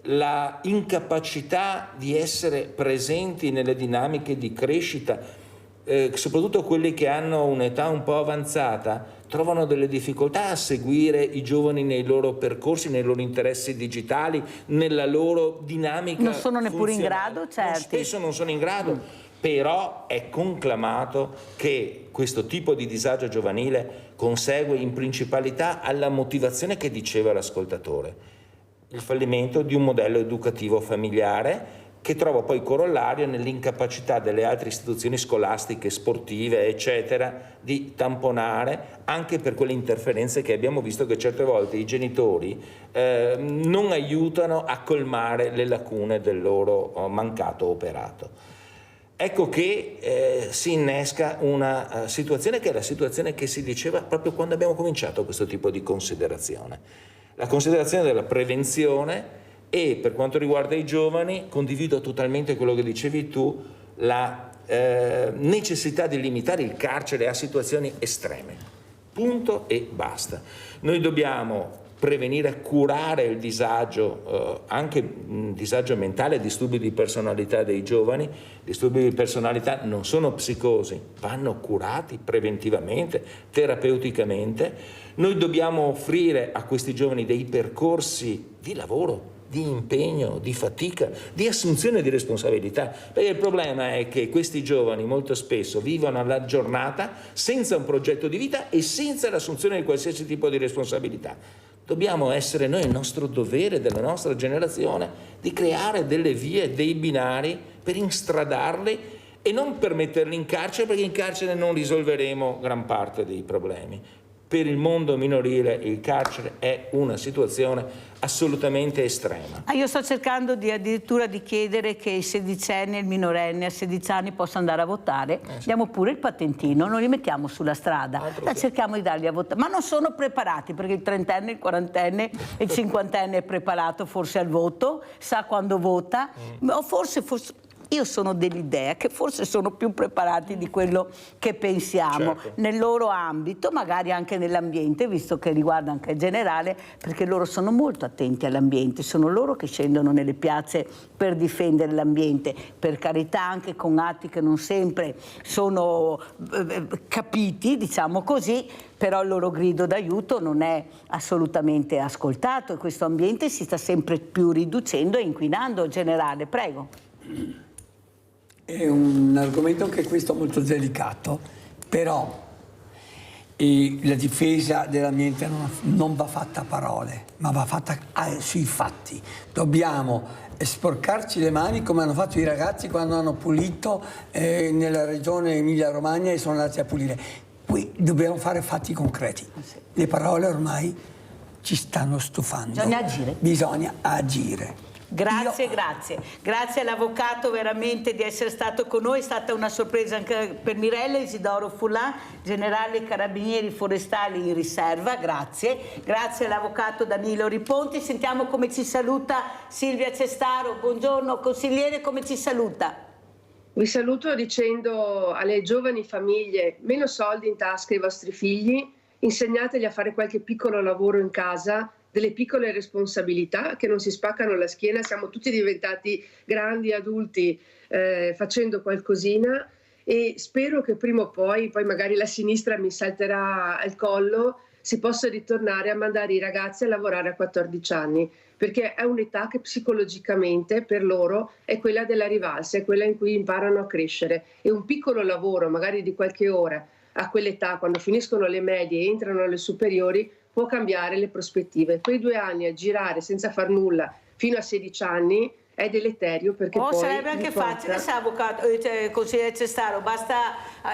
la incapacità di essere presenti nelle dinamiche di crescita, soprattutto quelli che hanno un'età un po' avanzata trovano delle difficoltà a seguire i giovani nei loro percorsi, nei loro interessi digitali, nella loro dinamica. Non sono neppure in grado, certo. Spesso non sono in grado, però è conclamato che questo tipo di disagio giovanile consegue in principalità alla motivazione che diceva l'ascoltatore, il fallimento di un modello educativo familiare che trova poi corollario nell'incapacità delle altre istituzioni scolastiche, sportive, eccetera, di tamponare anche per quelle interferenze che abbiamo visto che certe volte i genitori non aiutano a colmare le lacune del loro mancato operato. Ecco che si innesca una situazione che è la situazione che si diceva proprio quando abbiamo cominciato questo tipo di considerazione. La considerazione della prevenzione. E per quanto riguarda i giovani, condivido totalmente quello che dicevi tu, la necessità di limitare il carcere a situazioni estreme. Punto e basta. Noi dobbiamo prevenire, curare il disagio, anche disagio mentale, disturbi di personalità dei giovani. Disturbi di personalità non sono psicosi, vanno curati preventivamente, terapeuticamente. Noi dobbiamo offrire a questi giovani dei percorsi di lavoro di impegno, di fatica, di assunzione di responsabilità, perché il problema è che questi giovani molto spesso vivono alla giornata senza un progetto di vita e senza l'assunzione di qualsiasi tipo di responsabilità. Dobbiamo essere noi, il nostro dovere della nostra generazione, di creare delle vie, dei binari per instradarli e non per metterli in carcere, perché in carcere non risolveremo gran parte dei problemi. Per il mondo minorile il carcere è una situazione assolutamente estrema. Io sto cercando addirittura di chiedere che i sedicenni e il minorenne a 16 anni possano andare a votare. Diamo pure il patentino, non li mettiamo sulla strada, cerchiamo di darli a votare. Ma non sono preparati, perché il trentenne, il quarantenne, il cinquantenne è preparato forse al voto, sa quando vota, o forse io sono dell'idea che forse sono più preparati di quello che pensiamo, nel loro ambito, magari anche nell'ambiente, visto che riguarda anche il generale, perché loro sono molto attenti all'ambiente, sono loro che scendono nelle piazze per difendere l'ambiente, per carità anche con atti che non sempre sono capiti, diciamo così, però il loro grido d'aiuto non è assolutamente ascoltato e questo ambiente si sta sempre più riducendo e inquinando. Generale, prego. È un argomento anche questo molto delicato, però la difesa dell'ambiente non va fatta a parole, ma va fatta sui fatti. Dobbiamo sporcarci le mani come hanno fatto i ragazzi quando hanno pulito nella regione Emilia-Romagna e sono andati a pulire. Qui dobbiamo fare fatti concreti. Le parole ormai ci stanno stufando. Bisogna agire. Bisogna agire. Grazie, grazie all'avvocato veramente di essere stato con noi, è stata una sorpresa anche per Mirella. Isidoro Furlan, generale Carabinieri Forestali in riserva, grazie all'avvocato Danilo Riponti. Sentiamo come ci saluta Silvia Cestaro. Buongiorno consigliere, come ci saluta? Vi saluto dicendo alle giovani famiglie: meno soldi in tasca ai vostri figli, insegnategli a fare qualche piccolo lavoro in casa, delle piccole responsabilità che non si spaccano la schiena. Siamo tutti diventati grandi adulti facendo qualcosina, e spero che prima o poi magari la sinistra mi salterà al collo, si possa ritornare a mandare i ragazzi a lavorare a 14 anni, perché è un'età che psicologicamente per loro è quella della rivalsa, è quella in cui imparano a crescere, e un piccolo lavoro magari di qualche ora a quell'età, quando finiscono le medie e entrano alle superiori, può cambiare le prospettive. Quei 2 anni a girare senza far nulla fino a 16 anni è deleterio, perché poi sarebbe anche facile, se avvocato, consigliere Cestaro, basta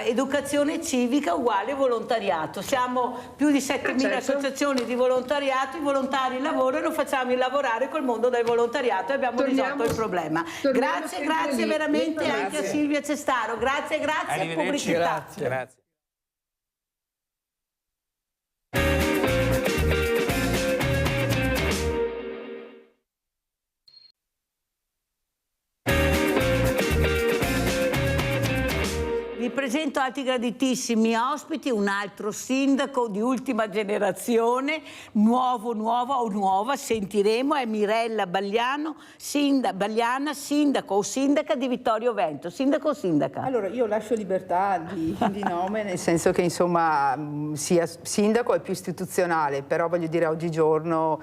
educazione civica uguale volontariato. Siamo più di 7.000 associazioni di volontariato, i volontari lavorano, facciamo lavorare col mondo del volontariato e abbiamo risolto il problema. Grazie veramente anche a Silvia Cestaro, grazie pubblicità. Grazie. Vi presento altri graditissimi ospiti, un altro sindaco di ultima generazione, nuova, sentiremo, è Mirella Bagliano, sindaco o sindaca di Vittorio Veneto. Sindaco o sindaca? Allora, io lascio libertà di nome, nel senso che insomma sia sindaco è più istituzionale, però voglio dire oggigiorno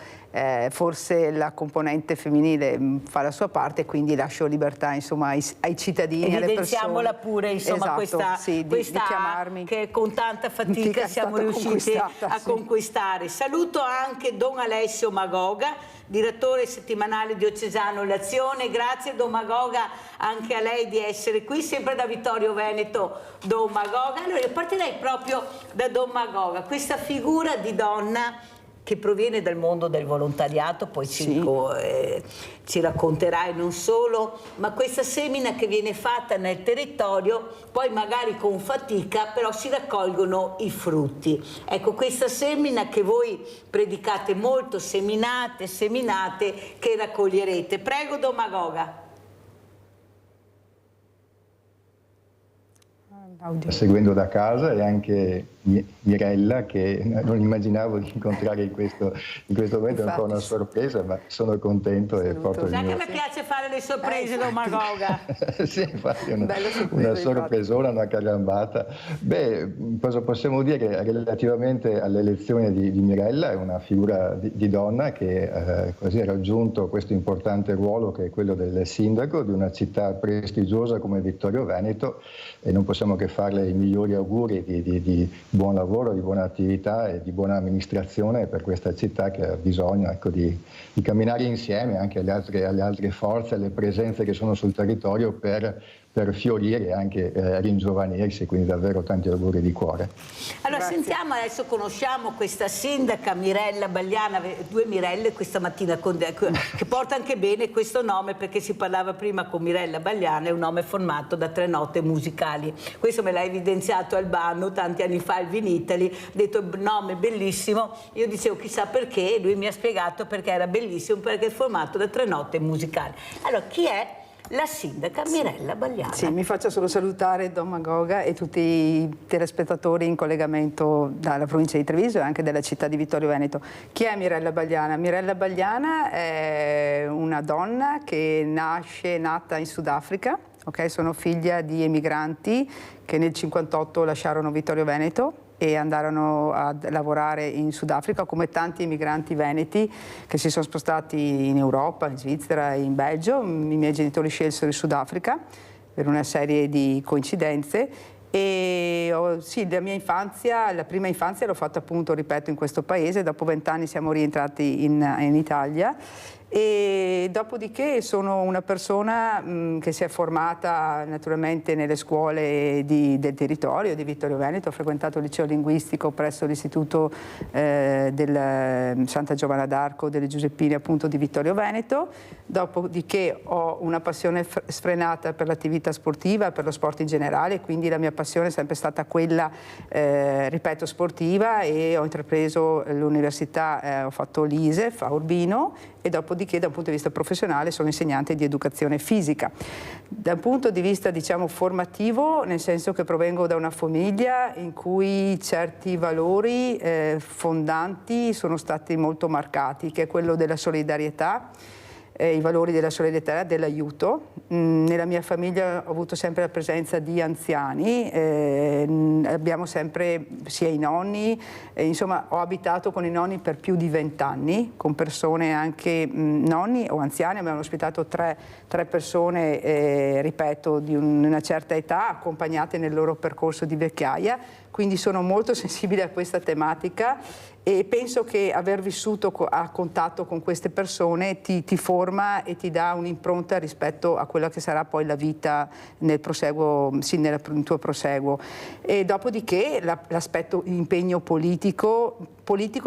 forse la componente femminile fa la sua parte, quindi lascio libertà insomma ai cittadini, alle persone. Evidenziamola pure, insomma, questa di chiamarmi, che con tanta fatica siamo riusciti a conquistare. Saluto anche Don Alessio Magoga, direttore settimanale diocesano L'Azione. Grazie Don Magoga anche a lei di essere qui, sempre da Vittorio Veneto. Don Magoga, allora partirei proprio da Don Magoga, questa figura di donna che proviene dal mondo del volontariato, poi ci racconterai non solo, ma questa semina che viene fatta nel territorio, poi magari con fatica, però si raccolgono i frutti. Ecco, questa semina che voi predicate molto, seminate, che raccoglierete. Prego Don Magoga. seguendo da casa, e anche Mirella, che non immaginavo di incontrare in questo momento. È un po' una sorpresa, ma sono contento e porto il Sai mio... che mi piace fare le sorprese, Domagoga. Sì, infatti una sorpresona, una carambata. Beh, cosa possiamo dire relativamente all'elezione di Mirella? È una figura di donna che così ha raggiunto questo importante ruolo, che è quello del sindaco di una città prestigiosa come Vittorio Veneto, e non possiamo che farle i migliori auguri di buon lavoro, di buona attività e di buona amministrazione per questa città, che ha bisogno, ecco, di camminare insieme anche alle altre forze, alle presenze che sono sul territorio per fiorire e anche ringiovanirsi, quindi davvero tanti auguri di cuore. Allora sentiamo, adesso conosciamo questa sindaca Mirella Bagliana, due Mirelle questa mattina, che porta anche bene questo nome, perché si parlava prima con Mirella Bagliana, è un nome formato da 3 note musicali. Questo me l'ha evidenziato Albano tanti anni fa al Vinitali, ha detto nome bellissimo, io dicevo chissà perché, lui mi ha spiegato perché era bellissimo, perché è formato da 3 note musicali. Allora chi è la sindaca Mirella Bagliana? Sì, mi faccio solo salutare Domagoga e tutti i telespettatori in collegamento dalla provincia di Treviso e anche della città di Vittorio Veneto. Chi è Mirella Bagliana? Mirella Bagliana è una donna che è nata in Sudafrica, okay? Sono figlia di emigranti che nel 1958 lasciarono Vittorio Veneto e andarono a lavorare in Sudafrica, come tanti emigranti veneti che si sono spostati in Europa, in Svizzera e in Belgio. I miei genitori scelsero il Sudafrica per una serie di coincidenze. E sì, la prima infanzia l'ho fatta appunto, ripeto, in questo paese. Dopo 20 anni siamo rientrati in Italia. E dopodiché sono una persona che si è formata naturalmente nelle scuole del territorio di Vittorio Veneto. Ho frequentato il liceo linguistico presso l'istituto del Santa Giovanna d'Arco delle Giuseppine, appunto, di Vittorio Veneto. Dopodiché ho una passione sfrenata per l'attività sportiva, per lo sport in generale, quindi la mia passione è sempre stata quella, ripeto, sportiva, e ho intrapreso l'università, ho fatto l'ISEF a Urbino, e dopodiché da un punto di vista professionale sono insegnante di educazione fisica. Da un punto di vista, diciamo, formativo, nel senso che provengo da una famiglia in cui certi valori fondanti sono stati molto marcati, che è quello della solidarietà, i valori della solidarietà e dell'aiuto. Nella mia famiglia ho avuto sempre la presenza di anziani, abbiamo sempre, sia i nonni, insomma ho abitato con i nonni per più di 20 anni, con persone anche nonni o anziani. Abbiamo ospitato tre persone, ripeto, di una certa età, accompagnate nel loro percorso di vecchiaia, quindi sono molto sensibile a questa tematica e penso che aver vissuto a contatto con queste persone ti forma e ti dà un'impronta rispetto a quella che sarà poi la vita nel proseguo, sì, nel tuo proseguo. E dopodiché l'aspetto impegno politico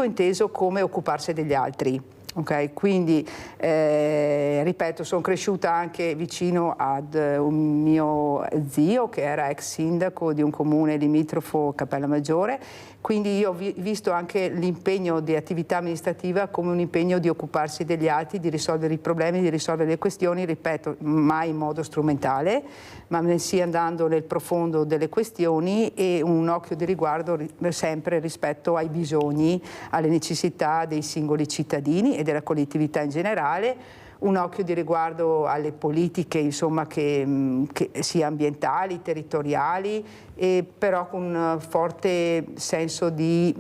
inteso come occuparsi degli altri. Okay, quindi ripeto, sono cresciuta anche vicino ad un mio zio che era ex sindaco di un comune limitrofo, Cappellamaggiore, quindi io ho visto anche l'impegno di attività amministrativa come un impegno di occuparsi degli altri, di risolvere i problemi, di risolvere le questioni, ripeto, mai in modo strumentale, ma bensì andando nel profondo delle questioni, e un occhio di riguardo sempre rispetto ai bisogni, alle necessità dei singoli cittadini e della collettività in generale, un occhio di riguardo alle politiche, insomma, che sia ambientali, territoriali, e però con un forte senso di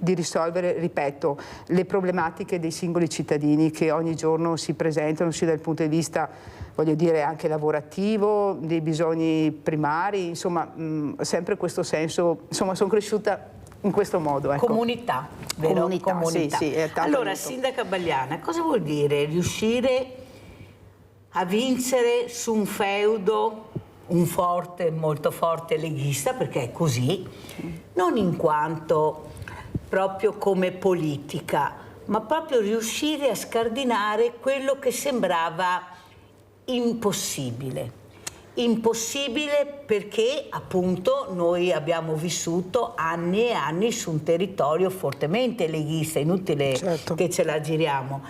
risolvere, ripeto, le problematiche dei singoli cittadini che ogni giorno si presentano, sia dal punto di vista, voglio dire, anche lavorativo, dei bisogni primari, insomma, sempre questo senso, insomma, sono cresciuta in questo modo. Ecco. Comunità, vero? Comunità. Sì, allora, aiuto. sindaca Bagliana, cosa vuol dire riuscire a vincere su un feudo, un forte, molto forte leghista, perché è così, non in quanto proprio come politica, ma proprio riuscire a scardinare quello che sembrava impossibile. Impossibile perché appunto noi abbiamo vissuto anni e anni su un territorio fortemente leghista, inutile che ce la giriamo.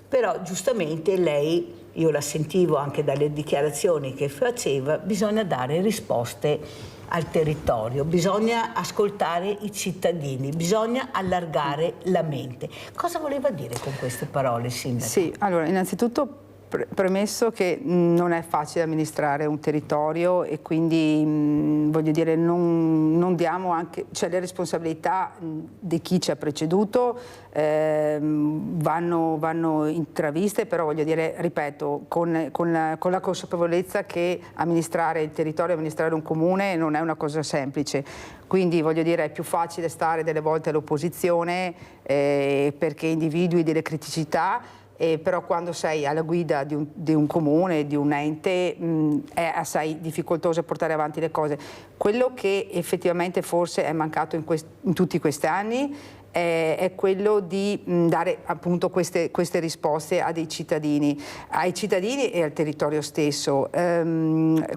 Però giustamente lei, io la sentivo anche dalle dichiarazioni che faceva, bisogna dare risposte al territorio, bisogna ascoltare i cittadini, bisogna allargare la mente. Cosa voleva dire con queste parole, Sindaco? Sì, allora innanzitutto premesso che non è facile amministrare un territorio e quindi voglio dire non diamo anche, cioè le responsabilità di chi ci ha preceduto vanno intraviste, però voglio dire, ripeto, con la consapevolezza che amministrare il territorio, amministrare un comune non è una cosa semplice. Quindi voglio dire è più facile stare delle volte all'opposizione perché individui delle criticità. Però quando sei alla guida di un comune, di un ente, è assai difficoltoso portare avanti le cose. Quello che effettivamente forse è mancato in tutti questi anni è quello di dare appunto queste risposte ai cittadini e al territorio stesso.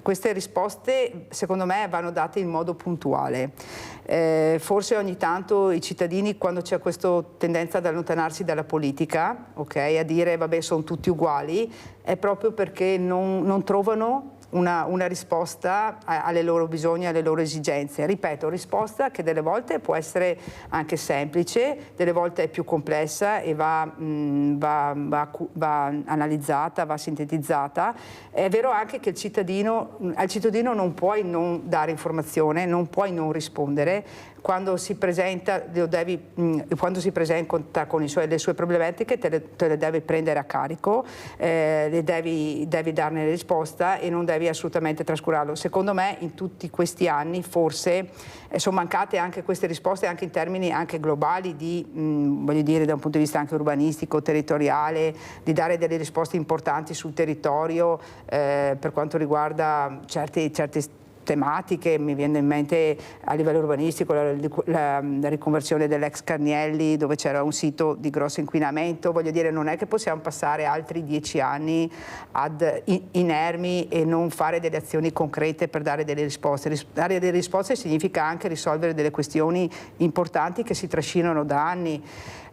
Queste risposte secondo me vanno date in modo puntuale. Forse ogni tanto i cittadini, quando c'è questa tendenza ad allontanarsi dalla politica, okay, a dire vabbè sono tutti uguali, è proprio perché non trovano una risposta alle loro bisogni, alle loro esigenze. Ripeto, risposta che delle volte può essere anche semplice, delle volte è più complessa e va analizzata, va sintetizzata. È vero anche che al cittadino non puoi non dare informazione, non puoi non rispondere. Quando si presenta con le sue problematiche te le devi prendere a carico, devi darne risposta e non devi assolutamente trascurarlo. Secondo me in tutti questi anni forse sono mancate anche queste risposte anche in termini anche globali voglio dire da un punto di vista anche urbanistico, territoriale, di dare delle risposte importanti sul territorio per quanto riguarda certe tematiche. Mi viene in mente a livello urbanistico la riconversione dell'ex Carnielli, dove c'era un sito di grosso inquinamento. Voglio dire, non è che possiamo passare altri 10 anni inermi e non fare delle azioni concrete per dare delle risposte. Dare delle risposte significa anche risolvere delle questioni importanti che si trascinano da anni.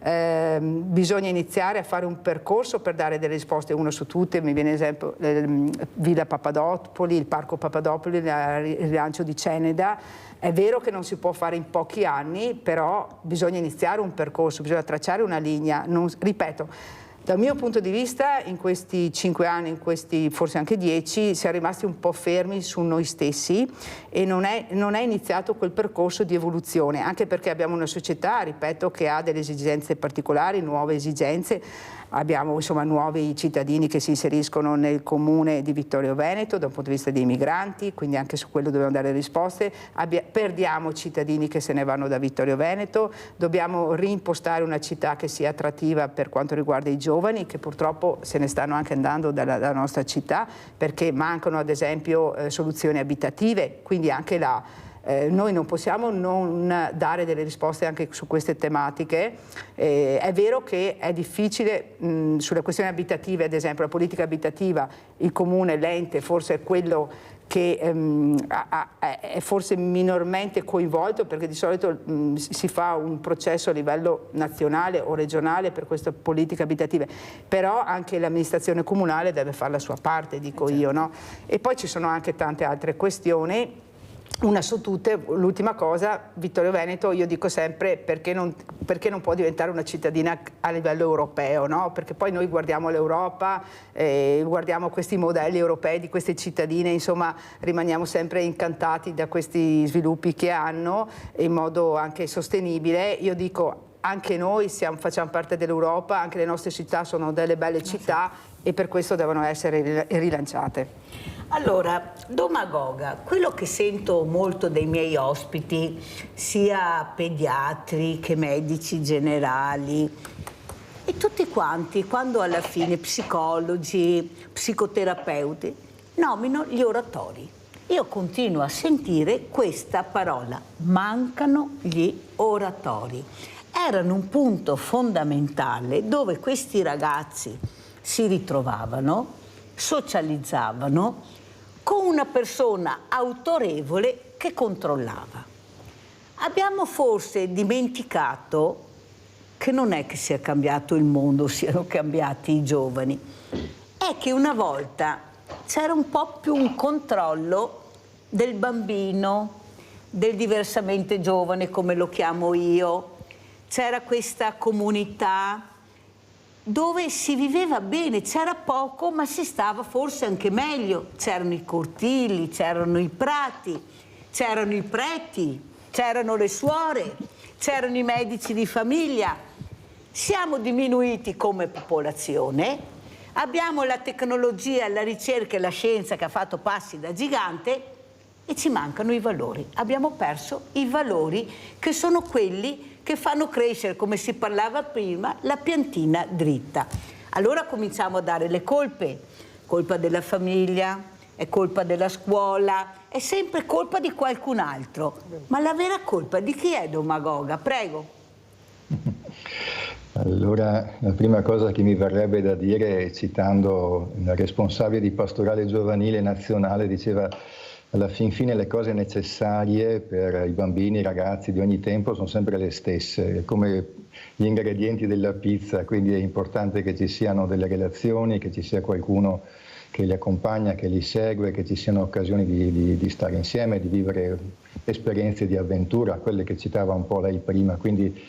Bisogna iniziare a fare un percorso per dare delle risposte, uno su tutte, mi viene esempio Villa Papadopoli, il Parco Papadopoli, il rilancio di Ceneda. È vero che non si può fare in pochi anni, però bisogna iniziare un percorso, bisogna tracciare una linea. Ripeto, dal mio punto di vista in questi 5 anni, in questi forse anche 10, siamo rimasti un po' fermi su noi stessi e non è iniziato quel percorso di evoluzione, anche perché abbiamo una società, ripeto, che ha delle esigenze particolari, nuove esigenze. Abbiamo insomma nuovi cittadini che si inseriscono nel comune di Vittorio Veneto da un punto di vista dei migranti, quindi anche su quello dobbiamo dare risposte. Perdiamo cittadini che se ne vanno da Vittorio Veneto, dobbiamo reimpostare una città che sia attrattiva per quanto riguarda i giovani che purtroppo se ne stanno anche andando dalla nostra città perché mancano ad esempio soluzioni abitative, quindi anche là. Noi non possiamo non dare delle risposte anche su queste tematiche. È vero che è difficile sulle questioni abitative, ad esempio la politica abitativa, il comune, l'ente forse è quello che è forse minormente coinvolto perché di solito si fa un processo a livello nazionale o regionale per queste politiche abitative, però anche l'amministrazione comunale deve fare la sua parte, dico io, no? E poi ci sono anche tante altre questioni. Una su tutte, l'ultima cosa, Vittorio Veneto, io dico sempre perché non può diventare una cittadina a livello europeo, no? Perché poi noi guardiamo l'Europa, guardiamo questi modelli europei di queste cittadine, insomma rimaniamo sempre incantati da questi sviluppi che hanno in modo anche sostenibile. Io dico anche noi facciamo parte dell'Europa, anche le nostre città sono delle belle città e per questo devono essere rilanciate. Allora, Domagoga, quello che sento molto dai miei ospiti, sia pediatri che medici generali, e tutti quanti, quando alla fine psicologi, psicoterapeuti, nomino gli oratori. Io continuo a sentire questa parola, mancano gli oratori. Erano un punto fondamentale dove questi ragazzi si ritrovavano, socializzavano, con una persona autorevole che controllava. Abbiamo forse dimenticato che non è che sia cambiato il mondo, siano cambiati i giovani, è che una volta c'era un po' più un controllo del bambino, del diversamente giovane, come lo chiamo io. C'era questa comunità dove si viveva bene, c'era poco ma si stava forse anche meglio. C'erano i cortili, c'erano i prati, c'erano i preti, c'erano le suore, c'erano i medici di famiglia. Siamo diminuiti come popolazione, abbiamo la tecnologia, la ricerca e la scienza che ha fatto passi da gigante e ci mancano i valori. Abbiamo perso i valori che sono quelli che fanno crescere, come si parlava prima, la piantina dritta. Allora cominciamo a dare le colpe. Colpa della famiglia, è colpa della scuola, è sempre colpa di qualcun altro. Ma la vera colpa di chi è, Domagoga? Prego. Allora, la prima cosa che mi verrebbe da dire, citando il responsabile di Pastorale Giovanile Nazionale, diceva: alla fin fine le cose necessarie per i bambini e i ragazzi di ogni tempo sono sempre le stesse, come gli ingredienti della pizza, quindi è importante che ci siano delle relazioni, che ci sia qualcuno che li accompagna, che li segue, che ci siano occasioni di stare insieme, di vivere esperienze di avventura, quelle che citava un po' lei prima. Quindi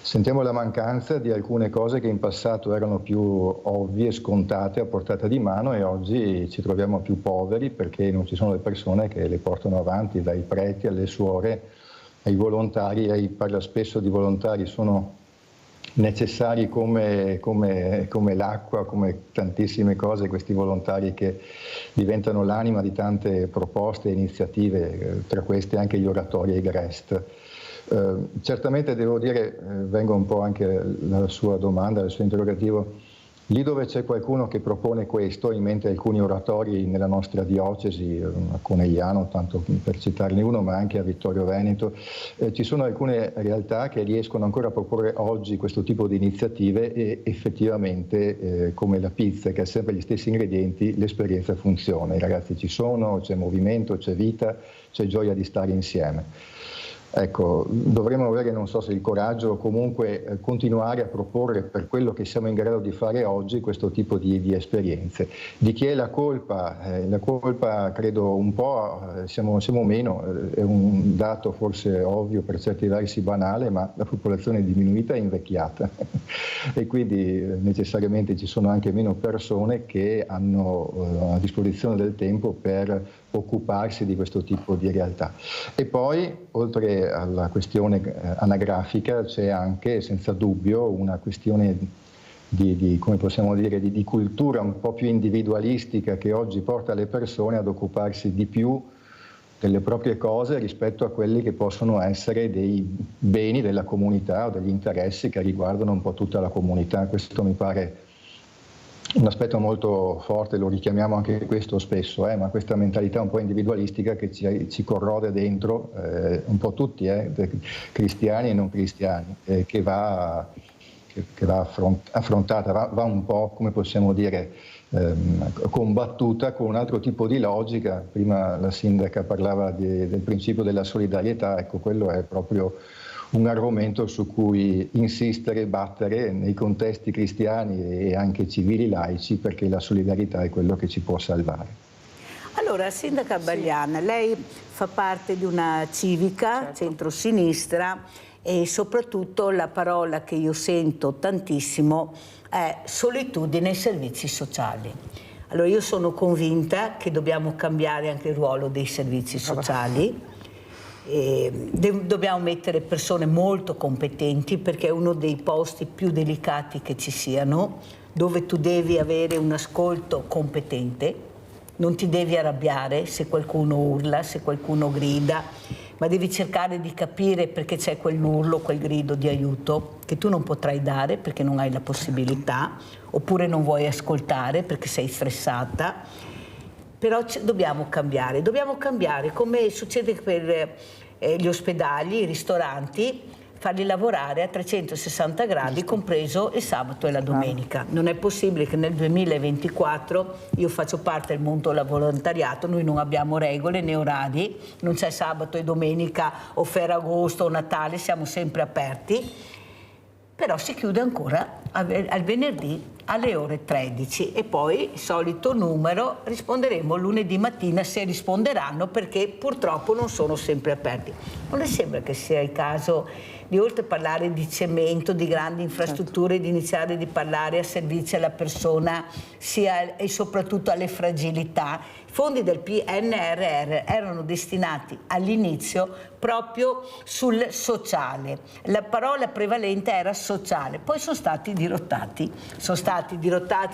sentiamo la mancanza di alcune cose che in passato erano più ovvie, scontate, a portata di mano, e oggi ci troviamo più poveri perché non ci sono le persone che le portano avanti, dai preti alle suore, ai volontari. Lei parla spesso di volontari, sono necessari come l'acqua, come tantissime cose, questi volontari che diventano l'anima di tante proposte e iniziative, tra queste anche gli oratori e i GREST. Certamente devo dire, vengo un po' anche alla sua domanda, al suo interrogativo, lì dove c'è qualcuno che propone questo, ho in mente alcuni oratori nella nostra diocesi, a Conegliano, tanto per citarne uno, ma anche a Vittorio Veneto, ci sono alcune realtà che riescono ancora a proporre oggi questo tipo di iniziative e effettivamente, come la pizza che ha sempre gli stessi ingredienti, l'esperienza funziona, i ragazzi ci sono, c'è movimento, c'è vita, c'è gioia di stare insieme. Ecco, dovremmo avere, non so se il coraggio, o comunque continuare a proporre, per quello che siamo in grado di fare oggi, questo tipo di esperienze. Di chi è la colpa? La colpa credo un po', siamo meno, è un dato forse ovvio, per certi versi banale, ma la popolazione è diminuita e invecchiata e quindi necessariamente ci sono anche meno persone che hanno a disposizione del tempo per occuparsi di questo tipo di realtà. E poi, oltre alla questione anagrafica, c'è anche senza dubbio una questione come possiamo dire, di cultura un po' più individualistica che oggi porta le persone ad occuparsi di più delle proprie cose rispetto a quelli che possono essere dei beni della comunità o degli interessi che riguardano un po' tutta la comunità. Questo mi pare un aspetto molto forte, lo richiamiamo anche questo spesso, ma questa mentalità un po' individualistica che ci corrode dentro, un po' tutti, cristiani e non cristiani, che va affrontata, va un po', come possiamo dire, combattuta con un altro tipo di logica. Prima la sindaca parlava del principio della solidarietà, ecco, quello è proprio un argomento su cui insistere e battere nei contesti cristiani e anche civili laici, perché la solidarietà è quello che ci può salvare. Allora, Sindaca Bagliana, lei fa parte di una civica, centro-sinistra, e soprattutto la parola che io sento tantissimo è solitudine e servizi sociali. Allora, io sono convinta che dobbiamo cambiare anche il ruolo dei servizi sociali. Dobbiamo mettere persone molto competenti, perché è uno dei posti più delicati che ci siano, dove tu devi avere un ascolto competente, non ti devi arrabbiare se qualcuno urla, se qualcuno grida, ma devi cercare di capire perché c'è quell'urlo, quel grido di aiuto che tu non potrai dare perché non hai la possibilità, oppure non vuoi ascoltare perché sei stressata. Però dobbiamo cambiare come succede per gli ospedali, i ristoranti, farli lavorare a 360 gradi, compreso il sabato e la domenica. Non è possibile che nel 2024, io faccio parte del mondo del volontariato, noi non abbiamo regole né orari, non c'è sabato e domenica o Ferragosto o Natale, siamo sempre aperti. però si chiude ancora al venerdì alle ore 13 e poi il solito numero, risponderemo lunedì mattina se risponderanno, perché purtroppo non sono sempre aperti. Non le sembra che sia il caso di, oltre a parlare di cemento, di grandi infrastrutture, di iniziare a parlare a servizio alla persona sia e soprattutto alle fragilità? I fondi del PNRR erano destinati all'inizio proprio sul sociale, la parola prevalente era sociale, poi sono stati dirottati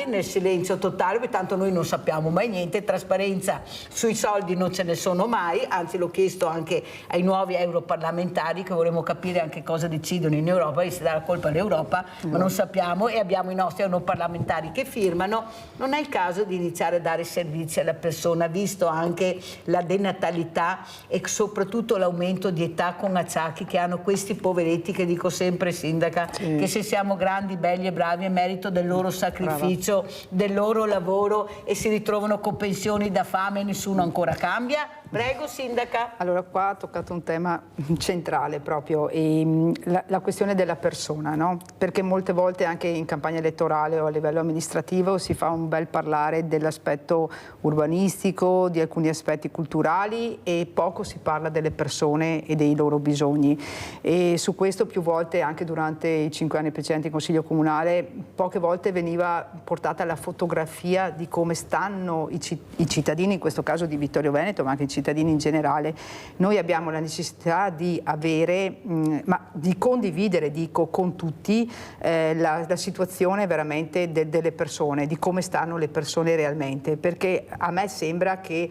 nel silenzio totale, perché tanto noi non sappiamo mai niente, trasparenza sui soldi non ce ne sono mai, anzi l'ho chiesto anche ai nuovi europarlamentari che vorremmo capire anche cosa decidono in Europa, e si dà la colpa all'Europa, ma non sappiamo, e abbiamo i nostri europarlamentari che firmano. Non è il caso di iniziare a dare servizi alla persona, visto anche la denatalità e soprattutto l'aumento di età con acciacchi che hanno questi poveretti, che dico sempre, sindaca, che se siamo grandi, belli e bravi è merito del loro sacrificio, del loro lavoro, e si ritrovano con pensioni da fame e nessuno ancora cambia. Prego, sindaca. Allora, qua ha toccato un tema centrale proprio, la questione della persona, no? Perché molte volte anche in campagna elettorale o a livello amministrativo si fa un bel parlare dell'aspetto urbanistico, di alcuni aspetti culturali, e poco si parla delle persone e dei loro bisogni. E su questo più volte, anche durante i 5 anni precedenti in Consiglio Comunale, poche volte veniva portata la fotografia di come stanno i cittadini, in questo caso di Vittorio Veneto, ma anche i cittadini in generale. Noi abbiamo la necessità di avere, ma di condividere, dico, con tutti la situazione veramente delle persone, di come stanno le persone realmente, perché a me sembra che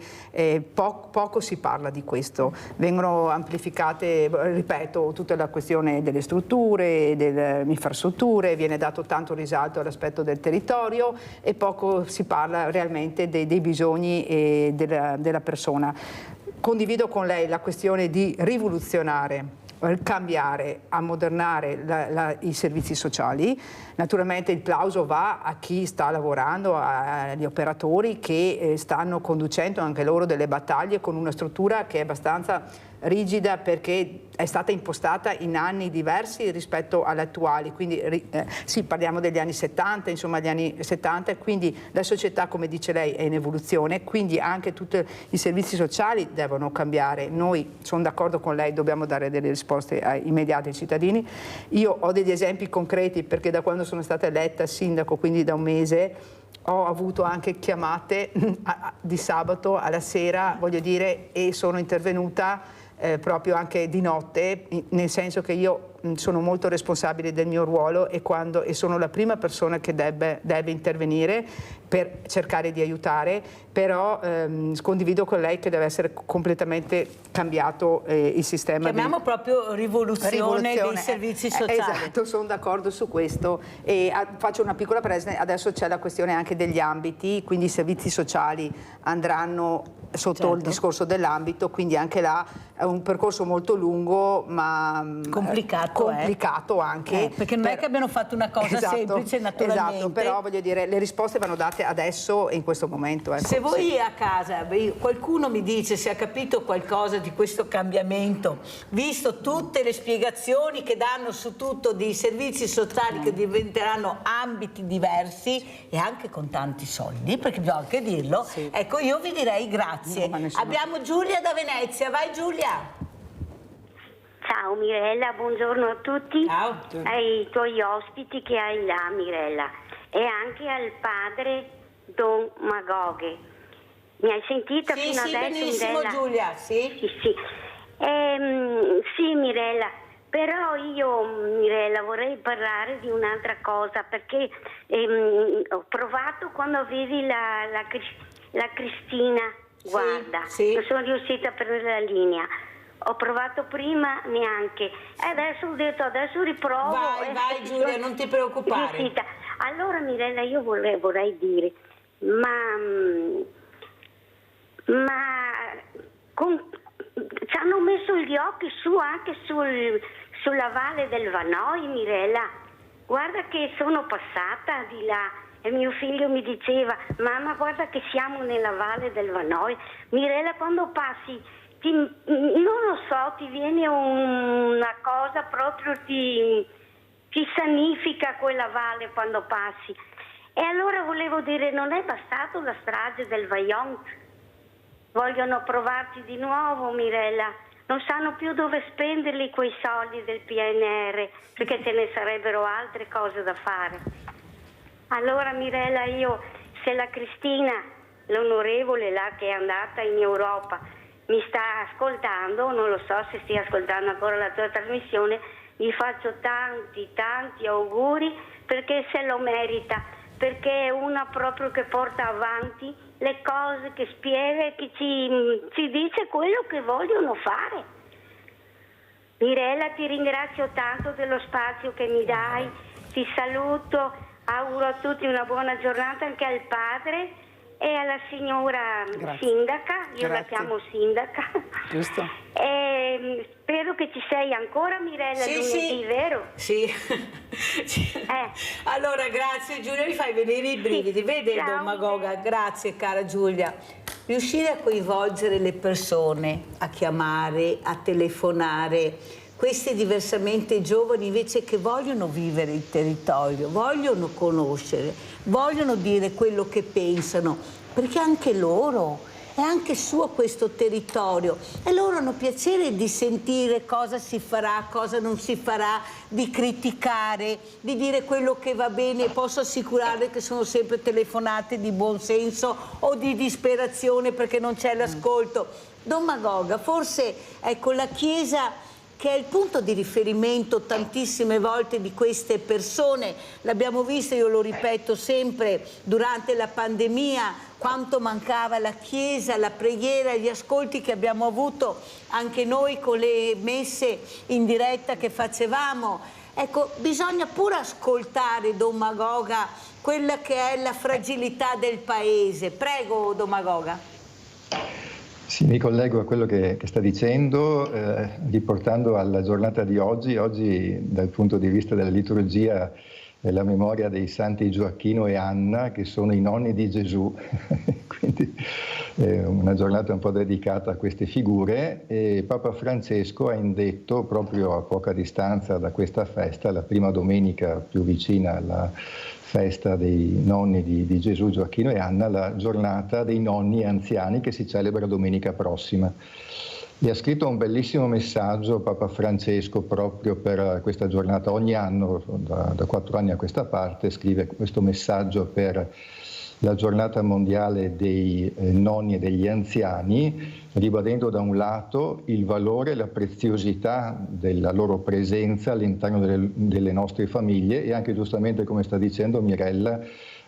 poco si parla di questo. Vengono amplificate, ripeto, tutta la questione delle strutture, delle infrastrutture, viene dato tanto risalto all'aspetto del territorio e poco si parla realmente dei bisogni della persona. Condivido con lei la questione di rivoluzionare, cambiare, ammodernare i servizi sociali. Naturalmente il plauso va a chi sta lavorando, agli operatori che stanno conducendo anche loro delle battaglie con una struttura che è abbastanza rigida, perché è stata impostata in anni diversi rispetto alle attuali, quindi sì, parliamo degli anni 70, insomma gli anni 70, quindi la società, come dice lei, è in evoluzione, quindi anche tutti i servizi sociali devono cambiare. Noi, sono d'accordo con lei, dobbiamo dare delle risposte immediate ai cittadini. Io ho degli esempi concreti, perché da quando sono stata eletta sindaco, quindi da un mese, ho avuto anche chiamate di sabato alla sera, voglio dire, e sono intervenuta proprio anche di notte, nel senso che io sono molto responsabile del mio ruolo e sono la prima persona che deve intervenire per cercare di aiutare, però condivido con lei che deve essere completamente cambiato il sistema. Chiamiamo proprio rivoluzione dei servizi sociali. Esatto, sono d'accordo su questo, e faccio una piccola presa. Adesso c'è la questione anche degli ambiti, quindi i servizi sociali andranno sotto il discorso dell'ambito, quindi anche là è un percorso molto lungo ma complicato anche. Perché non è che abbiano fatto una cosa semplice, naturalmente. Esatto, però voglio dire, le risposte vanno date adesso e in questo momento. Ecco. Se voi a casa, qualcuno mi dice se ha capito qualcosa di questo cambiamento, visto tutte le spiegazioni che danno su tutto di servizi sociali che diventeranno ambiti diversi e anche con tanti soldi, perché bisogna anche dirlo, ecco, io vi direi grazie. Abbiamo Giulia da Venezia, vai Giulia. Ciao Mirella, buongiorno a tutti. Ciao. Ai tuoi ospiti che hai là, Mirella, e anche al padre Don Magoghe. Mi hai sentita fino adesso, benissimo, Mirella? Giulia, sì. Sì, Mirella, però io, Mirella, vorrei parlare di un'altra cosa, perché ho provato quando avevi la Cristina, guarda, non sono riuscita a prendere la linea. Ho provato prima neanche, adesso ho detto adesso riprovo. Vai Giulia, non ti preoccupare. Allora Mirella, io vorrei dire, ci hanno messo gli occhi su anche sulla Valle del Vanoi, Mirella. Guarda che sono passata di là e mio figlio mi diceva: mamma, guarda che siamo nella Valle del Vanoi. Mirella, quando passi non lo so, ti viene una cosa proprio, ti si sanifica quella valle quando passi. E allora volevo dire, non è bastato la strage del Vajont, vogliono provarci di nuovo, Mirella, non sanno più dove spenderli quei soldi del PNR, perché ce ne sarebbero altre cose da fare. Allora Mirella, io, se la Cristina, l'onorevole là che è andata in Europa, mi sta ascoltando, non lo so se stia ascoltando ancora la tua trasmissione, gli faccio tanti auguri, perché se lo merita, perché è una proprio che porta avanti le cose, che spiega e che ci dice quello che vogliono fare. Mirella, ti ringrazio tanto dello spazio che mi dai, ti saluto, auguro a tutti una buona giornata, anche al padre e alla signora sindaca, io la chiamo sindaca. Giusto. E spero che ci sei ancora, Mirella, lunedì, vero? Sì. Allora, grazie Giulia, mi fai venire i brividi. Vede Don Magoga, grazie cara Giulia. Riuscire a coinvolgere le persone, a chiamare, a telefonare, questi diversamente giovani invece che vogliono vivere il territorio, vogliono conoscere, vogliono dire quello che pensano, perché anche loro, è anche suo questo territorio e loro hanno piacere di sentire cosa si farà, cosa non si farà, di criticare, di dire quello che va bene. Posso assicurare che sono sempre telefonate di buon senso o di disperazione perché non c'è l'ascolto. Don Magoga, forse ecco la Chiesa che è il punto di riferimento tantissime volte di queste persone, l'abbiamo visto, io lo ripeto sempre, durante la pandemia, quanto mancava la Chiesa, la preghiera, gli ascolti che abbiamo avuto anche noi con le messe in diretta che facevamo. Ecco, bisogna pure ascoltare, Don Magoga, quella che è la fragilità del Paese. Prego, Don Magoga. Sì, mi collego a quello che sta dicendo, riportando alla giornata di oggi. Oggi, dal punto di vista della liturgia, è la memoria dei santi Gioacchino e Anna, che sono i nonni di Gesù. Quindi è una giornata un po' dedicata a queste figure. E Papa Francesco ha indetto, proprio a poca distanza da questa festa, la prima domenica più vicina alla festa dei nonni di Gesù, Gioacchino e Anna, la giornata dei nonni anziani che si celebra domenica prossima. E ha scritto un bellissimo messaggio Papa Francesco proprio per questa giornata. Ogni anno, da 4 anni a questa parte, scrive questo messaggio per la giornata mondiale dei nonni e degli anziani, ribadendo da un lato il valore e la preziosità della loro presenza all'interno delle nostre famiglie e anche, giustamente come sta dicendo Mirella,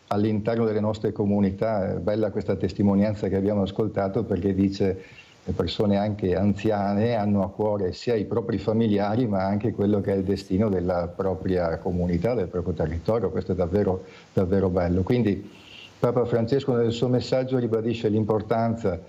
all'interno delle nostre comunità. È bella questa testimonianza che abbiamo ascoltato, perché dice le persone anche anziane hanno a cuore sia i propri familiari ma anche quello che è il destino della propria comunità, del proprio territorio. Questo è davvero, davvero bello. Quindi Papa Francesco nel suo messaggio ribadisce l'importanza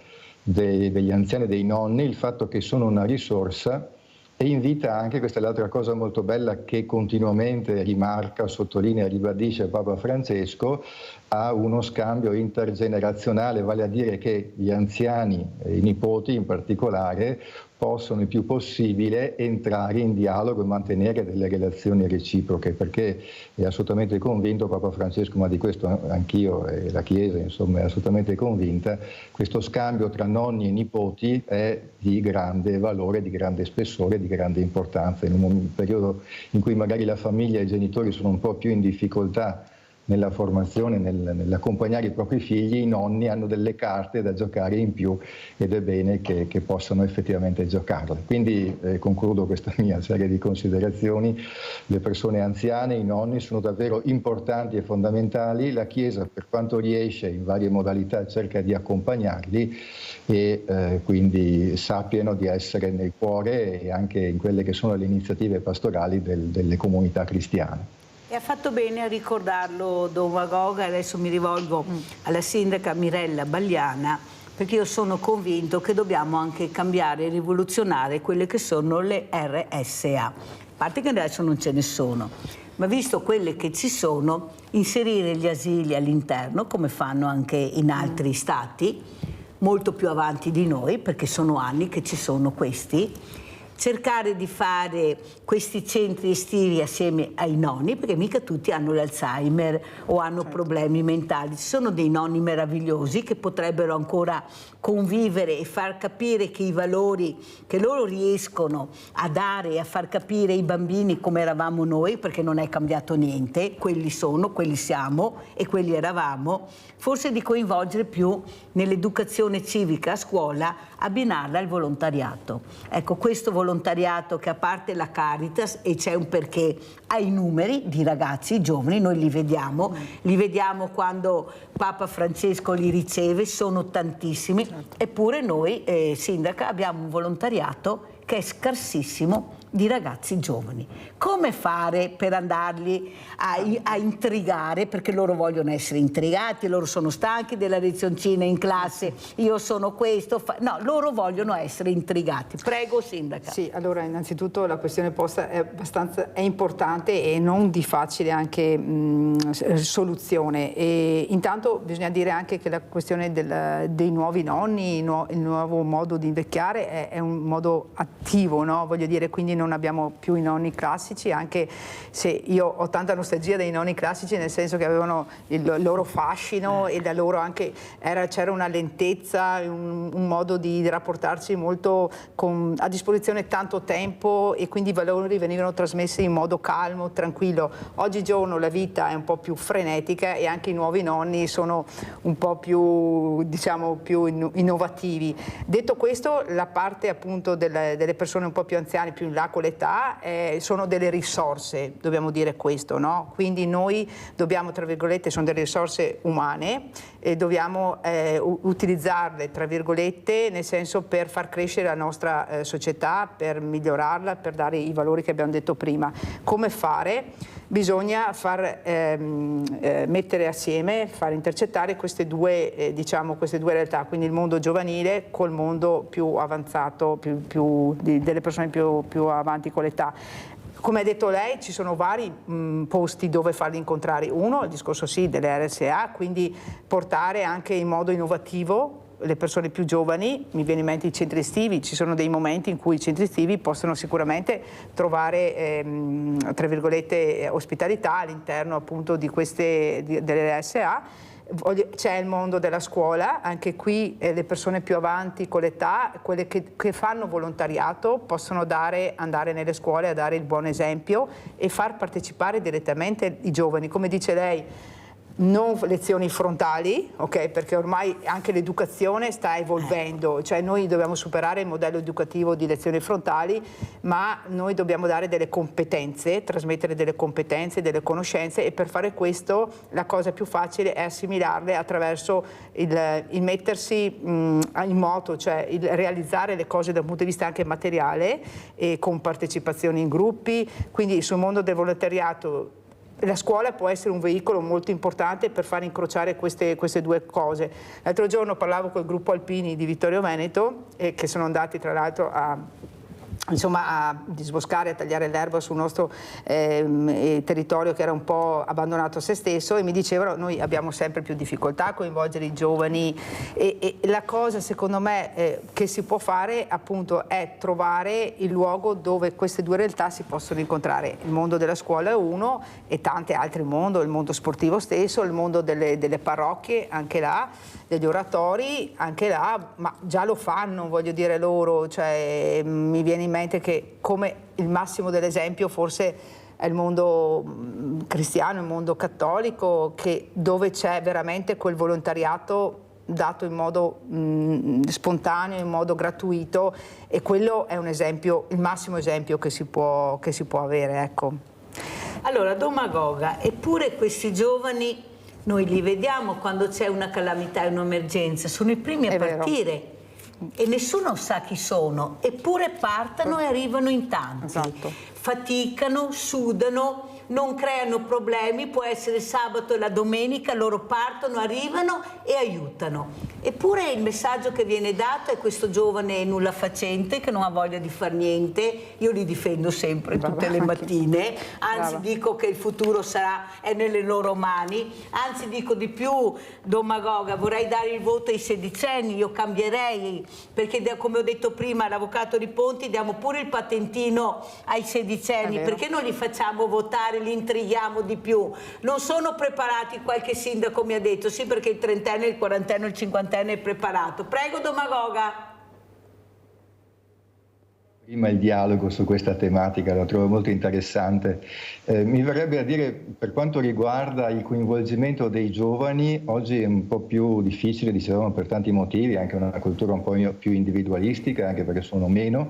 degli anziani e dei nonni, il fatto che sono una risorsa, e invita anche, questa è l'altra cosa molto bella che continuamente rimarca, sottolinea e ribadisce Papa Francesco, a uno scambio intergenerazionale, vale a dire che gli anziani, i nipoti in particolare, possono il più possibile entrare in dialogo e mantenere delle relazioni reciproche, perché è assolutamente convinto Papa Francesco, ma di questo anch'io e la Chiesa insomma è assolutamente convinta, questo scambio tra nonni e nipoti è di grande valore, di grande spessore, di grande importanza. In un periodo in cui magari la famiglia e i genitori sono un po' più in difficoltà nella formazione, nell'accompagnare i propri figli, i nonni hanno delle carte da giocare in più ed è bene che possano effettivamente giocarle. Quindi concludo questa mia serie di considerazioni. Le persone anziane, i nonni, sono davvero importanti e fondamentali. La Chiesa, per quanto riesce, in varie modalità, cerca di accompagnarli e quindi sappiano di essere nel cuore e anche in quelle che sono le iniziative pastorali delle comunità cristiane. E ha fatto bene a ricordarlo Don Magoga. Adesso mi rivolgo alla sindaca Mirella Bagliana, perché io sono convinto che dobbiamo anche cambiare e rivoluzionare quelle che sono le RSA. A parte che adesso non ce ne sono, ma visto quelle che ci sono, inserire gli asili all'interno, come fanno anche in altri stati, molto più avanti di noi, perché sono anni che ci sono questi, cercare di fare questi centri estivi assieme ai nonni, perché mica tutti hanno l'Alzheimer o hanno problemi mentali. Ci sono dei nonni meravigliosi che potrebbero ancora convivere e far capire che i valori che loro riescono a dare e a far capire ai bambini come eravamo noi, perché non è cambiato niente, quelli sono, quelli siamo e quelli eravamo, forse di coinvolgere più nell'educazione civica a scuola, abbinarla al volontariato. Ecco, questo volontariato che, a parte la Caritas, e c'è un perché, ha i numeri di ragazzi giovani, noi li vediamo quando Papa Francesco li riceve, sono tantissimi, eppure noi, sindaca, abbiamo un volontariato che è scarsissimo di ragazzi giovani. Come fare per andarli a intrigare, perché loro vogliono essere intrigati, loro sono stanchi della lezioncina in classe, io sono questo, no, loro vogliono essere intrigati. Prego, sindaca. Sì, allora innanzitutto la questione posta è importante e non di facile anche soluzione. E intanto bisogna dire anche che la questione dei nuovi nonni, il nuovo modo di invecchiare è un modo attivo, no? Voglio dire, quindi non abbiamo più i nonni classici, anche se io ho tanta nostalgia dei nonni classici, nel senso che avevano il loro fascino e da loro anche c'era una lentezza, un modo di rapportarsi molto a disposizione tanto tempo, e quindi i valori venivano trasmessi in modo calmo, tranquillo. Oggigiorno la vita è un po' più frenetica e anche i nuovi nonni sono un po' più, diciamo, più innovativi. Detto questo, la parte appunto delle persone un po' più anziane, più in là con l'età, sono delle risorse, dobbiamo dire questo, no? Quindi noi dobbiamo, tra virgolette, sono delle risorse umane e dobbiamo utilizzarle, tra virgolette, nel senso per far crescere la nostra società, per migliorarla, per dare i valori che abbiamo detto prima. Come fare? Bisogna mettere assieme, far intercettare queste due realtà, quindi il mondo giovanile col mondo più avanzato, delle persone più avanti con l'età. Come ha detto lei, ci sono vari posti dove farli incontrare. Uno, il discorso delle RSA, quindi portare anche in modo innovativo le persone più giovani. Mi viene in mente i centri estivi, ci sono dei momenti in cui i centri estivi possono sicuramente trovare, tra virgolette, ospitalità all'interno appunto delle RSA. C'è il mondo della scuola, anche qui le persone più avanti con l'età, quelle che fanno volontariato, possono andare nelle scuole a dare il buon esempio e far partecipare direttamente i giovani. Come dice lei, non lezioni frontali, ok? Perché ormai anche l'educazione sta evolvendo, cioè noi dobbiamo superare il modello educativo di lezioni frontali, ma noi dobbiamo dare delle competenze, trasmettere delle competenze, delle conoscenze, e per fare questo la cosa più facile è assimilarle attraverso il mettersi in moto, cioè il realizzare le cose da un punto di vista anche materiale e con partecipazioni in gruppi. Quindi sul mondo del volontariato la scuola può essere un veicolo molto importante per far incrociare queste due cose. L'altro giorno parlavo col gruppo Alpini di Vittorio Veneto, che sono andati tra l'altro a disboscare, a tagliare l'erba sul nostro territorio che era un po' abbandonato a se stesso, e mi dicevano: noi abbiamo sempre più difficoltà a coinvolgere i giovani, e la cosa secondo me che si può fare appunto è trovare il luogo dove queste due realtà si possono incontrare. Il mondo della scuola è uno, e tanti altri mondi, il mondo sportivo stesso, il mondo delle parrocchie, anche là, degli oratori, anche là, ma già lo fanno, voglio dire loro, cioè mi viene in mente che come il massimo dell'esempio forse è il mondo cristiano, il mondo cattolico, dove c'è veramente quel volontariato dato in modo spontaneo, in modo gratuito, e quello è un esempio, il massimo esempio che si può avere, ecco. Allora, Domagoga, eppure questi giovani noi li vediamo quando c'è una calamità e un'emergenza, sono i primi a partire. E nessuno sa chi sono, eppure partono e arrivano in tanti. Esatto. faticano, sudano, non creano problemi, può essere sabato e la domenica, loro partono, arrivano e aiutano. Eppure il messaggio che viene dato è questo giovane nulla facente che non ha voglia di far niente. Io li difendo sempre tutte le mattine, anzi dico che il futuro è nelle loro mani, anzi dico di più, Don Magoga, vorrei dare il voto ai sedicenni, io cambierei, perché come ho detto prima all'avvocato Riponti diamo pure il patentino ai sedicenni, perché non li facciamo votare, li intrighiamo di più? Non sono preparati, qualche sindaco mi ha detto, sì, perché il trentenne, il quarantenne, il cinquantenne è preparato. Prego, Don Magoga. Prima il dialogo su questa tematica, lo trovo molto interessante. Mi verrebbe a dire, per quanto riguarda il coinvolgimento dei giovani, oggi è un po' più difficile, dicevamo, per tanti motivi, anche una cultura un po' più individualistica, anche perché sono meno,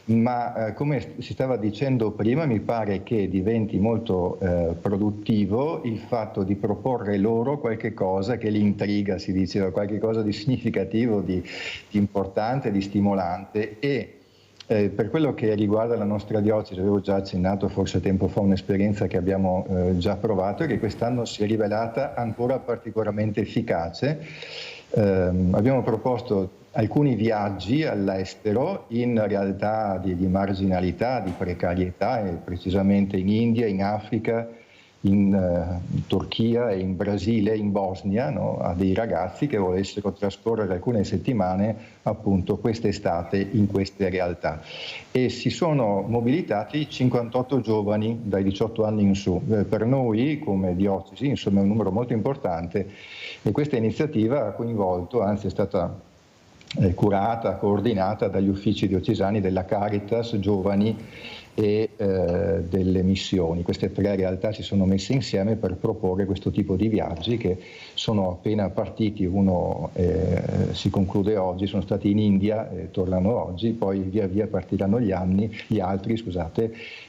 ma come si stava dicendo prima, mi pare che diventi molto produttivo il fatto di proporre loro qualche cosa che li intriga, si diceva, qualche cosa di significativo, di importante, di stimolante. E per quello che riguarda la nostra diocesi, avevo già accennato forse tempo fa un'esperienza che abbiamo già provato e che quest'anno si è rivelata ancora particolarmente efficace. Abbiamo proposto alcuni viaggi all'estero in realtà di marginalità, di precarietà, e precisamente in India, in Africa, in Turchia e in Brasile, in Bosnia, no? A dei ragazzi che volessero trascorrere alcune settimane appunto quest'estate in queste realtà. E si sono mobilitati 58 giovani dai 18 anni in su. Per noi come diocesi, insomma, è un numero molto importante, e questa iniziativa ha coinvolto, anzi è stata curata, coordinata dagli uffici diocesani della Caritas, Giovani e delle missioni. Queste tre realtà si sono messe insieme per proporre questo tipo di viaggi che sono appena partiti. Uno si conclude oggi, sono stati in India, tornano oggi, poi via via partiranno gli altri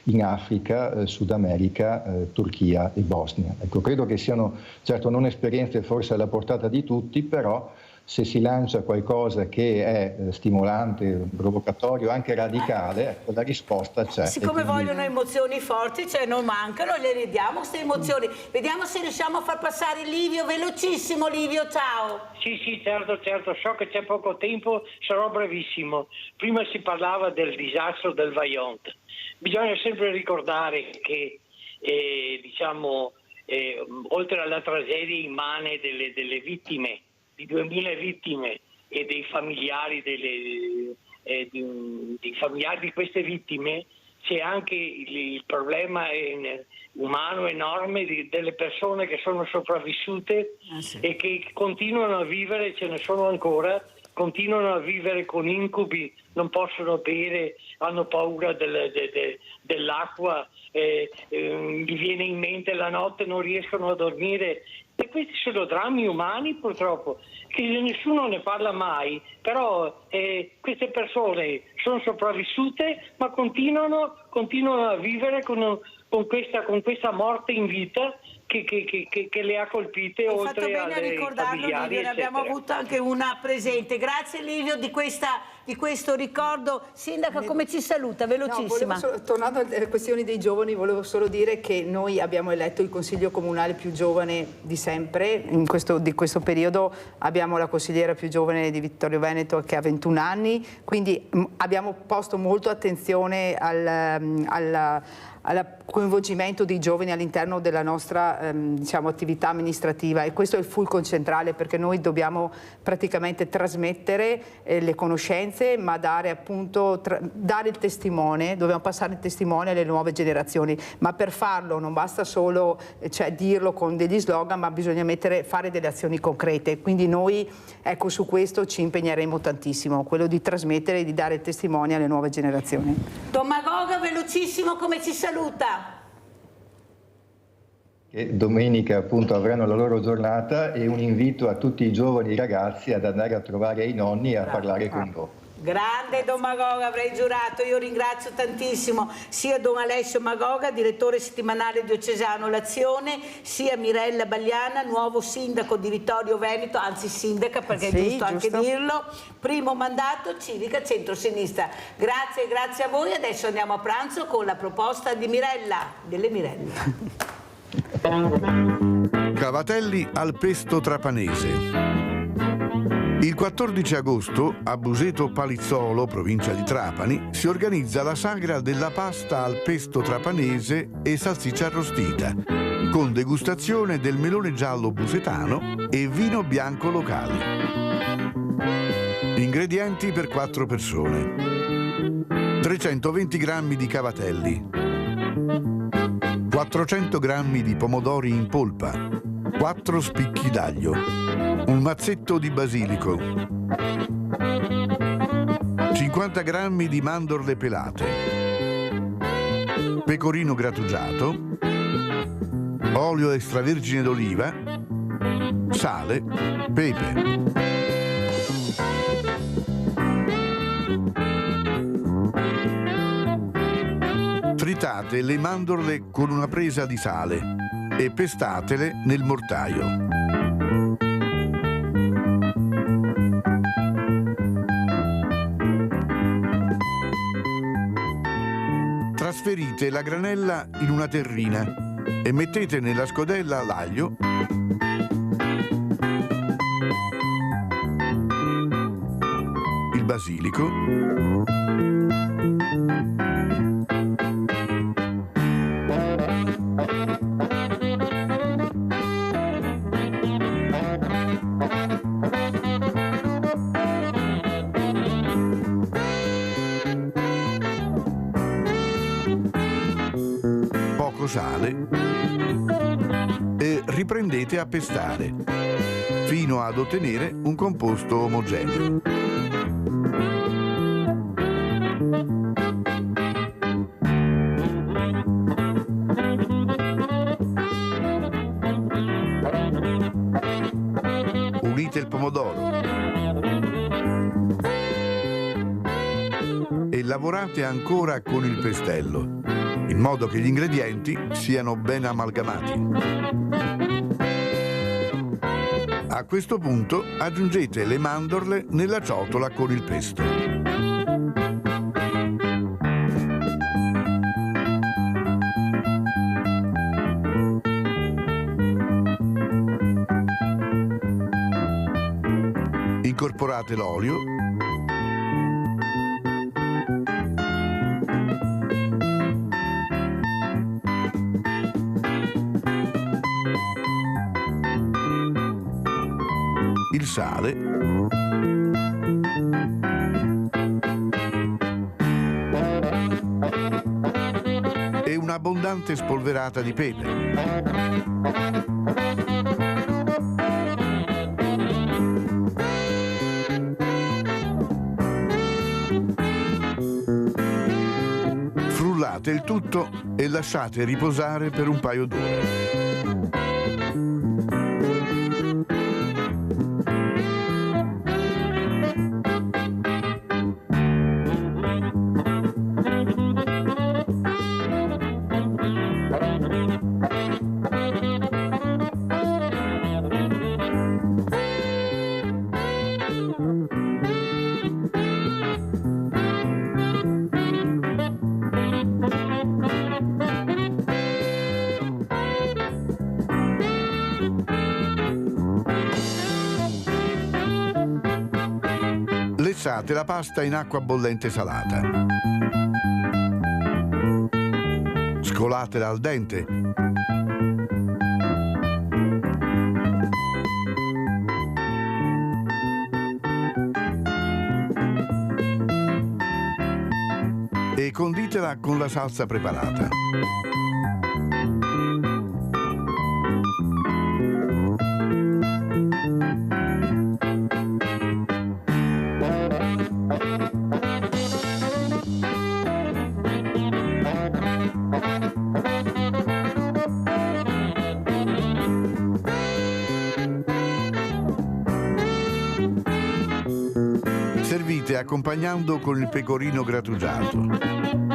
in Africa, Sud America, Turchia e Bosnia. Ecco, credo che siano, certo, non esperienze forse alla portata di tutti, però se si lancia qualcosa che è stimolante, provocatorio, anche radicale, ecco, la risposta c'è. Siccome vogliono emozioni forti, cioè non mancano, le diamo queste emozioni. Vediamo se riusciamo a far passare Livio, velocissimo Livio, ciao. Sì, certo, so che c'è poco tempo, sarò brevissimo. Prima si parlava del disastro del Vajont. Bisogna sempre ricordare che, oltre alla tragedia immane delle vittime, di 2000 vittime e dei familiari di queste vittime, c'è anche il problema umano enorme delle persone che sono sopravvissute e che continuano a vivere, ce ne sono ancora, continuano a vivere con incubi, non possono bere, hanno paura dell'acqua, gli viene in mente la notte, non riescono a dormire. E questi sono drammi umani, purtroppo, che nessuno ne parla mai, però queste persone sono sopravvissute, ma continuano a vivere con questa morte in vita che le ha colpite. Hai fatto bene a ricordarlo, Livio, ne abbiamo avuto anche una presente. Grazie Livio di questo ricordo. Sindaca, come ci saluta? Velocissima. No, tornando alle questioni dei giovani, volevo solo dire che noi abbiamo eletto il consiglio comunale più giovane di sempre. Di questo periodo abbiamo la consigliera più giovane di Vittorio Veneto che ha 21 anni, quindi abbiamo posto molto attenzione al coinvolgimento dei giovani all'interno della nostra attività amministrativa, e questo è il fulcro centrale, perché noi dobbiamo praticamente trasmettere le conoscenze, ma dare il testimone, dobbiamo passare il testimone alle nuove generazioni, ma per farlo non basta solo dirlo con degli slogan, ma bisogna fare delle azioni concrete. Quindi noi su questo ci impegneremo tantissimo, quello di trasmettere e di dare il testimone alle nuove generazioni. Don Magoga, velocissimo, come ci saluta? Che domenica appunto avranno la loro giornata, e un invito a tutti i giovani ragazzi ad andare a trovare i nonni e a parlare con loro. Grande Don Magoga, avrei giurato. Io ringrazio tantissimo sia Don Alessio Magoga, direttore settimanale diocesano L'Azione, sia Mirella Bagliana, nuovo sindaco di Vittorio Veneto, anzi sindaca perché è giusto anche dirlo, primo mandato, Civica Centrosinistra. Grazie a voi. Adesso andiamo a pranzo con la proposta di Mirella, delle Mirella. Cavatelli al pesto trapanese. Il 14 agosto a Buseto Palizzolo, provincia di Trapani, si organizza la sagra della pasta al pesto trapanese e salsiccia arrostita, con degustazione del melone giallo busetano e vino bianco locale. Ingredienti per 4 persone: 320 g di cavatelli, 400 g di pomodori in polpa, 4 spicchi d'aglio, un mazzetto di basilico, 50 g di mandorle pelate, pecorino grattugiato, olio extravergine d'oliva, sale, pepe. Tritate le mandorle con una presa di sale e pestatele nel mortaio. Trasferite la granella in una terrina e mettete nella scodella l'aglio, il basilico, sale e riprendete a pestare fino ad ottenere un composto omogeneo. Unite il pomodoro e lavorate ancora con il pestello, in modo che gli ingredienti siano ben amalgamati. A questo punto aggiungete le mandorle nella ciotola con il pesto. Incorporate l'olio, il sale e un'abbondante spolverata di pepe. Frullate il tutto e lasciate riposare per un paio d'ore. Versate la pasta in acqua bollente salata. Scolatela al dente. E conditela con la salsa preparata. accompagnando con il pecorino grattugiato.